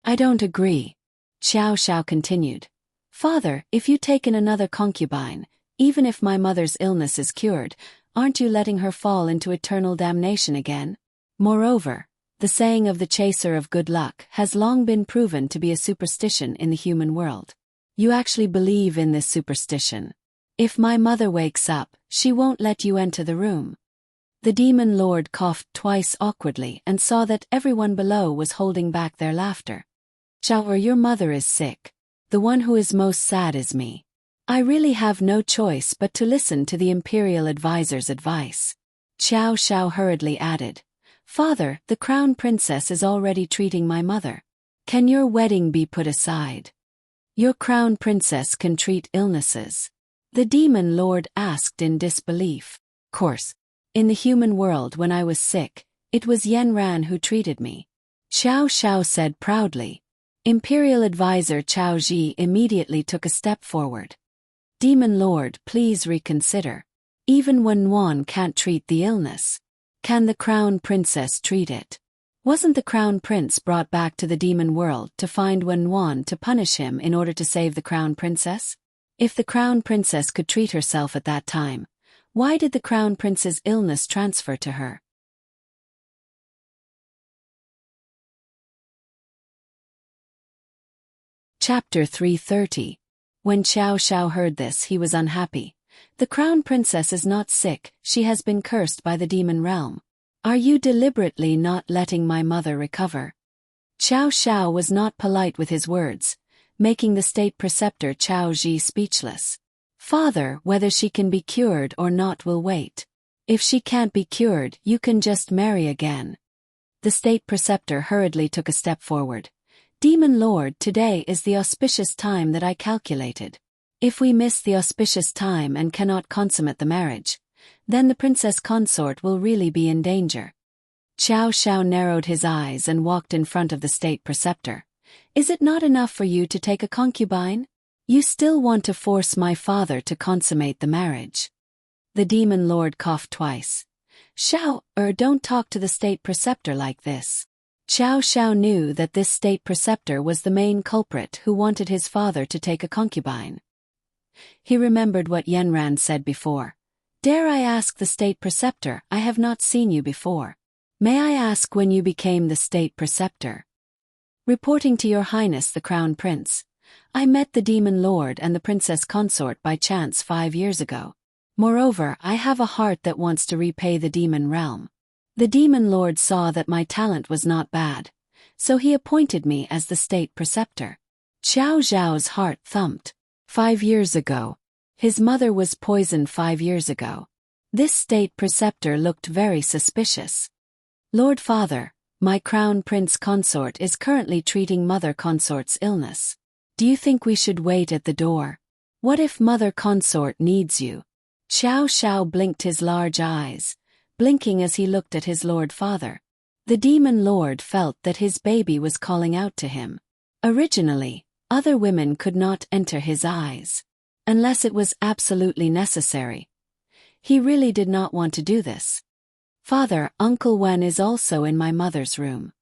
I don't agree. Xiao Xiao continued. Father, if you take in another concubine, even if my mother's illness is cured, aren't you letting her fall into eternal damnation again? Moreover, the saying of the chaser of good luck has long been proven to be a superstition in the human world. You actually believe in this superstition. If my mother wakes up, she won't let you enter the room. The demon lord coughed twice awkwardly and saw that everyone below was holding back their laughter. Xiao, your mother is sick. The one who is most sad is me. I really have no choice but to listen to the imperial advisor's advice. Xiao Xiao hurriedly added, Father, the crown princess is already treating my mother. Can your wedding be put aside? Your crown princess can treat illnesses. The demon lord asked in disbelief. Course. In the human world when I was sick, it was Yanran who treated me. Xiao Xiao said proudly. Imperial advisor Chao Ji immediately took a step forward. Demon lord, please reconsider. Even when Wan can't treat the illness, can the crown princess treat it? Wasn't the crown prince brought back to the demon world to find Wen Wan to punish him in order to save the crown princess? If the crown princess could treat herself at that time, why did the crown prince's illness transfer to her? Chapter 330. When Xiao Xiao heard this, he was unhappy. The crown princess is not sick, she has been cursed by the demon realm. Are you deliberately not letting my mother recover? Xiao Xiao was not polite with his words, making the state preceptor Chao Ji speechless. Father, whether she can be cured or not will wait. If she can't be cured, you can just marry again. The state preceptor hurriedly took a step forward. Demon Lord, today is the auspicious time that I calculated. If we miss the auspicious time and cannot consummate the marriage, then the princess consort will really be in danger. Xiao Xiao narrowed his eyes and walked in front of the state preceptor. Is it not enough for you to take a concubine? You still want to force my father to consummate the marriage. The demon lord coughed twice. Xiao, don't talk to the state preceptor like this. Xiao Xiao knew that this state preceptor was the main culprit who wanted his father to take a concubine. He remembered what Yanran said before. Dare I ask the state preceptor, I have not seen you before. May I ask when you became the state preceptor? Reporting to your highness the crown prince, I met the demon lord and the princess consort by chance 5 years ago. Moreover, I have a heart that wants to repay the demon realm. The demon lord saw that my talent was not bad, so he appointed me as the state preceptor. Xiao Zhao's heart thumped. 5 years ago. His mother was poisoned 5 years ago. This state preceptor looked very suspicious. Lord Father, my crown prince consort is currently treating mother consort's illness. Do you think we should wait at the door? What if mother consort needs you? Xiao Xiao blinked his large eyes, blinking as he looked at his lord father. The demon lord felt that his baby was calling out to him. Originally, other women could not enter his eyes, unless it was absolutely necessary. He really did not want to do this. Father, Uncle Wen is also in my mother's room.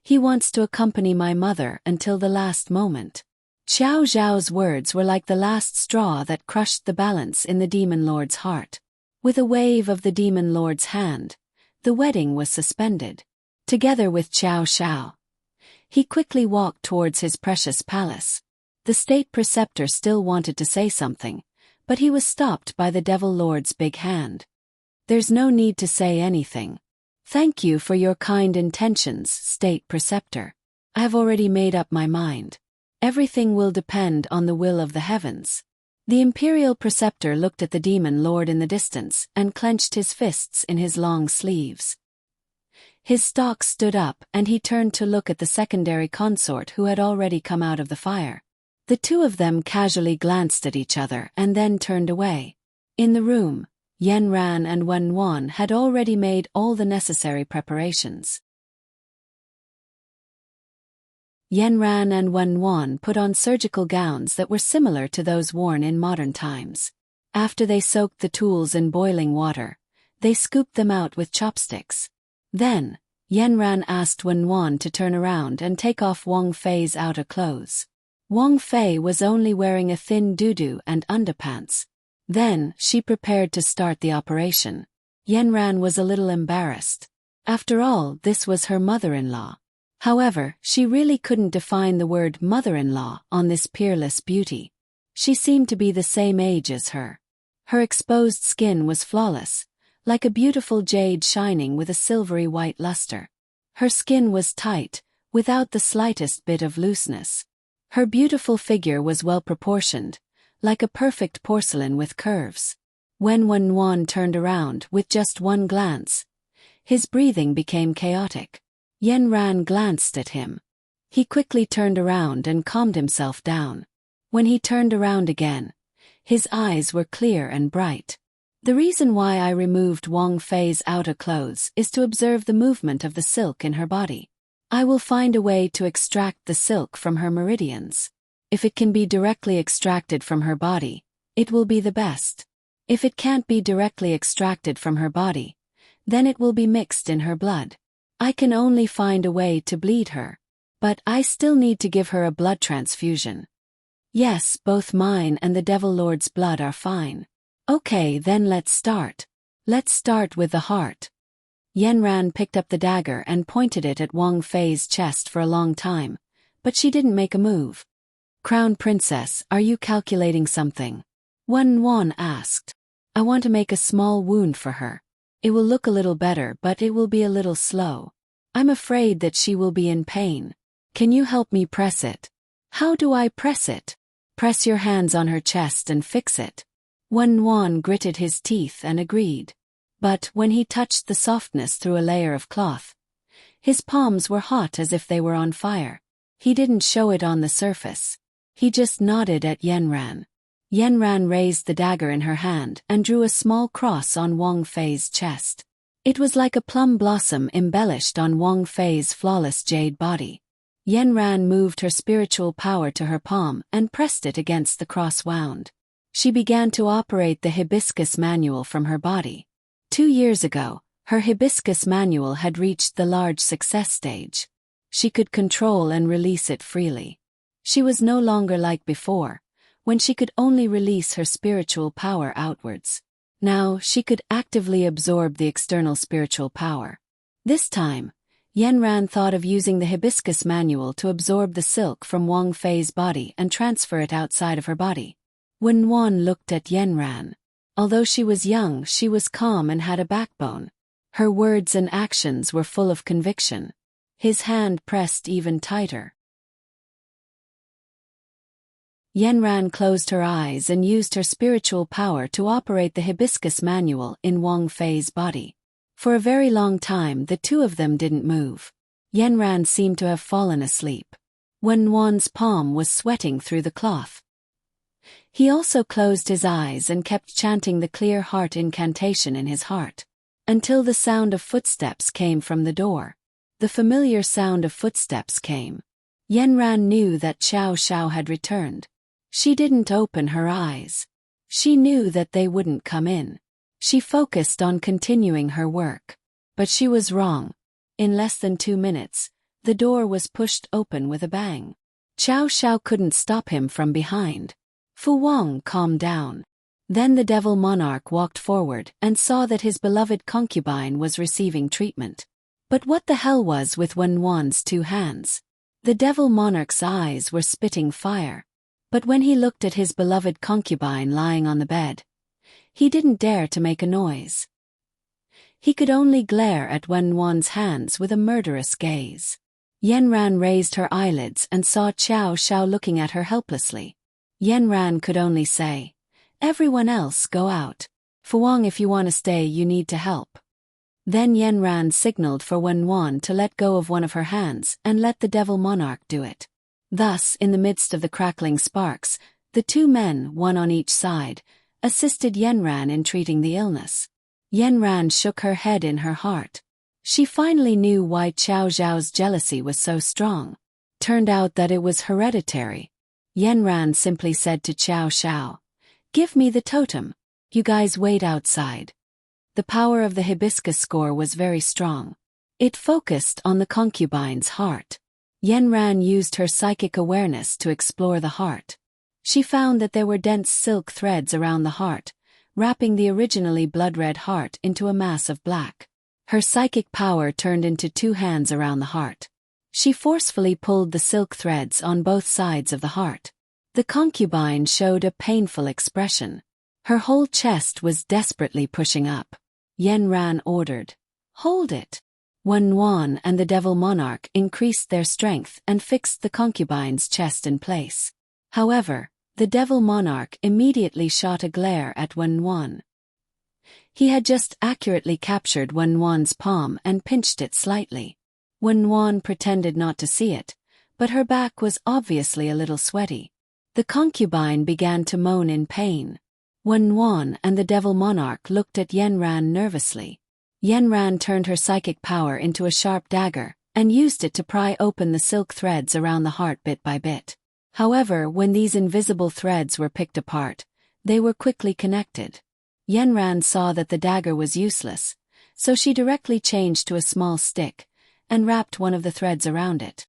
He wants to accompany my mother until the last moment. Xiao Zhao's words were like the last straw that crushed the balance in the demon lord's heart. With a wave of the demon lord's hand, the wedding was suspended. Together with Xiao Xiao, he quickly walked towards his precious palace. The state preceptor still wanted to say something, but he was stopped by the devil lord's big hand. There's no need to say anything. Thank you for your kind intentions, State Preceptor. I have already made up my mind. Everything will depend on the will of the heavens. The Imperial Preceptor looked at the demon lord in the distance and clenched his fists in his long sleeves. His stalk stood up and he turned to look at the secondary consort who had already come out of the fire. The two of them casually glanced at each other and then turned away. In the room, Yanran and Wenwan had already made all the necessary preparations. Yanran and Wenwan put on surgical gowns that were similar to those worn in modern times. After they soaked the tools in boiling water, they scooped them out with chopsticks. Then, Yanran asked Wenwan to turn around and take off Wang Fei's outer clothes. Wang Fei was only wearing a thin doudou and underpants. Then, she prepared to start the operation. Yanran was a little embarrassed. After all, this was her mother-in-law. However, she really couldn't define the word mother-in-law on this peerless beauty. She seemed to be the same age as her. Her exposed skin was flawless, like a beautiful jade shining with a silvery white luster. Her skin was tight, without the slightest bit of looseness. Her beautiful figure was well proportioned, like a perfect porcelain with curves. When Wenwan turned around with just one glance, his breathing became chaotic. Yanran glanced at him. He quickly turned around and calmed himself down. When he turned around again, his eyes were clear and bright. The reason why I removed Wang Fei's outer clothes is to observe the movement of the silk in her body. I will find a way to extract the silk from her meridians. If it can be directly extracted from her body, it will be the best. If it can't be directly extracted from her body, then it will be mixed in her blood. I can only find a way to bleed her. But I still need to give her a blood transfusion. Yes, both mine and the Devil Lord's blood are fine. Okay, then let's start. Let's start with the heart. Yanran picked up the dagger and pointed it at Wang Fei's chest for a long time, but she didn't make a move. Crown Princess, are you calculating something? Wenwan asked. I want to make a small wound for her. It will look a little better, but it will be a little slow. I'm afraid that she will be in pain. Can you help me press it? How do I press it? Press your hands on her chest and fix it. Wenwan gritted his teeth and agreed. But when he touched the softness through a layer of cloth, his palms were hot as if they were on fire. He didn't show it on the surface. He just nodded at Yanran. Yanran raised the dagger in her hand and drew a small cross on Wang Fei's chest. It was like a plum blossom embellished on Wang Fei's flawless jade body. Yanran moved her spiritual power to her palm and pressed it against the cross wound. She began to operate the hibiscus manual from her body. 2 years ago, her hibiscus manual had reached the large success stage. She could control and release it freely. She was no longer like before, when she could only release her spiritual power outwards. Now she could actively absorb the external spiritual power. This time, Yanran thought of using the hibiscus manual to absorb the silk from Wang Fei's body and transfer it outside of her body. Wenwan looked at Yanran. Although she was young, she was calm and had a backbone. Her words and actions were full of conviction. His hand pressed even tighter. Yanran closed her eyes and used her spiritual power to operate the hibiscus manual in Wang Fei's body. For a very long time the two of them didn't move. Yanran seemed to have fallen asleep. Wenwan's palm was sweating through the cloth. He also closed his eyes and kept chanting the clear heart incantation in his heart, until the sound of footsteps came from the door. The familiar sound of footsteps came. Yanran knew that Xiao Xiao had returned. She didn't open her eyes. She knew that they wouldn't come in. She focused on continuing her work. But she was wrong. In less than 2 minutes, the door was pushed open with a bang. Xiao Xiao couldn't stop him from behind. Fu Wang calmed down. Then the devil monarch walked forward and saw that his beloved concubine was receiving treatment. But what the hell was with Wenwan's 2 hands? The devil monarch's eyes were spitting fire. But when he looked at his beloved concubine lying on the bed, he didn't dare to make a noise. He could only glare at Wenwan's hands with a murderous gaze. Yanran raised her eyelids and saw Xiao Xiao looking at her helplessly. Yanran could only say, "Everyone else go out. Fuang, if you want to stay, you need to help." Then Yanran signaled for Wenwan to let go of one of her hands and let the devil monarch do it. Thus, in the midst of the crackling sparks, the two men, one on each side, assisted Yanran in treating the illness. Yanran shook her head in her heart. She finally knew why Xiao Zhao's jealousy was so strong. Turned out that it was hereditary. Yanran simply said to Xiao Xiao, "Give me the totem. You guys wait outside." The power of the hibiscus score was very strong. It focused on the concubine's heart. Yanran used her psychic awareness to explore the heart. She found that there were dense silk threads around the heart, wrapping the originally blood-red heart into a mass of black. Her psychic power turned into two hands around the heart. She forcefully pulled the silk threads on both sides of the heart. The concubine showed a painful expression. Her whole chest was desperately pushing up. Yanran ordered, "Hold it." Wenwan and the devil monarch increased their strength and fixed the concubine's chest in place. However, the devil monarch immediately shot a glare at Wenwan. He had just accurately captured Wenwan's palm and pinched it slightly. Wenwan pretended not to see it, but her back was obviously a little sweaty. The concubine began to moan in pain. Wenwan and the devil monarch looked at Yanran nervously. Yanran turned her psychic power into a sharp dagger and used it to pry open the silk threads around the heart bit by bit. However, when these invisible threads were picked apart, they were quickly connected. Yanran saw that the dagger was useless, so she directly changed to a small stick and wrapped one of the threads around it.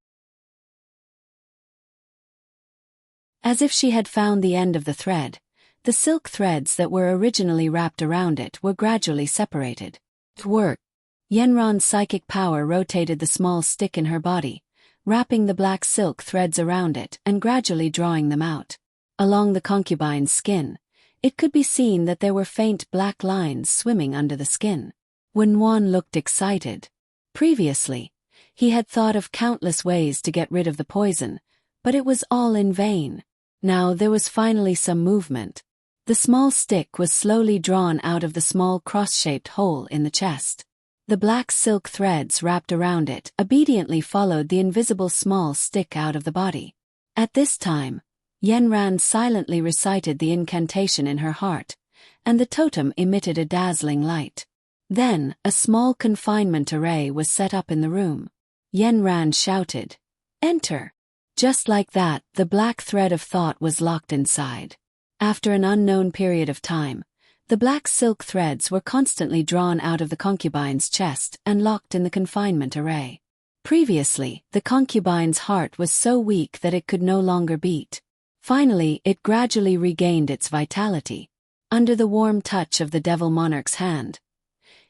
As if she had found the end of the thread, the silk threads that were originally wrapped around it were gradually separated. It worked. Yanran's psychic power rotated the small stick in her body, wrapping the black silk threads around it and gradually drawing them out. Along the concubine's skin, it could be seen that there were faint black lines swimming under the skin. Wenwan looked excited. Previously, he had thought of countless ways to get rid of the poison, but it was all in vain. Now there was finally some movement. The small stick was slowly drawn out of the small cross-shaped hole in the chest. The black silk threads wrapped around it obediently followed the invisible small stick out of the body. At this time, Yanran silently recited the incantation in her heart, and the totem emitted a dazzling light. Then, a small confinement array was set up in the room. Yanran shouted, "Enter!" Just like that, the black thread of thought was locked inside. After an unknown period of time, the black silk threads were constantly drawn out of the concubine's chest and locked in the confinement array. Previously, the concubine's heart was so weak that it could no longer beat. Finally, it gradually regained its vitality. Under the warm touch of the devil monarch's hand,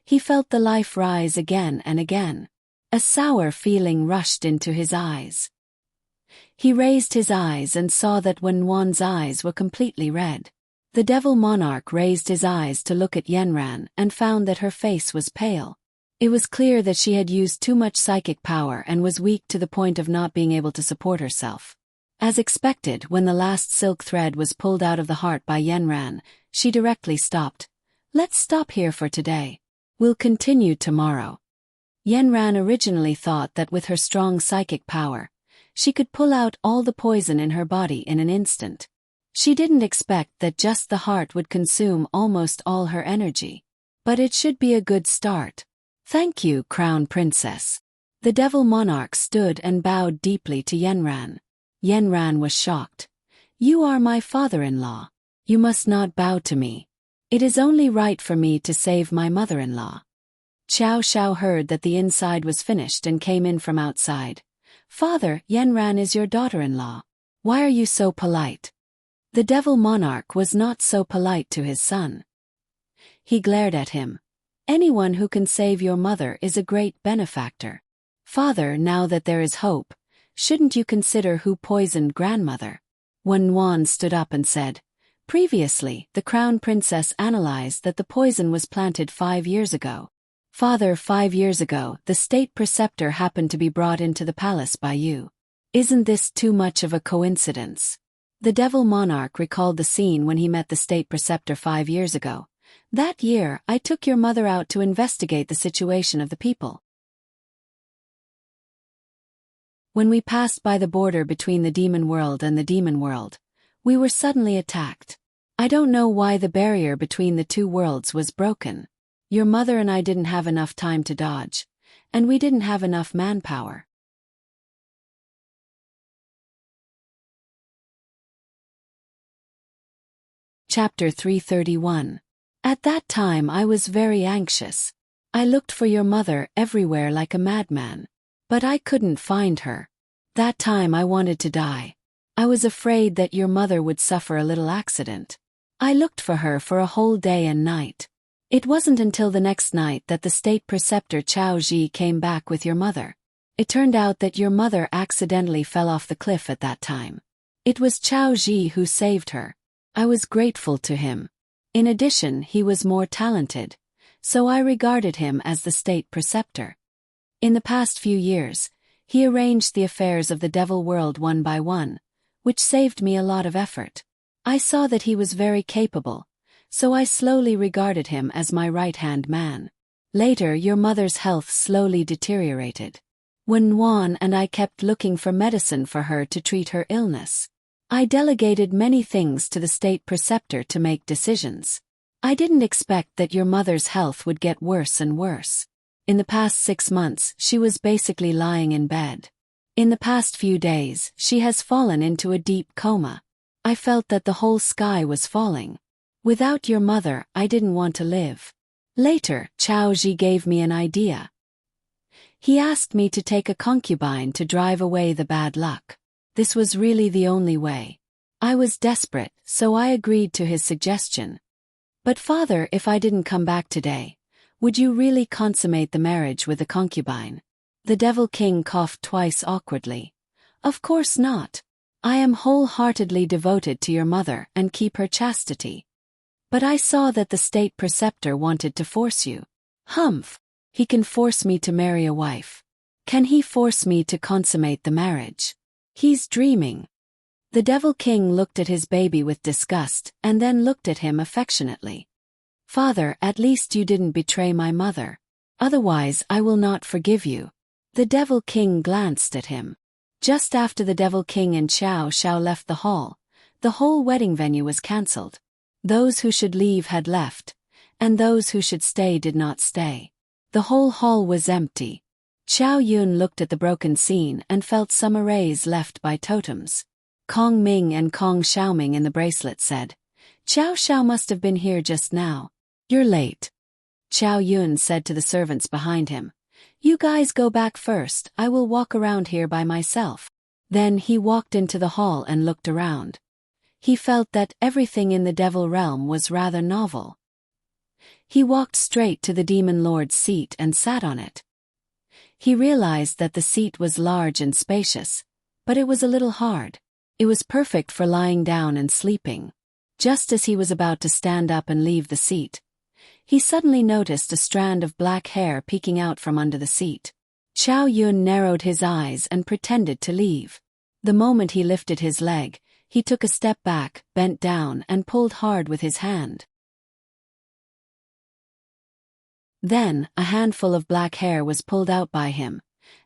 he felt the life rise again and again. A sour feeling rushed into his eyes. He raised his eyes and saw that Wenwan's eyes were completely red. The devil monarch raised his eyes to look at Yanran and found that her face was pale. It was clear that she had used too much psychic power and was weak to the point of not being able to support herself. As expected, when the last silk thread was pulled out of the heart by Yanran, she directly stopped. "Let's stop here for today. We'll continue tomorrow." Yanran originally thought that with her strong psychic power, she could pull out all the poison in her body in an instant. She didn't expect that just the heart would consume almost all her energy. But it should be a good start. "Thank you, Crown Princess." The devil monarch stood and bowed deeply to Yanran. Yanran was shocked. "You are my father-in-law. You must not bow to me. It is only right for me to save my mother-in-law." Xiao Xiao heard that the inside was finished and came in from outside. "Father, Yanran is your daughter-in-law. Why are you so polite?" The devil monarch was not so polite to his son. He glared at him. "Anyone who can save your mother is a great benefactor. Father, now that there is hope, shouldn't you consider who poisoned grandmother?" Wenwan stood up and said, "Previously, the crown princess analyzed that the poison was planted 5 years ago. Father, 5 years ago, the state preceptor happened to be brought into the palace by you. Isn't this too much of a coincidence? The devil monarch recalled the scene when he met the state preceptor 5 years ago. That year, I took your mother out to investigate the situation of the people. When we passed by the border between the demon world and the demon world, we were suddenly attacked. I don't know why the barrier between the two worlds was broken. Your mother and I didn't have enough time to dodge, and we didn't have enough manpower. Chapter 331. At that time I was very anxious. I looked for your mother everywhere like a madman, but I couldn't find her. That time I wanted to die. I was afraid that your mother would suffer a little accident. I looked for her for a whole day and night. It wasn't until the next night that the state preceptor Chao Ji came back with your mother. It turned out that your mother accidentally fell off the cliff at that time. It was Chao Ji who saved her. I was grateful to him. In addition, he was more talented, so I regarded him as the state preceptor. In the past few years, he arranged the affairs of the devil world one by one, which saved me a lot of effort. I saw that he was very capable, so I slowly regarded him as my right-hand man. Later, your mother's health slowly deteriorated. When Nguyen and I kept looking for medicine for her to treat her illness, I delegated many things to the state preceptor to make decisions. I didn't expect that your mother's health would get worse and worse. In the past 6 months, she was basically lying in bed. In the past few days, she has fallen into a deep coma. I felt that the whole sky was falling. Without your mother, I didn't want to live. Later, Chao Ji gave me an idea. He asked me to take a concubine to drive away the bad luck. This was really the only way. I was desperate, so I agreed to his suggestion. But father, if I didn't come back today, would you really consummate the marriage with the concubine? The devil king coughed twice awkwardly. Of course not. I am wholeheartedly devoted to your mother and keep her chastity. But I saw that the state preceptor wanted to force you. Humph. He can force me to marry a wife. Can he force me to consummate the marriage? He's dreaming. The devil king looked at his baby with disgust and then looked at him affectionately. Father, at least you didn't betray my mother. Otherwise I will not forgive you. The devil king glanced at him. Just after the devil king and Xiao Xiao left the hall, the whole wedding venue was cancelled. Those who should leave had left, and those who should stay did not stay. The whole hall was empty. Xiao Yun looked at the broken scene and felt some arrays left by totems. Kong Ming and Kong Xiaoming in the bracelet said, Xiao Xiao must have been here just now. You're late. Xiao Yun said to the servants behind him, You guys go back first, I will walk around here by myself. Then he walked into the hall and looked around. He felt that everything in the devil realm was rather novel. He walked straight to the demon lord's seat and sat on it. He realized that the seat was large and spacious, but it was a little hard. It was perfect for lying down and sleeping. Just as he was about to stand up and leave the seat, he suddenly noticed a strand of black hair peeking out from under the seat. Xiao Yun narrowed his eyes and pretended to leave. The moment he lifted his leg, he took a step back, bent down and pulled hard with his hand. Then, a handful of black hair was pulled out by him,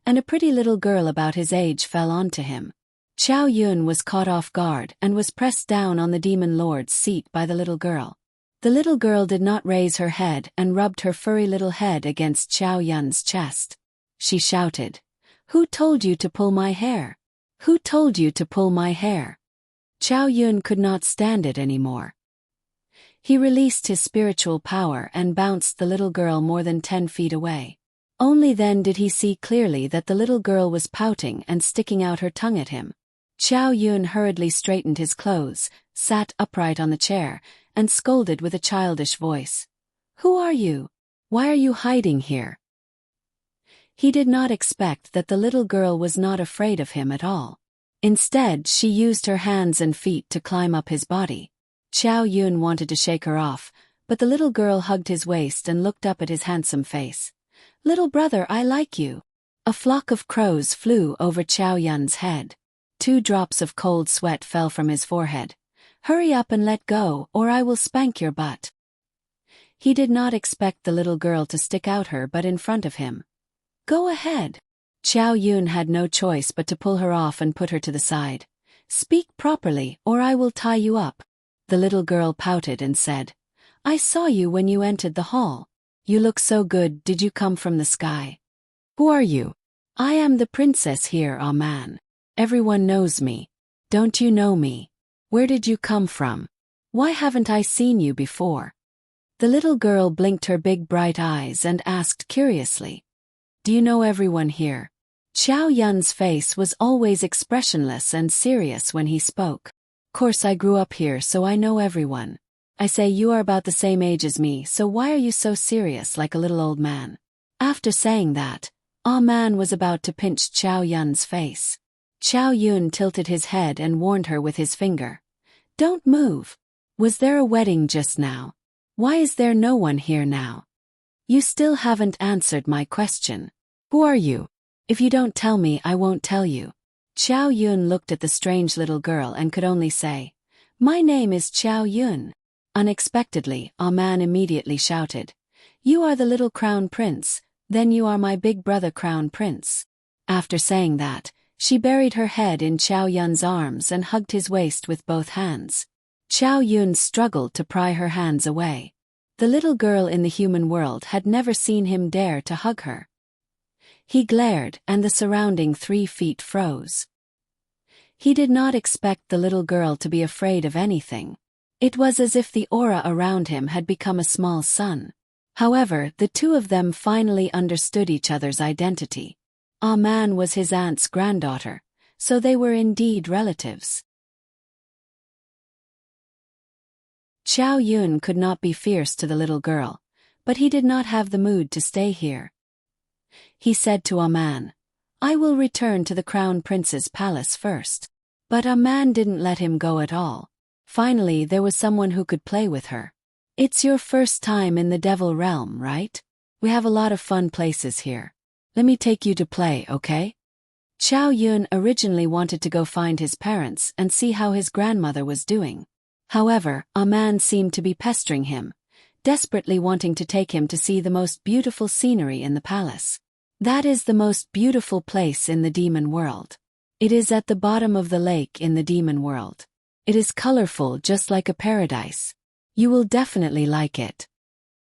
and a pretty little girl about his age fell onto him. Xiao Yun was caught off guard and was pressed down on the demon lord's seat by the little girl. The little girl did not raise her head and rubbed her furry little head against Xiao Yun's chest. She shouted, Who told you to pull my hair? Who told you to pull my hair? Xiao Yun could not stand it anymore. He released his spiritual power and bounced the little girl more than 10 feet away. Only then did he see clearly that the little girl was pouting and sticking out her tongue at him. Xiao Yun hurriedly straightened his clothes, sat upright on the chair, and scolded with a childish voice. Who are you? Why are you hiding here? He did not expect that the little girl was not afraid of him at all. Instead, she used her hands and feet to climb up his body. Xiao Yun wanted to shake her off, but the little girl hugged his waist and looked up at his handsome face. "Little brother, I like you." A flock of crows flew over Chow Yun's head. 2 drops of cold sweat fell from his forehead. "Hurry up and let go, or I will spank your butt." He did not expect the little girl to stick out her butt in front of him. "Go ahead." Chow Yun had no choice but to pull her off and put her to the side. "Speak properly, or I will tie you up." The little girl pouted and said, "I saw you when you entered the hall. You look so good. Did you come from the sky?" "Who are you?" "I am the princess here, ah man. Everyone knows me. Don't you know me? Where did you come from? Why haven't I seen you before?" The little girl blinked her big bright eyes and asked curiously, "Do you know everyone here?" Chow Yun's face was always expressionless and serious when he spoke. "Course I grew up here, so I know everyone. I say, you are about the same age as me, so why are you so serious like a little old man?" After saying that, Ah Man was about to pinch Chow Yun's face. Chow Yun tilted his head and warned her with his finger. "Don't move. Was there a wedding just now? Why is there no one here now? You still haven't answered my question. Who are you? If you don't tell me, I won't tell you." Chow Yun looked at the strange little girl and could only say, "My name is Chow Yun." Unexpectedly, Ah Man immediately shouted, "You are the little crown prince, then you are my big brother crown prince." After saying that, she buried her head in Chow Yun's arms and hugged his waist with both hands. Chow Yun struggled to pry her hands away. The little girl in the human world had never seen him dare to hug her. He glared, and the surrounding 3 feet froze. He did not expect the little girl to be afraid of anything. It was as if the aura around him had become a small sun. However, the 2 of them finally understood each other's identity. Ah Man was his aunt's granddaughter, so they were indeed relatives. Chow Yun could not be fierce to the little girl, but he did not have the mood to stay here. He said to Ah Man, "I will return to the crown prince's palace first." But Ah Man didn't let him go at all. Finally, there was someone who could play with her. "It's your first time in the devil realm, right? We have a lot of fun places here. Let me take you to play, okay?" Chow Yun originally wanted to go find his parents and see how his grandmother was doing. However, Ah Man seemed to be pestering him, desperately wanting to take him to see the most beautiful scenery in the palace. That is the most beautiful place in the demon world. It is at the bottom of the lake in the demon world. It is colorful just like a paradise. You will definitely like it.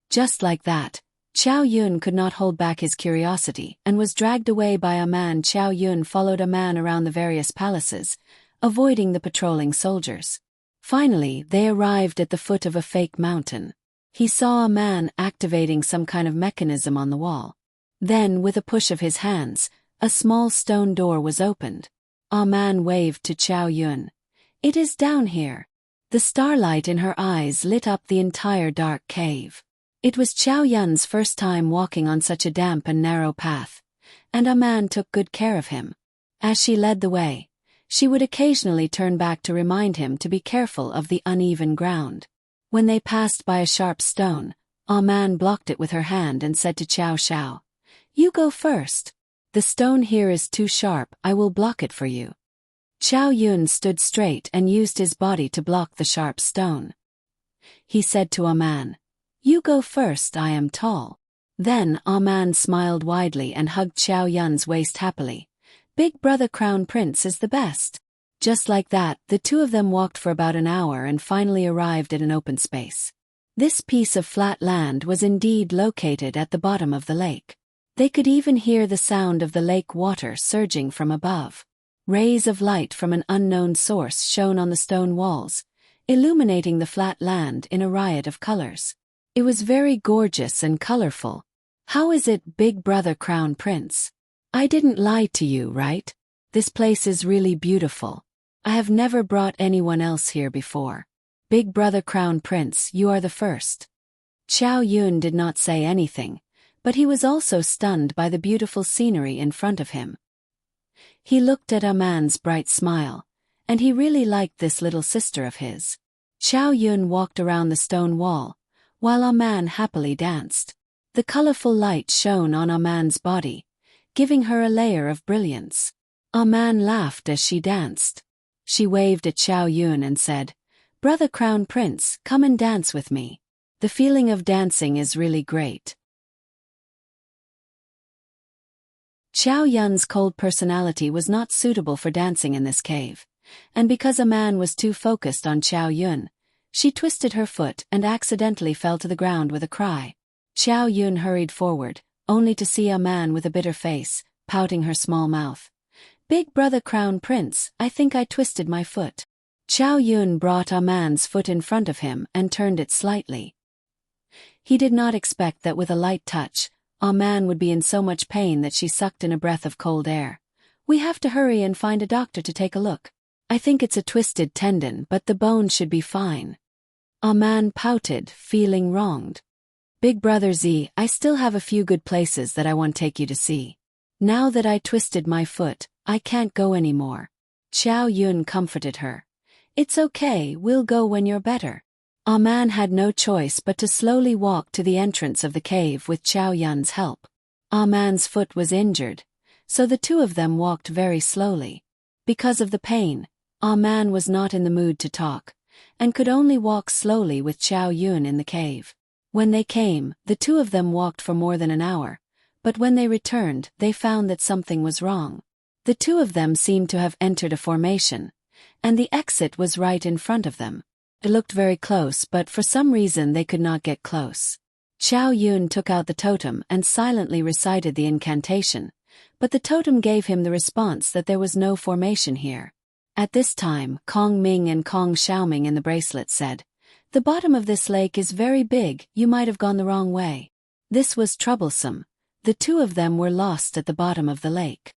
Just like that, Chow Yun could not hold back his curiosity and was dragged away by a man. Chow Yun followed a man around the various palaces, avoiding the patrolling soldiers. Finally, they arrived at the foot of a fake mountain. He saw a man activating some kind of mechanism on the wall. Then, with a push of his hands, a small stone door was opened. Ah Man waved to Chow Yun. "It is down here." The starlight in her eyes lit up the entire dark cave. It was Chow Yun's first time walking on such a damp and narrow path, and Ah Man took good care of him. As she led the way, she would occasionally turn back to remind him to be careful of the uneven ground. When they passed by a sharp stone, Ah Man blocked it with her hand and said to Chow Shao, "You go first. The stone here is too sharp, I will block it for you." Chow Yun stood straight and used his body to block the sharp stone. He said to Ah Man, "You go first, I am tall." Then Ah Man smiled widely and hugged Chow Yun's waist happily. "Big brother crown prince is the best." Just like that, the 2 of them walked for about an hour and finally arrived at an open space. This piece of flat land was indeed located at the bottom of the lake. They could even hear the sound of the lake water surging from above. Rays of light from an unknown source shone on the stone walls, illuminating the flat land in a riot of colors. It was very gorgeous and colorful. "How is it, big brother crown prince? I didn't lie to you, right? This place is really beautiful. I have never brought anyone else here before. Big brother crown prince, you are the first." Chow Yun did not say anything, but he was also stunned by the beautiful scenery in front of him. He looked at Ah Man's bright smile, and he really liked this little sister of his. Chow Yun walked around the stone wall, while Ah Man happily danced. The colorful light shone on Aman's body, giving her a layer of brilliance. Aman laughed as she danced. She waved at Xiao Yun and said, "Brother Crown Prince, come and dance with me. The feeling of dancing is really great." Xiao Yun's cold personality was not suitable for dancing in this cave, and because Aman was too focused on Xiao Yun, she twisted her foot and accidentally fell to the ground with a cry. Xiao Yun hurried forward, only to see Aman with a bitter face, pouting her small mouth. "Big brother Crown Prince, I think I twisted my foot." Xiao Yun brought Aman's foot in front of him and turned it slightly. He did not expect that with a light touch, Aman would be in so much pain that she sucked in a breath of cold air. "We have to hurry and find a doctor to take a look. I think it's a twisted tendon, but the bone should be fine." Aman pouted, feeling wronged. "Big brother Z, I still have a few good places that I want to take you to see. Now that I twisted my foot, I can't go anymore." Xiao Yun comforted her. "It's okay, we'll go when you're better." Aman had no choice but to slowly walk to the entrance of the cave with Xiao Yun's help. Aman's foot was injured, so the two of them walked very slowly. Because of the pain, Aman was not in the mood to talk, and could only walk slowly with Xiao Yun in the cave. When they came, the two of them walked for more than an hour, but when they returned, they found that something was wrong. The two of them seemed to have entered a formation, and the exit was right in front of them. It looked very close, but for some reason they could not get close. Xiao Yun took out the totem and silently recited the incantation, but the totem gave him the response that there was no formation here. At this time, Kong Ming and Kong Xiaoming in the bracelet said, "The bottom of this lake is very big, you might have gone the wrong way." This was troublesome. The two of them were lost at the bottom of the lake.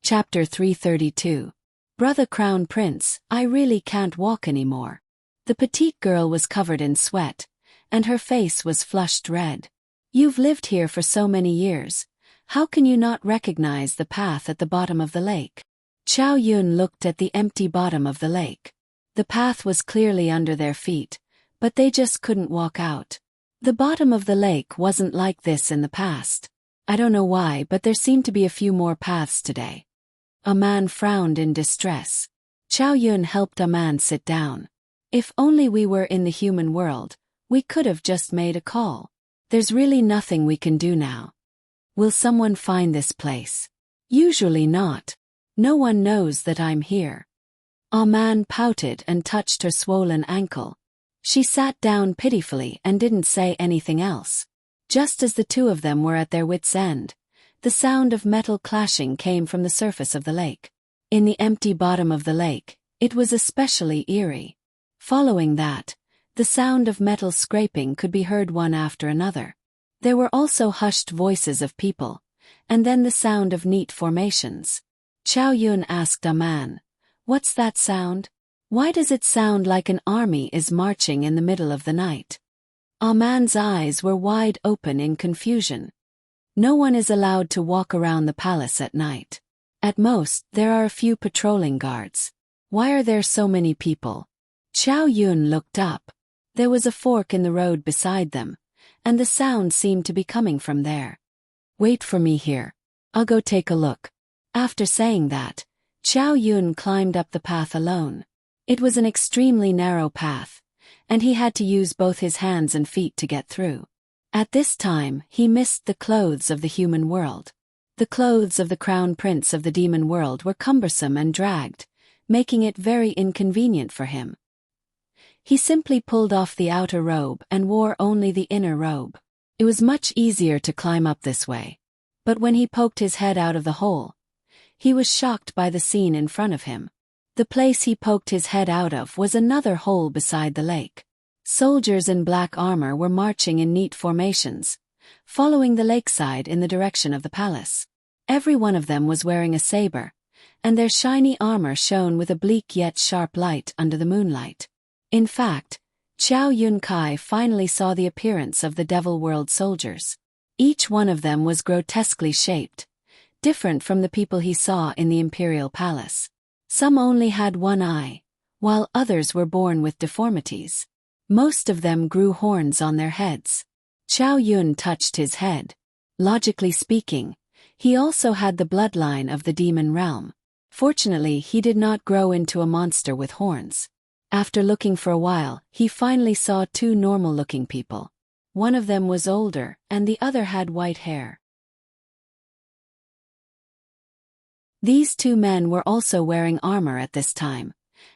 Chapter 332. Brother Crown Prince, I really can't walk anymore. The petite girl was covered in sweat, and her face was flushed red. "You've lived here for so many years. How can you not recognize the path at the bottom of the lake?" Xiao Yun looked at the empty bottom of the lake. The path was clearly under their feet, but they just couldn't walk out. The bottom of the lake wasn't like this in the past. I don't know why, but there seemed to be a few more paths today. Aman frowned in distress. Xiao Yun helped Aman sit down. "If only we were in the human world, we could have just made a call. There's really nothing we can do now. Will someone find this place?" "Usually not. No one knows that I'm here." Aman pouted and touched her swollen ankle. She sat down pitifully and didn't say anything else. Just as the two of them were at their wits' end, the sound of metal clashing came from the surface of the lake. In the empty bottom of the lake, it was especially eerie. Following that, the sound of metal scraping could be heard one after another. There were also hushed voices of people, and then the sound of neat formations. Xiao Yun asked Aman, "What's that sound? Why does it sound like an army is marching in the middle of the night?" Aman's eyes were wide open in confusion. No one is allowed to walk around the palace at night. At most, there are a few patrolling guards. Why are there so many people? Xiao Yun looked up. There was a fork in the road beside them, and the sound seemed to be coming from there. "Wait for me here. I'll go take a look." After saying that, Xiao Yun climbed up the path alone. It was an extremely narrow path, and he had to use both his hands and feet to get through. At this time, he missed the clothes of the human world. The clothes of the crown prince of the demon world were cumbersome and dragged, making it very inconvenient for him. He simply pulled off the outer robe and wore only the inner robe. It was much easier to climb up this way. But when he poked his head out of the hole, he was shocked by the scene in front of him. The place he poked his head out of was another hole beside the lake. Soldiers in black armor were marching in neat formations, following the lakeside in the direction of the palace. Every one of them was wearing a saber, and their shiny armor shone with a bleak yet sharp light under the moonlight. In fact, Xiao Yunkai finally saw the appearance of the Devil World soldiers. Each one of them was grotesquely shaped, different from the people he saw in the imperial palace. Some only had one eye, while others were born with deformities. Most of them grew horns on their heads. Chow Yun touched his head. Logically speaking, he also had the bloodline of the demon realm. Fortunately, he did not grow into a monster with horns. After looking for a while, he finally saw two normal-looking people. One of them was older, and the other had white hair. These two men were also wearing armor at this time,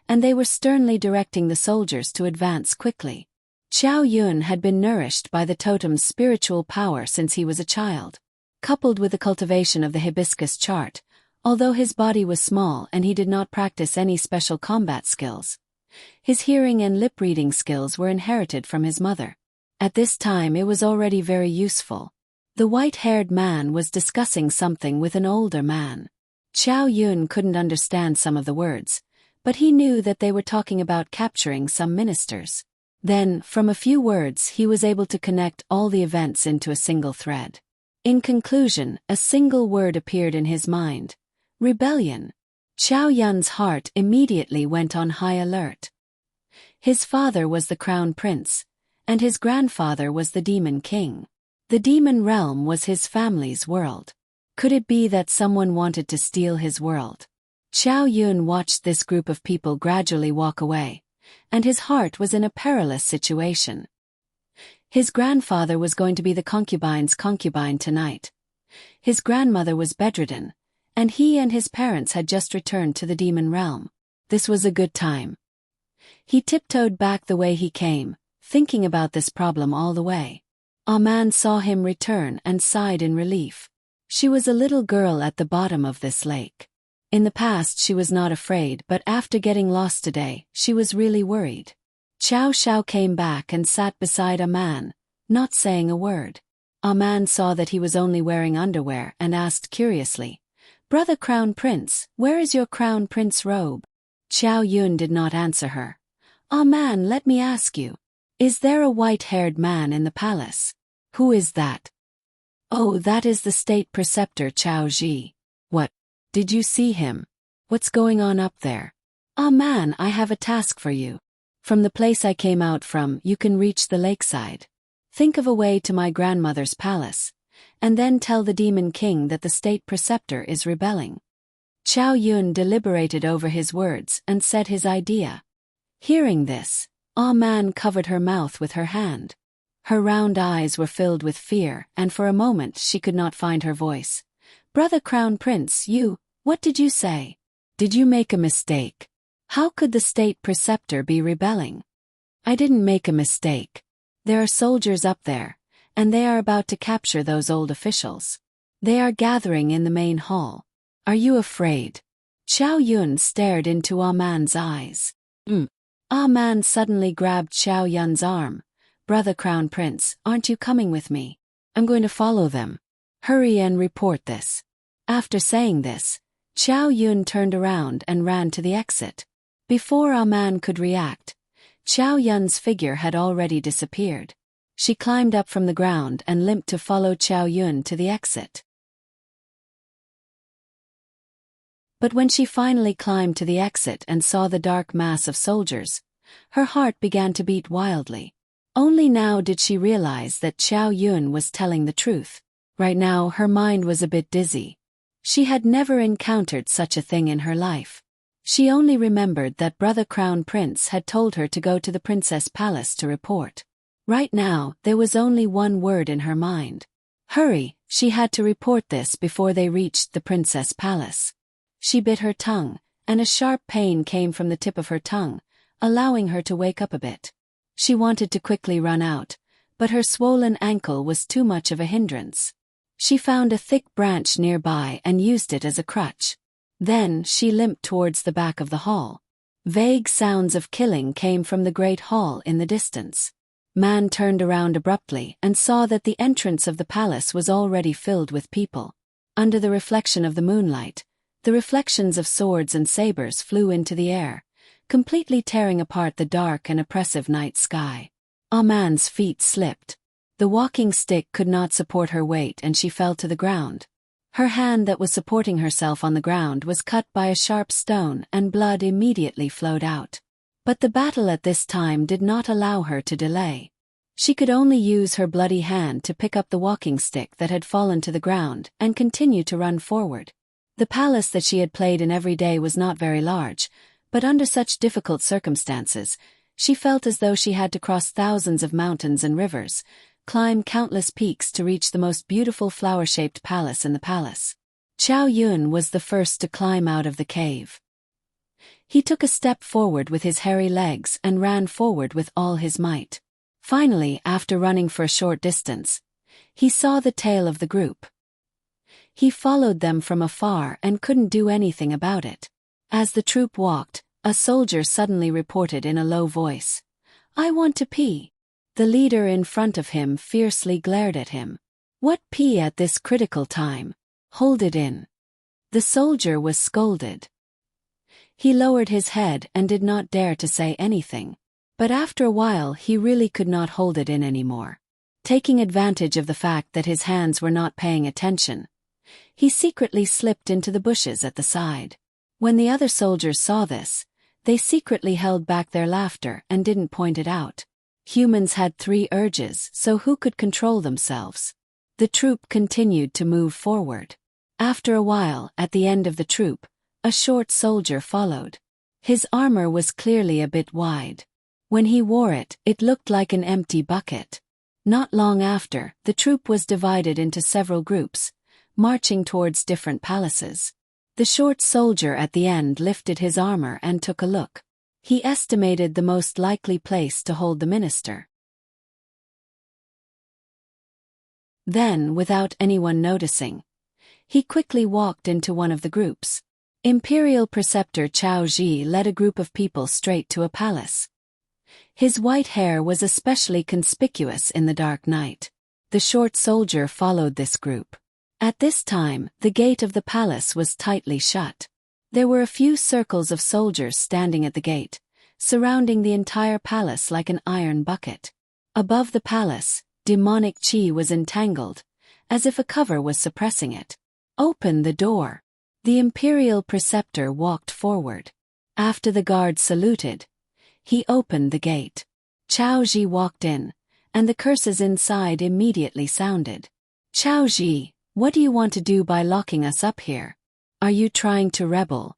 and they were sternly directing the soldiers to advance quickly. Chow Yun had been nourished by the totem's spiritual power since he was a child. Coupled with the cultivation of the hibiscus chart, although his body was small and he did not practice any special combat skills, his hearing and lip-reading skills were inherited from his mother. At this time it was already very useful. The white-haired man was discussing something with an older man. Chow Yun couldn't understand some of the words, but he knew that they were talking about capturing some ministers. Then, from a few words, he was able to connect all the events into a single thread. In conclusion, a single word appeared in his mind: rebellion. Chow Yun's heart immediately went on high alert. His father was the crown prince, and his grandfather was the demon king. The demon realm was his family's world. Could it be that someone wanted to steal his world? Chow Yun watched this group of people gradually walk away, and his heart was in a perilous situation. His grandfather was going to be the concubine's concubine tonight. His grandmother was bedridden, and he and his parents had just returned to the demon realm. This was a good time. He tiptoed back the way he came, thinking about this problem all the way. A man saw him return and sighed in relief. She was a little girl at the bottom of this lake. In the past she was not afraid, but after getting lost today, she was really worried. Chow Shao came back and sat beside a man, not saying a word. A man saw that he was only wearing underwear and asked curiously, "Brother Crown Prince, where is your Crown Prince robe?" Chow Yun did not answer her. "Ah man, let me ask you, is there a white-haired man in the palace?" "Who is that?" "Oh, that is the state preceptor Chow Ji." "What? Did you see him? What's going on up there?" "Ah man, I have a task for you. From the place I came out from, you can reach the lakeside. Think of a way to my grandmother's palace, and then tell the demon king that the state preceptor is rebelling." Chow Yun deliberated over his words and said his idea. Hearing this, Ah Man covered her mouth with her hand. Her round eyes were filled with fear, and for a moment she could not find her voice. "Brother Crown Prince, what did you say? Did you make a mistake? How could the state preceptor be rebelling?" "I didn't make a mistake. There are soldiers up there, and they are about to capture those old officials. They are gathering in the main hall. Are you afraid?" Chow Yun stared into Ah Man's eyes. Ah Man suddenly grabbed Chow Yun's arm. "Brother Crown Prince, aren't you coming with me? I'm going to follow them. Hurry and report this." After saying this, Chow Yun turned around and ran to the exit. Before Ah Man could react, Chow Yun's figure had already disappeared. She climbed up from the ground and limped to follow Chow Yun to the exit. But when she finally climbed to the exit and saw the dark mass of soldiers, her heart began to beat wildly. Only now did she realize that Chow Yun was telling the truth. Right now her mind was a bit dizzy. She had never encountered such a thing in her life. She only remembered that Brother Crown Prince had told her to go to the Princess Palace to report. Right now, there was only one word in her mind. Hurry, she had to report this before they reached the Princess Palace. She bit her tongue, and a sharp pain came from the tip of her tongue, allowing her to wake up a bit. She wanted to quickly run out, but her swollen ankle was too much of a hindrance. She found a thick branch nearby and used it as a crutch. Then she limped towards the back of the hall. Vague sounds of killing came from the great hall in the distance. Man turned around abruptly and saw that the entrance of the palace was already filled with people. Under the reflection of the moonlight, the reflections of swords and sabers flew into the air, completely tearing apart the dark and oppressive night sky. Ah Man's feet slipped. The walking stick could not support her weight and she fell to the ground. Her hand that was supporting herself on the ground was cut by a sharp stone and blood immediately flowed out. But the battle at this time did not allow her to delay. She could only use her bloody hand to pick up the walking stick that had fallen to the ground and continue to run forward. The palace that she had played in every day was not very large, but under such difficult circumstances, she felt as though she had to cross thousands of mountains and rivers, climb countless peaks to reach the most beautiful flower-shaped palace in the palace. Chow Yun was the first to climb out of the cave. He took a step forward with his hairy legs and ran forward with all his might. Finally, after running for a short distance, he saw the tail of the group. He followed them from afar and couldn't do anything about it. As the troop walked, a soldier suddenly reported in a low voice, "I want to pee." The leader in front of him fiercely glared at him. "What pee at this critical time? Hold it in." The soldier was scolded. He lowered his head and did not dare to say anything. But after a while he really could not hold it in anymore. Taking advantage of the fact that his hands were not paying attention, he secretly slipped into the bushes at the side. When the other soldiers saw this, they secretly held back their laughter and didn't point it out. Humans had 3 urges, so who could control themselves? The troop continued to move forward. After a while, at the end of the troop, a short soldier followed. His armor was clearly a bit wide. When he wore it, it looked like an empty bucket. Not long after, the troop was divided into several groups, marching towards different palaces. The short soldier at the end lifted his armor and took a look. He estimated the most likely place to hold the minister. Then, without anyone noticing, he quickly walked into one of the groups. Imperial Preceptor Chao Ji led a group of people straight to a palace. His white hair was especially conspicuous in the dark night. The short soldier followed this group. At this time, the gate of the palace was tightly shut. There were a few circles of soldiers standing at the gate, surrounding the entire palace like an iron bucket. Above the palace, demonic chi was entangled, as if a cover was suppressing it. "Open the door." The Imperial Preceptor walked forward. After the guard saluted, he opened the gate. Chao Ji walked in, and the curses inside immediately sounded. "Chao Ji, what do you want to do by locking us up here? Are you trying to rebel?"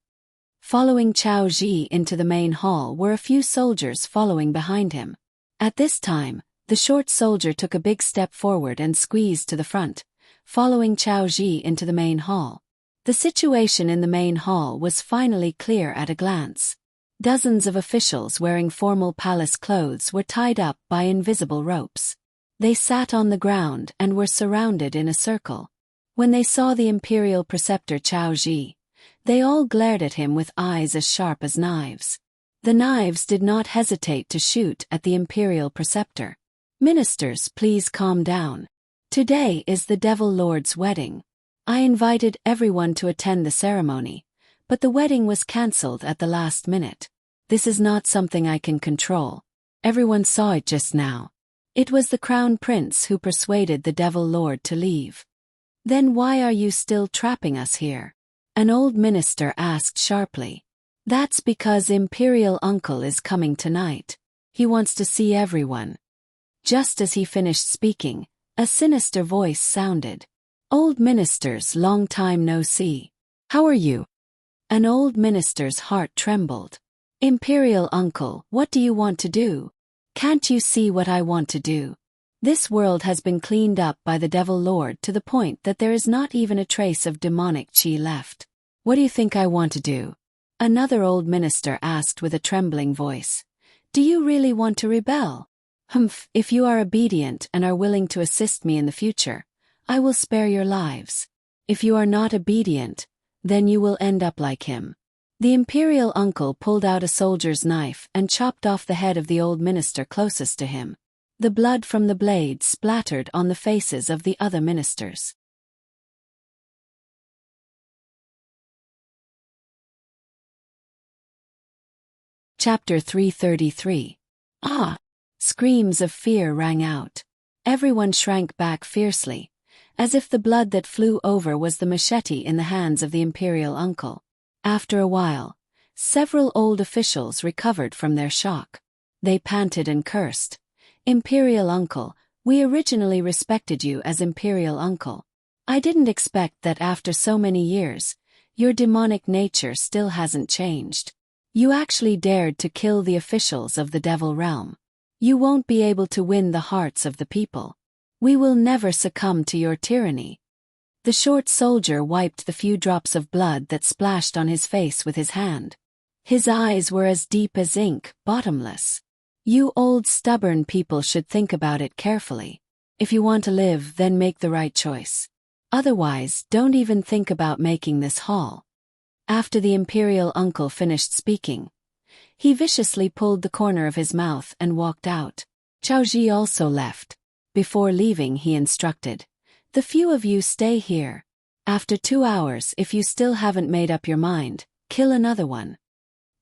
Following Chao Ji into the main hall were a few soldiers following behind him. At this time, the short soldier took a big step forward and squeezed to the front, following Chao Ji into the main hall. The situation in the main hall was finally clear at a glance. Dozens of officials wearing formal palace clothes were tied up by invisible ropes. They sat on the ground and were surrounded in a circle. When they saw the Imperial Preceptor Chao Ji, they all glared at him with eyes as sharp as knives. The knives did not hesitate to shoot at the Imperial Preceptor. "Ministers, please calm down. Today is the Devil Lord's wedding. I invited everyone to attend the ceremony, but the wedding was cancelled at the last minute. This is not something I can control. Everyone saw it just now. It was the Crown Prince who persuaded the Devil Lord to leave." "Then why are you still trapping us here?" an old minister asked sharply. "That's because Imperial Uncle is coming tonight. He wants to see everyone." Just as he finished speaking, a sinister voice sounded. "Old ministers, long time no see. How are you?" An old minister's heart trembled. "Imperial Uncle, what do you want to do? Can't you see what I want to do? This world has been cleaned up by the Devil Lord to the point that there is not even a trace of demonic chi left. What do you think I want to do?" Another old minister asked with a trembling voice. "Do you really want to rebel?" "Humph, if you are obedient and are willing to assist me in the future, I will spare your lives. If you are not obedient, then you will end up like him." The Imperial Uncle pulled out a soldier's knife and chopped off the head of the old minister closest to him. The blood from the blade splattered on the faces of the other ministers. Chapter 333. "Ah!" Screams of fear rang out. Everyone shrank back fiercely, as if the blood that flew over was the machete in the hands of the Imperial Uncle. After a while, Several old officials recovered from their shock. They panted and cursed. "Imperial Uncle, we originally respected you as Imperial Uncle. I didn't expect that after so many years, your demonic nature still hasn't changed. You actually dared to kill the officials of the Devil Realm. You won't be able to win the hearts of the people. We will never succumb to your tyranny." The short soldier wiped the few drops of blood that splashed on his face with his hand. His eyes were as deep as ink, bottomless. "You old stubborn people should think about it carefully. If you want to live, then make the right choice. Otherwise, don't even think about making this hall." After the Imperial Uncle finished speaking, he viciously pulled the corner of his mouth and walked out. Chao Ji also left. Before leaving, he instructed, "The few of you stay here. After 2 hours, if you still haven't made up your mind, kill another one."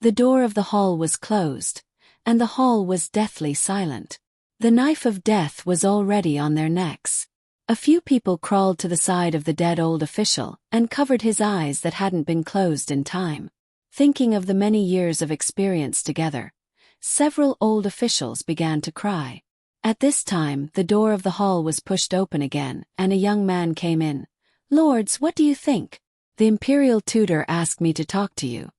The door of the hall was closed, and the hall was deathly silent. The knife of death was already on their necks. A few people crawled to the side of the dead old official and covered his eyes that hadn't been closed in time. Thinking of the many years of experience together, several old officials began to cry. At this time, the door of the hall was pushed open again, and a young man came in. "Lords, what do you think? The Imperial Tutor asked me to talk to you."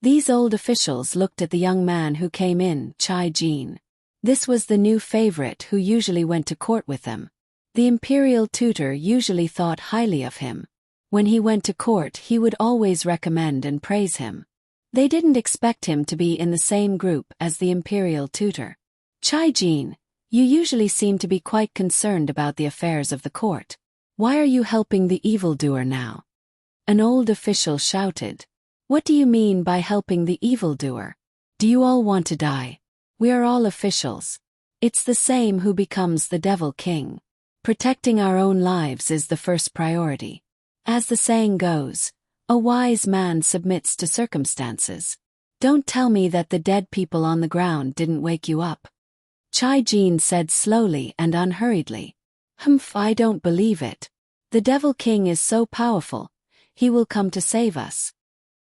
These old officials looked at the young man who came in, Chai Jin. This was the new favorite who usually went to court with them. The Imperial Tutor usually thought highly of him. When he went to court, he would always recommend and praise him. They didn't expect him to be in the same group as the Imperial Tutor. "Chai Jin, you usually seem to be quite concerned about the affairs of the court. Why are you helping the evildoer now?" An old official shouted. "What do you mean by helping the evildoer? Do you all want to die? We are all officials. It's the same who becomes the Devil King. Protecting our own lives is the first priority. As the saying goes, a wise man submits to circumstances. Don't tell me that the dead people on the ground didn't wake you up." Chai Jin said slowly and unhurriedly. I don't believe it. The Devil King is so powerful. He will come to save us."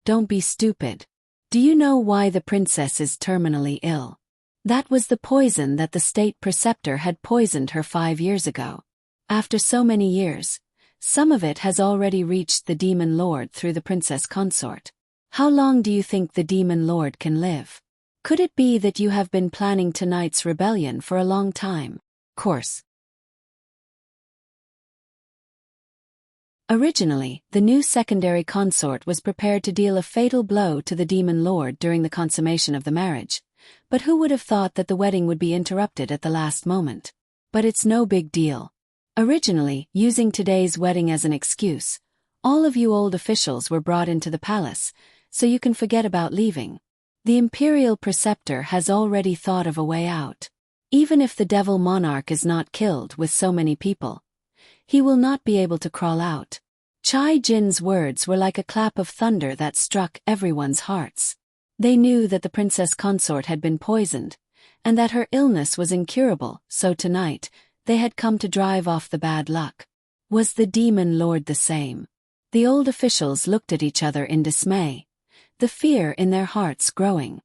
"Don't be stupid. Do you know why the princess is terminally ill? That was the poison that the state preceptor had poisoned her 5 years ago. After so many years, some of it has already reached the Demon Lord through the princess consort. How long do you think the Demon Lord can live? Could it be that you have been planning tonight's rebellion for a long time?" Course. Originally, the new secondary consort was prepared to deal a fatal blow to the Demon Lord during the consummation of the marriage. But who would have thought that the wedding would be interrupted at the last moment? But it's no big deal. Originally, using today's wedding as an excuse, all of you old officials were brought into the palace, so you can forget about leaving. The Imperial Preceptor has already thought of a way out. Even if the Devil Monarch is not killed with so many people, he will not be able to crawl out. Chai Jin's words were like a clap of thunder that struck everyone's hearts. They knew that the princess consort had been poisoned, and that her illness was incurable, so tonight, they had come to drive off the bad luck. Was the Demon Lord the same? The old officials looked at each other in dismay, the fear in their hearts growing.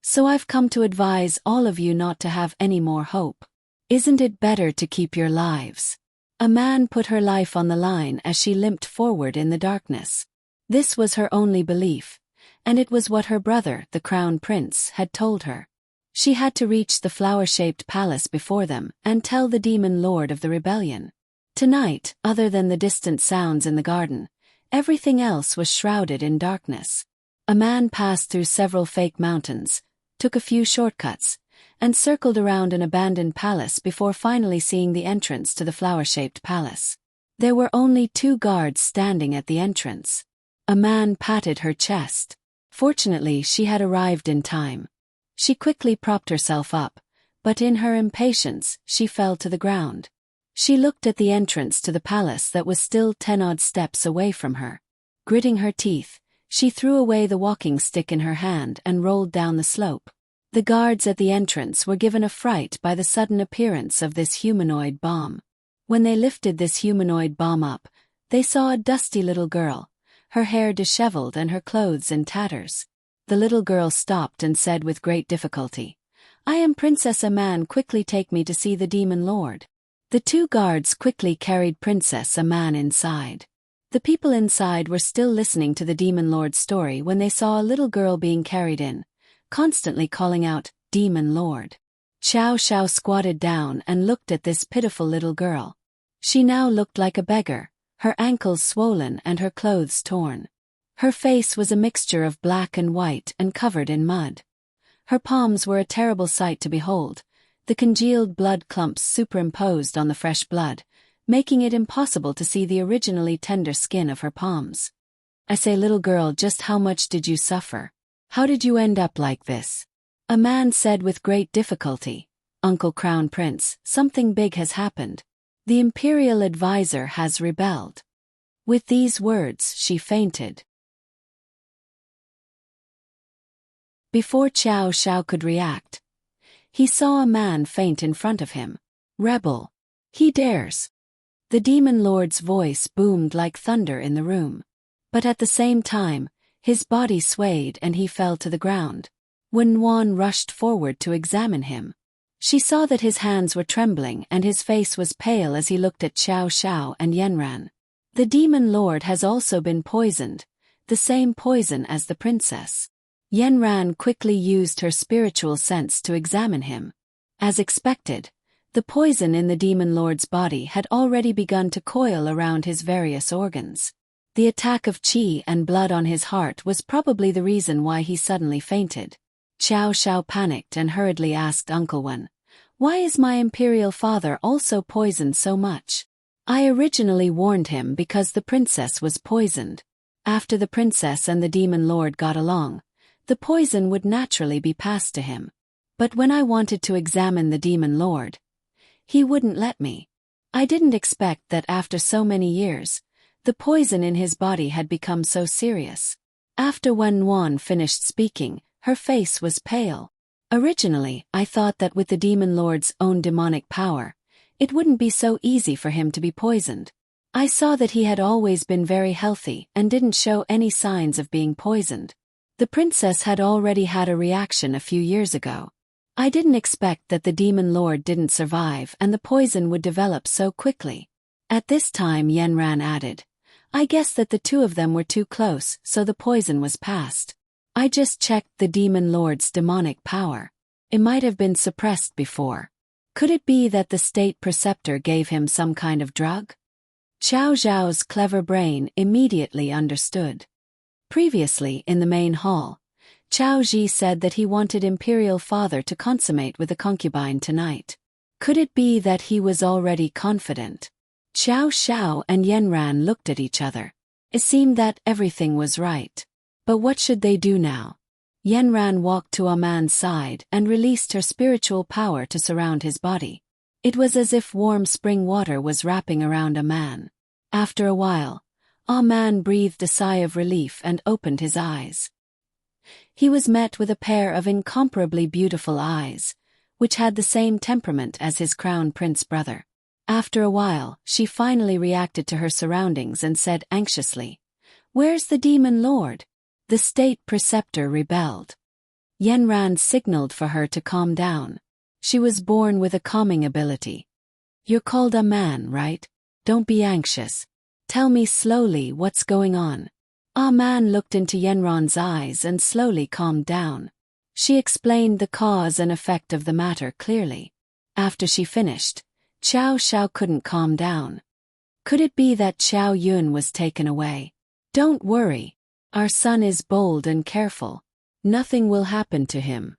"So I've come to advise all of you not to have any more hope. Isn't it better to keep your lives?" A man put her life on the line as she limped forward in the darkness. This was her only belief, and it was what her brother, the Crown Prince, had told her. She had to reach the flower-shaped palace before them and tell the Demon Lord of the rebellion. Tonight, other than the distant sounds in the garden, everything else was shrouded in darkness. A man passed through several fake mountains, took a few shortcuts, and circled around an abandoned palace before finally seeing the entrance to the flower-shaped palace. There were only 2 guards standing at the entrance. A man patted her chest. Fortunately, she had arrived in time. She quickly propped herself up, but in her impatience, she fell to the ground. She looked at the entrance to the palace that was still 10-odd steps away from her. Gritting her teeth, she threw away the walking stick in her hand and rolled down the slope. The guards at the entrance were given a fright by the sudden appearance of this humanoid bomb. When they lifted this humanoid bomb up, they saw a dusty little girl, her hair disheveled and her clothes in tatters. The little girl stopped and said with great difficulty, "I am Princess Aman, quickly take me to see the demon lord." The two guards quickly carried Princess Aman inside. The people inside were still listening to the demon lord's story when they saw a little girl being carried in, constantly calling out, "Demon Lord." Chow Chow squatted down and looked at this pitiful little girl. She now looked like a beggar, her ankles swollen and her clothes torn. Her face was a mixture of black and white and covered in mud. Her palms were a terrible sight to behold, the congealed blood clumps superimposed on the fresh blood, making it impossible to see the originally tender skin of her palms. "I say, little girl, just how much did you suffer? How did you end up like this?" A man said with great difficulty, "Uncle Crown Prince, something big has happened. The imperial advisor has rebelled." With these words she fainted. Before Chow Chow could react, he saw a man faint in front of him. "Rebel! He dares!" The demon lord's voice boomed like thunder in the room. But at the same time, his body swayed and he fell to the ground. Wen Wan rushed forward to examine him. She saw that his hands were trembling and his face was pale as he looked at Chow Chow and Yenran. "The demon lord has also been poisoned, the same poison as the princess." Yenran quickly used her spiritual sense to examine him. As expected, the poison in the demon lord's body had already begun to coil around his various organs. The attack of qi and blood on his heart was probably the reason why he suddenly fainted. Chow Chow panicked and hurriedly asked Uncle Wen, "Why is my imperial father also poisoned so much?" "I originally warned him because the princess was poisoned. After the princess and the demon lord got along, the poison would naturally be passed to him. But when I wanted to examine the demon lord, he wouldn't let me. I didn't expect that after so many years, the poison in his body had become so serious." After Wen Wan finished speaking, her face was pale. "Originally, I thought that with the demon lord's own demonic power, it wouldn't be so easy for him to be poisoned. I saw that he had always been very healthy and didn't show any signs of being poisoned. The princess had already had a reaction a few years ago. I didn't expect that the demon lord didn't survive and the poison would develop so quickly." At this time Yenran added, "I guess that the two of them were too close, so the poison was passed. I just checked the demon lord's demonic power. It might have been suppressed before. Could it be that the state preceptor gave him some kind of drug?" Chow Zhao's clever brain immediately understood. Previously, in the main hall, Chow Ji said that he wanted imperial father to consummate with a concubine tonight. Could it be that he was already confident? Chow Chow and Yenran looked at each other. It seemed that everything was right. But what should they do now? Yenran walked to Aman's side and released her spiritual power to surround his body. It was as if warm spring water was wrapping around Aman. After a while, Aman breathed a sigh of relief and opened his eyes. He was met with a pair of incomparably beautiful eyes, which had the same temperament as his crown prince brother. After a while, she finally reacted to her surroundings and said anxiously, "Where's the demon lord?" The state preceptor rebelled. Yenran signaled for her to calm down. She was born with a calming ability. "You're called a man, right? Don't be anxious. Tell me slowly what's going on." Man looked into Yenran's eyes and slowly calmed down. She explained the cause and effect of the matter clearly. After she finished, Chow Chow couldn't calm down. Could it be that Chow Yun was taken away? "Don't worry. Our son is bold and careful. Nothing will happen to him.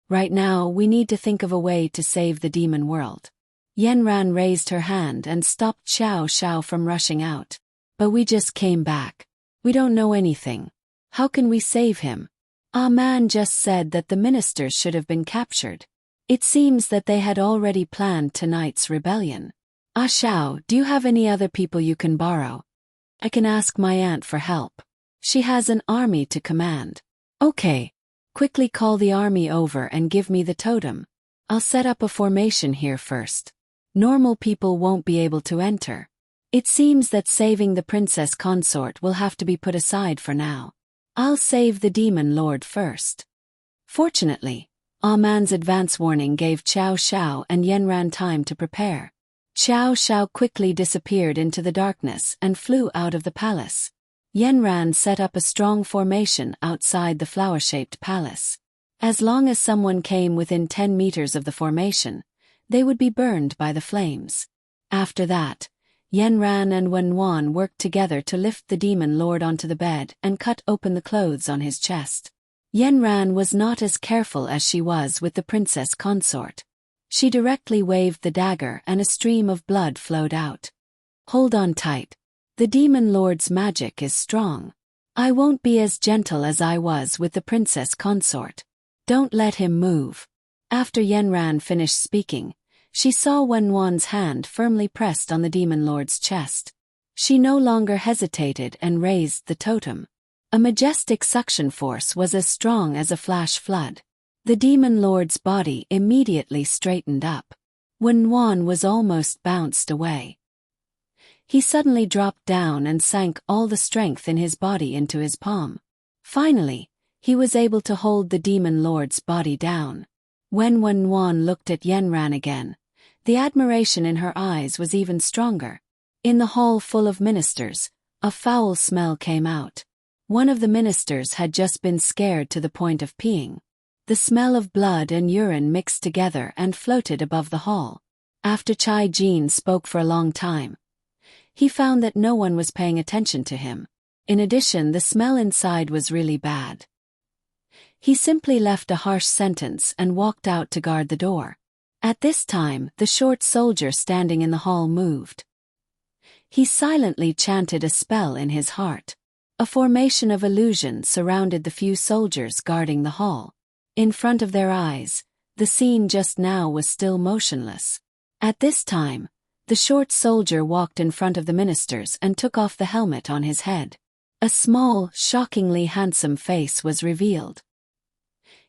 Right now we need to think of a way to save the demon world." Yenran raised her hand and stopped Chow Chow from rushing out. "But we just came back. We don't know anything. How can we save him?" Man just said that the ministers should have been captured. It seems that they had already planned tonight's rebellion. "Xiao, do you have any other people you can borrow? I can ask my aunt for help. She has an army to command." "Okay. Quickly call the army over and give me the totem. I'll set up a formation here first. Normal people won't be able to enter. It seems that saving the princess consort will have to be put aside for now. I'll save the demon lord first. Fortunately, Ah Man's advance warning gave Xiao Xiao and Yanran time to prepare. Xiao Xiao quickly disappeared into the darkness and flew out of the palace. Yanran set up a strong formation outside the flower-shaped palace. As long as someone came within 10 meters of the formation, they would be burned by the flames. After that, Yanran and Wenwan worked together to lift the demon lord onto the bed and cut open the clothes on his chest. Yanran was not as careful as she was with the princess consort. She directly waved the dagger and a stream of blood flowed out. Hold on tight. The demon lord's magic is strong. I won't be as gentle as I was with the princess consort. Don't let him move. After Yanran finished speaking, she saw Wenwan's hand firmly pressed on the demon lord's chest. She no longer hesitated and raised the totem. A majestic suction force was as strong as a flash flood. The demon lord's body immediately straightened up. Wenwan was almost bounced away. He suddenly dropped down and sank all the strength in his body into his palm. Finally, he was able to hold the demon lord's body down. When Wenwan looked at Yanran again, the admiration in her eyes was even stronger. In the hall full of ministers, a foul smell came out. One of the ministers had just been scared to the point of peeing. The smell of blood and urine mixed together and floated above the hall. After Chai Jin spoke for a long time, he found that no one was paying attention to him. In addition, the smell inside was really bad. He simply left a harsh sentence and walked out to guard the door. At this time, the short soldier standing in the hall moved. He silently chanted a spell in his heart. A formation of illusion surrounded the few soldiers guarding the hall. In front of their eyes, the scene just now was still motionless. At this time, the short soldier walked in front of the ministers and took off the helmet on his head. A small, shockingly handsome face was revealed.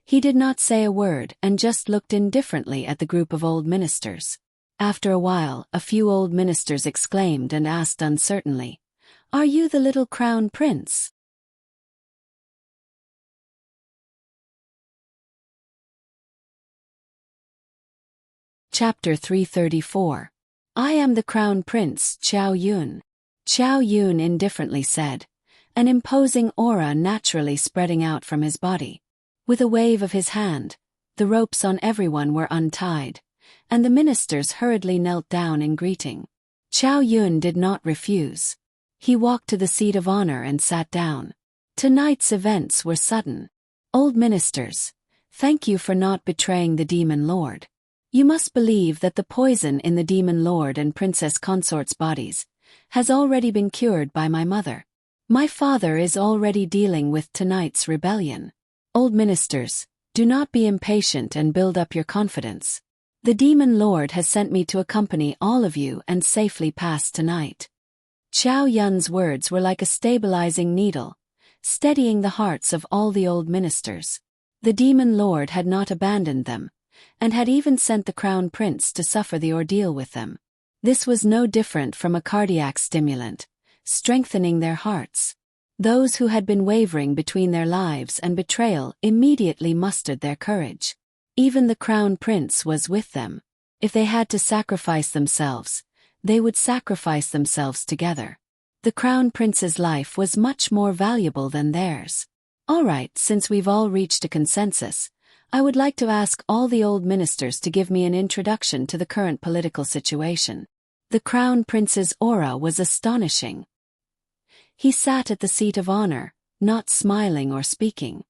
He did not say a word and just looked indifferently at the group of old ministers. After a while, a few old ministers exclaimed and asked uncertainly, "Are you the little crown prince?" Chapter 334. I am the crown prince, Qiao Yun. Qiao Yun indifferently said, an imposing aura naturally spreading out from his body. With a wave of his hand, the ropes on everyone were untied, and the ministers hurriedly knelt down in greeting. Qiao Yun did not refuse. He walked to the seat of honor and sat down. Tonight's events were sudden. Old ministers, thank you for not betraying the demon lord. You must believe that the poison in the demon lord and princess consort's bodies has already been cured by my mother. My father is already dealing with tonight's rebellion. Old ministers, do not be impatient and build up your confidence. The demon lord has sent me to accompany all of you and safely pass tonight. Qiao Yun's words were like a stabilizing needle, steadying the hearts of all the old ministers. The demon lord had not abandoned them, and had even sent the crown prince to suffer the ordeal with them. This was no different from a cardiac stimulant, strengthening their hearts. Those who had been wavering between their lives and betrayal immediately mustered their courage. Even the crown prince was with them. If they had to sacrifice themselves, they would sacrifice themselves together. The crown prince's life was much more valuable than theirs. All right, since we've all reached a consensus, I would like to ask all the old ministers to give me an introduction to the current political situation. The crown prince's aura was astonishing. He sat at the seat of honor, not smiling or speaking.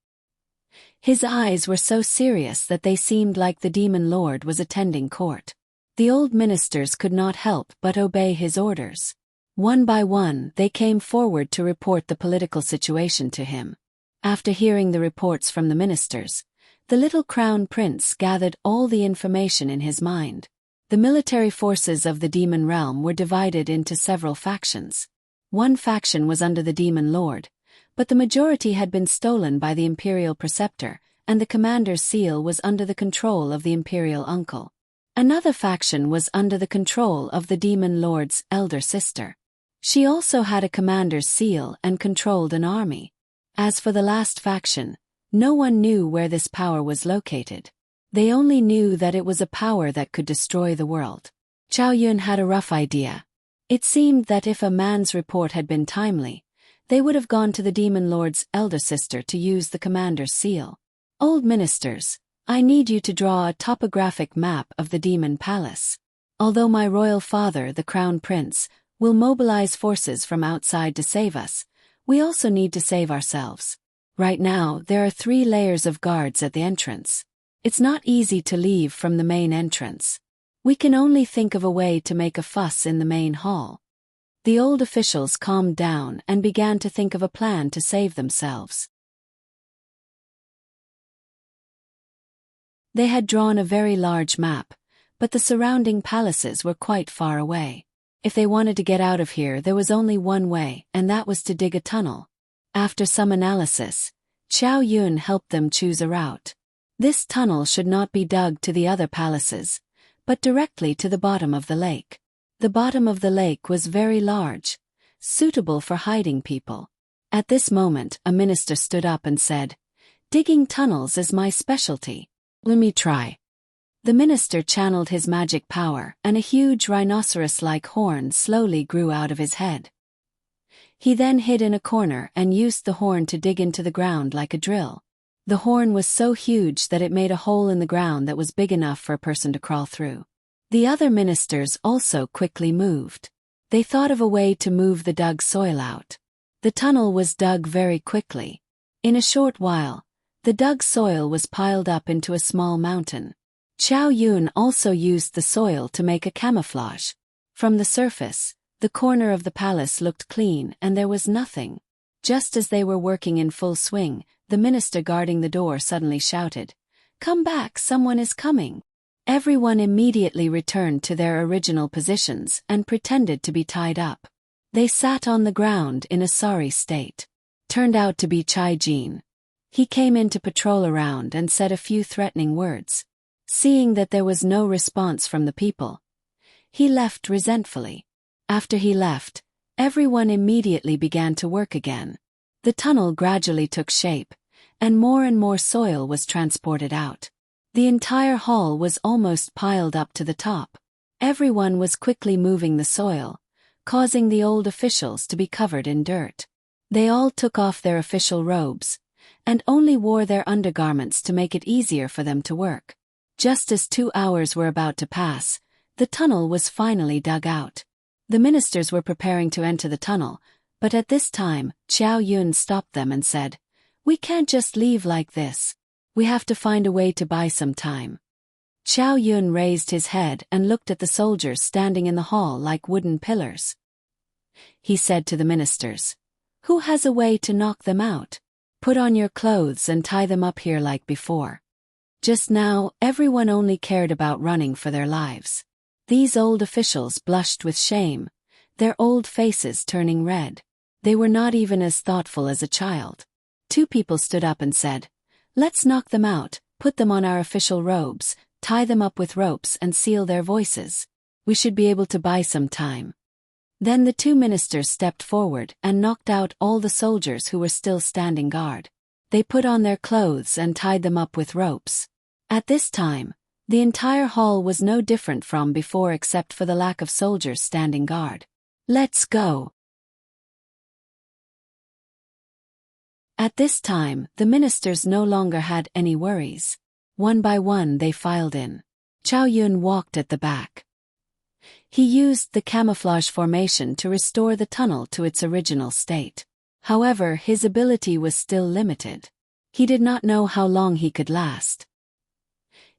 His eyes were so serious that they seemed like the demon lord was attending court. The old ministers could not help but obey his orders. One by one, they came forward to report the political situation to him. After hearing the reports from the ministers, the little crown prince gathered all the information in his mind. The military forces of the demon realm were divided into several factions. One faction was under the demon lord, but the majority had been stolen by the imperial preceptor, and the commander's seal was under the control of the imperial uncle. Another faction was under the control of the demon lord's elder sister. She also had a commander's seal and controlled an army. As for the last faction, no one knew where this power was located. They only knew that it was a power that could destroy the world. Chow Yun had a rough idea. It seemed that if a man's report had been timely, they would have gone to the demon lord's elder sister to use the commander's seal. Old ministers, I need you to draw a topographic map of the demon palace. Although my royal father, the crown prince, will mobilize forces from outside to save us, we also need to save ourselves. Right now, there are 3 layers of guards at the entrance. It's not easy to leave from the main entrance. We can only think of a way to make a fuss in the main hall. The old officials calmed down and began to think of a plan to save themselves. They had drawn a very large map, but the surrounding palaces were quite far away. If they wanted to get out of here, there was only one way, and that was to dig a tunnel. After some analysis, Chow Yun helped them choose a route. This tunnel should not be dug to the other palaces, but directly to the bottom of the lake. The bottom of the lake was very large, suitable for hiding people. At this moment, a minister stood up and said, "Digging tunnels is my specialty. Let me try." The minister channeled his magic power, and a huge rhinoceros-like horn slowly grew out of his head. He then hid in a corner and used the horn to dig into the ground like a drill. The horn was so huge that it made a hole in the ground that was big enough for a person to crawl through. The other ministers also quickly moved. They thought of a way to move the dug soil out. The tunnel was dug very quickly. In a short while, the dug soil was piled up into a small mountain. Chow Yun also used the soil to make a camouflage. From the surface, the corner of the palace looked clean and there was nothing. Just as they were working in full swing, the minister guarding the door suddenly shouted, "Come back, someone is coming." Everyone immediately returned to their original positions and pretended to be tied up. They sat on the ground in a sorry state. Turned out to be Chai Jin. He came in to patrol around and said a few threatening words. Seeing that there was no response from the people, he left resentfully. After he left, everyone immediately began to work again. The tunnel gradually took shape, and more soil was transported out. The entire hall was almost piled up to the top. Everyone was quickly moving the soil, causing the old officials to be covered in dirt. They all took off their official robes, and only wore their undergarments to make it easier for them to work. Just as 2 hours were about to pass, the tunnel was finally dug out. The ministers were preparing to enter the tunnel, but at this time, Chow Yun stopped them and said, "We can't just leave like this. We have to find a way to buy some time." Chow Yun raised his head and looked at the soldiers standing in the hall like wooden pillars. He said to the ministers, "Who has a way to knock them out? Put on your clothes and tie them up here like before." Just now, everyone only cared about running for their lives. These old officials blushed with shame, their old faces turning red. They were not even as thoughtful as a child. 2 people stood up and said, "Let's knock them out, put them on our official robes, tie them up with ropes and seal their voices. We should be able to buy some time." Then the 2 ministers stepped forward and knocked out all the soldiers who were still standing guard. They put on their clothes and tied them up with ropes. At this time, the entire hall was no different from before except for the lack of soldiers standing guard. "Let's go." At this time, the ministers no longer had any worries. One by one they filed in. Chow Yun walked at the back. He used the camouflage formation to restore the tunnel to its original state. However, his ability was still limited. He did not know how long he could last.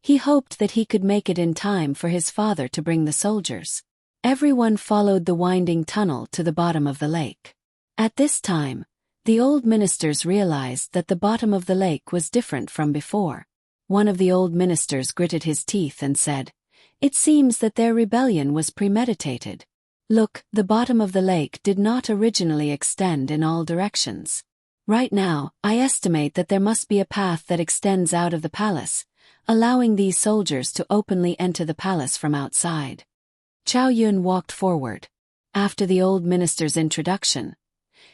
He hoped that he could make it in time for his father to bring the soldiers. Everyone followed the winding tunnel to the bottom of the lake. At this time, the old ministers realized that the bottom of the lake was different from before. One of the old ministers gritted his teeth and said, "It seems that their rebellion was premeditated. Look, the bottom of the lake did not originally extend in all directions. Right now, I estimate that there must be a path that extends out of the palace, allowing these soldiers to openly enter the palace from outside." Chow Yun walked forward. After the old minister's introduction,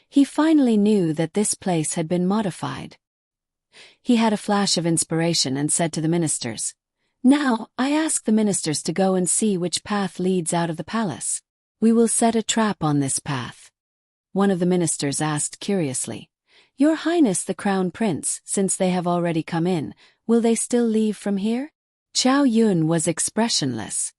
he finally knew that this place had been modified. He had a flash of inspiration and said to the ministers, "Now, I ask the ministers to go and see which path leads out of the palace. We will set a trap on this path." One of the ministers asked curiously, "Your Highness the Crown Prince, since they have already come in, will they still leave from here?" Chow Yun was expressionless.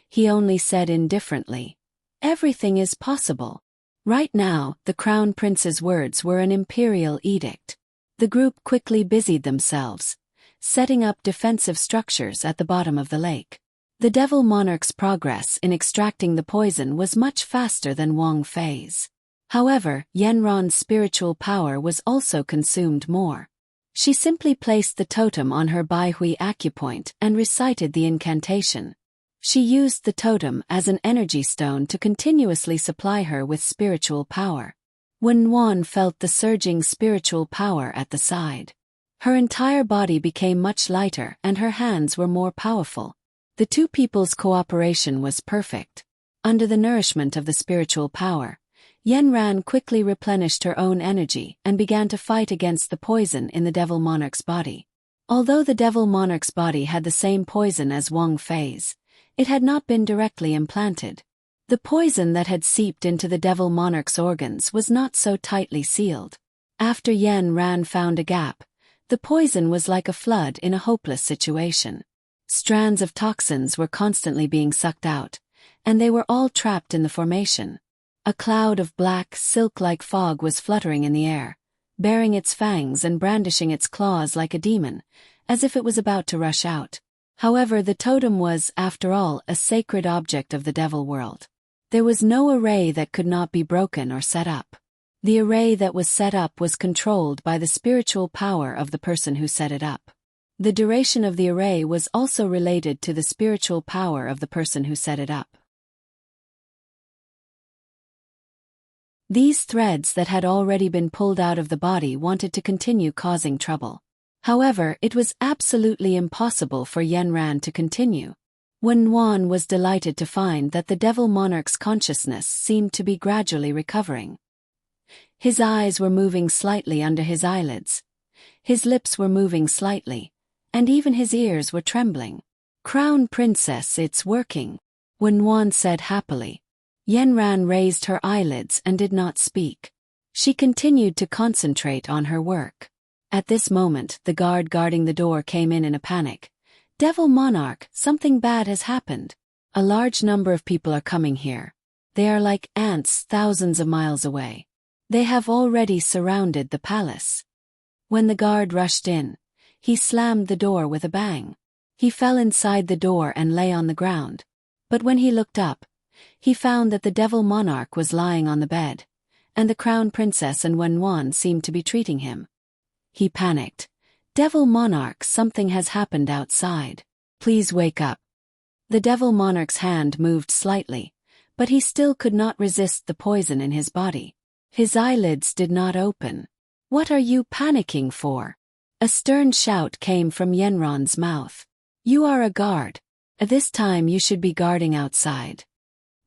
He only said indifferently, "Everything is possible." Right now, the Crown Prince's words were an imperial edict. The group quickly busied themselves, setting up defensive structures at the bottom of the lake. The Devil Monarch's progress in extracting the poison was much faster than Wang Fei's. However, Yanron's spiritual power was also consumed more. She simply placed the totem on her Baihui acupoint and recited the incantation. She used the totem as an energy stone to continuously supply her with spiritual power. Wen Wan felt the surging spiritual power at the side. Her entire body became much lighter and her hands were more powerful. The two people's cooperation was perfect. Under the nourishment of the spiritual power, Yanran quickly replenished her own energy and began to fight against the poison in the Devil Monarch's body. Although the Devil Monarch's body had the same poison as Wang Fei's, it had not been directly implanted. The poison that had seeped into the Devil Monarch's organs was not so tightly sealed. After Yanran found a gap, the poison was like a flood in a hopeless situation. Strands of toxins were constantly being sucked out, and they were all trapped in the formation. A cloud of black, silk-like fog was fluttering in the air, baring its fangs and brandishing its claws like a demon, as if it was about to rush out. However, the totem was, after all, a sacred object of the devil world. There was no array that could not be broken or set up. The array that was set up was controlled by the spiritual power of the person who set it up. The duration of the array was also related to the spiritual power of the person who set it up. These threads that had already been pulled out of the body wanted to continue causing trouble. However, it was absolutely impossible for Yanran to continue. Wen Wan was delighted to find that the Devil Monarch's consciousness seemed to be gradually recovering. His eyes were moving slightly under his eyelids. His lips were moving slightly, and even his ears were trembling. "Crown Princess, it's working," Wen Wan said happily. Yanran raised her eyelids and did not speak. She continued to concentrate on her work. At this moment, the guard guarding the door came in a panic. "Devil Monarch, something bad has happened. A large number of people are coming here. They are like ants thousands of miles away. They have already surrounded the palace." When the guard rushed in, he slammed the door with a bang. He fell inside the door and lay on the ground. But when he looked up, he found that the Devil Monarch was lying on the bed, and the Crown Princess and Wen Wan seemed to be treating him. He panicked. "Devil Monarch, something has happened outside. Please wake up." The Devil Monarch's hand moved slightly, but he still could not resist the poison in his body. His eyelids did not open. "What are you panicking for?" A stern shout came from Yanran's mouth. "You are a guard. At this time you should be guarding outside.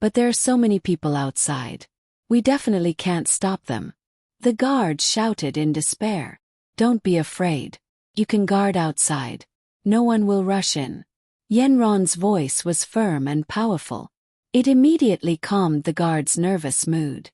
But there are so many people outside. We definitely can't stop them." The guard shouted in despair. "Don't be afraid. You can guard outside. No one will rush in." Yanron's voice was firm and powerful. It immediately calmed the guard's nervous mood.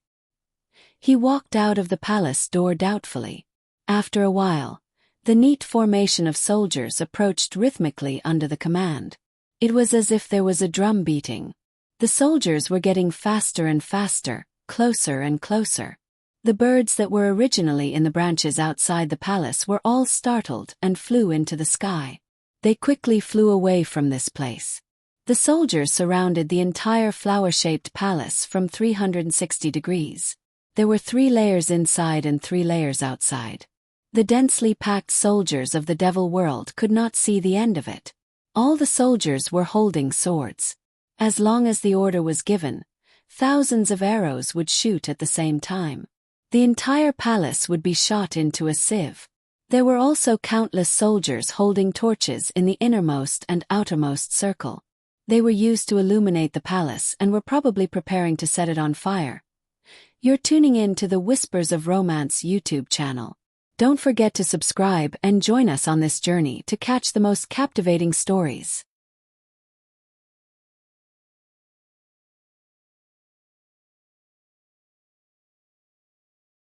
He walked out of the palace door doubtfully. After a while, the neat formation of soldiers approached rhythmically under the command. It was as if there was a drum beating. The soldiers were getting faster and faster, closer and closer. The birds that were originally in the branches outside the palace were all startled and flew into the sky. They quickly flew away from this place. The soldiers surrounded the entire flower-shaped palace from 360 degrees. There were 3 layers inside and 3 layers outside. The densely packed soldiers of the devil world could not see the end of it. All the soldiers were holding swords. As long as the order was given, thousands of arrows would shoot at the same time. The entire palace would be shot into a sieve. There were also countless soldiers holding torches in the innermost and outermost circle. They were used to illuminate the palace and were probably preparing to set it on fire. You're tuning in to the Whispers of Romance YouTube channel. Don't forget to subscribe and join us on this journey to catch the most captivating stories.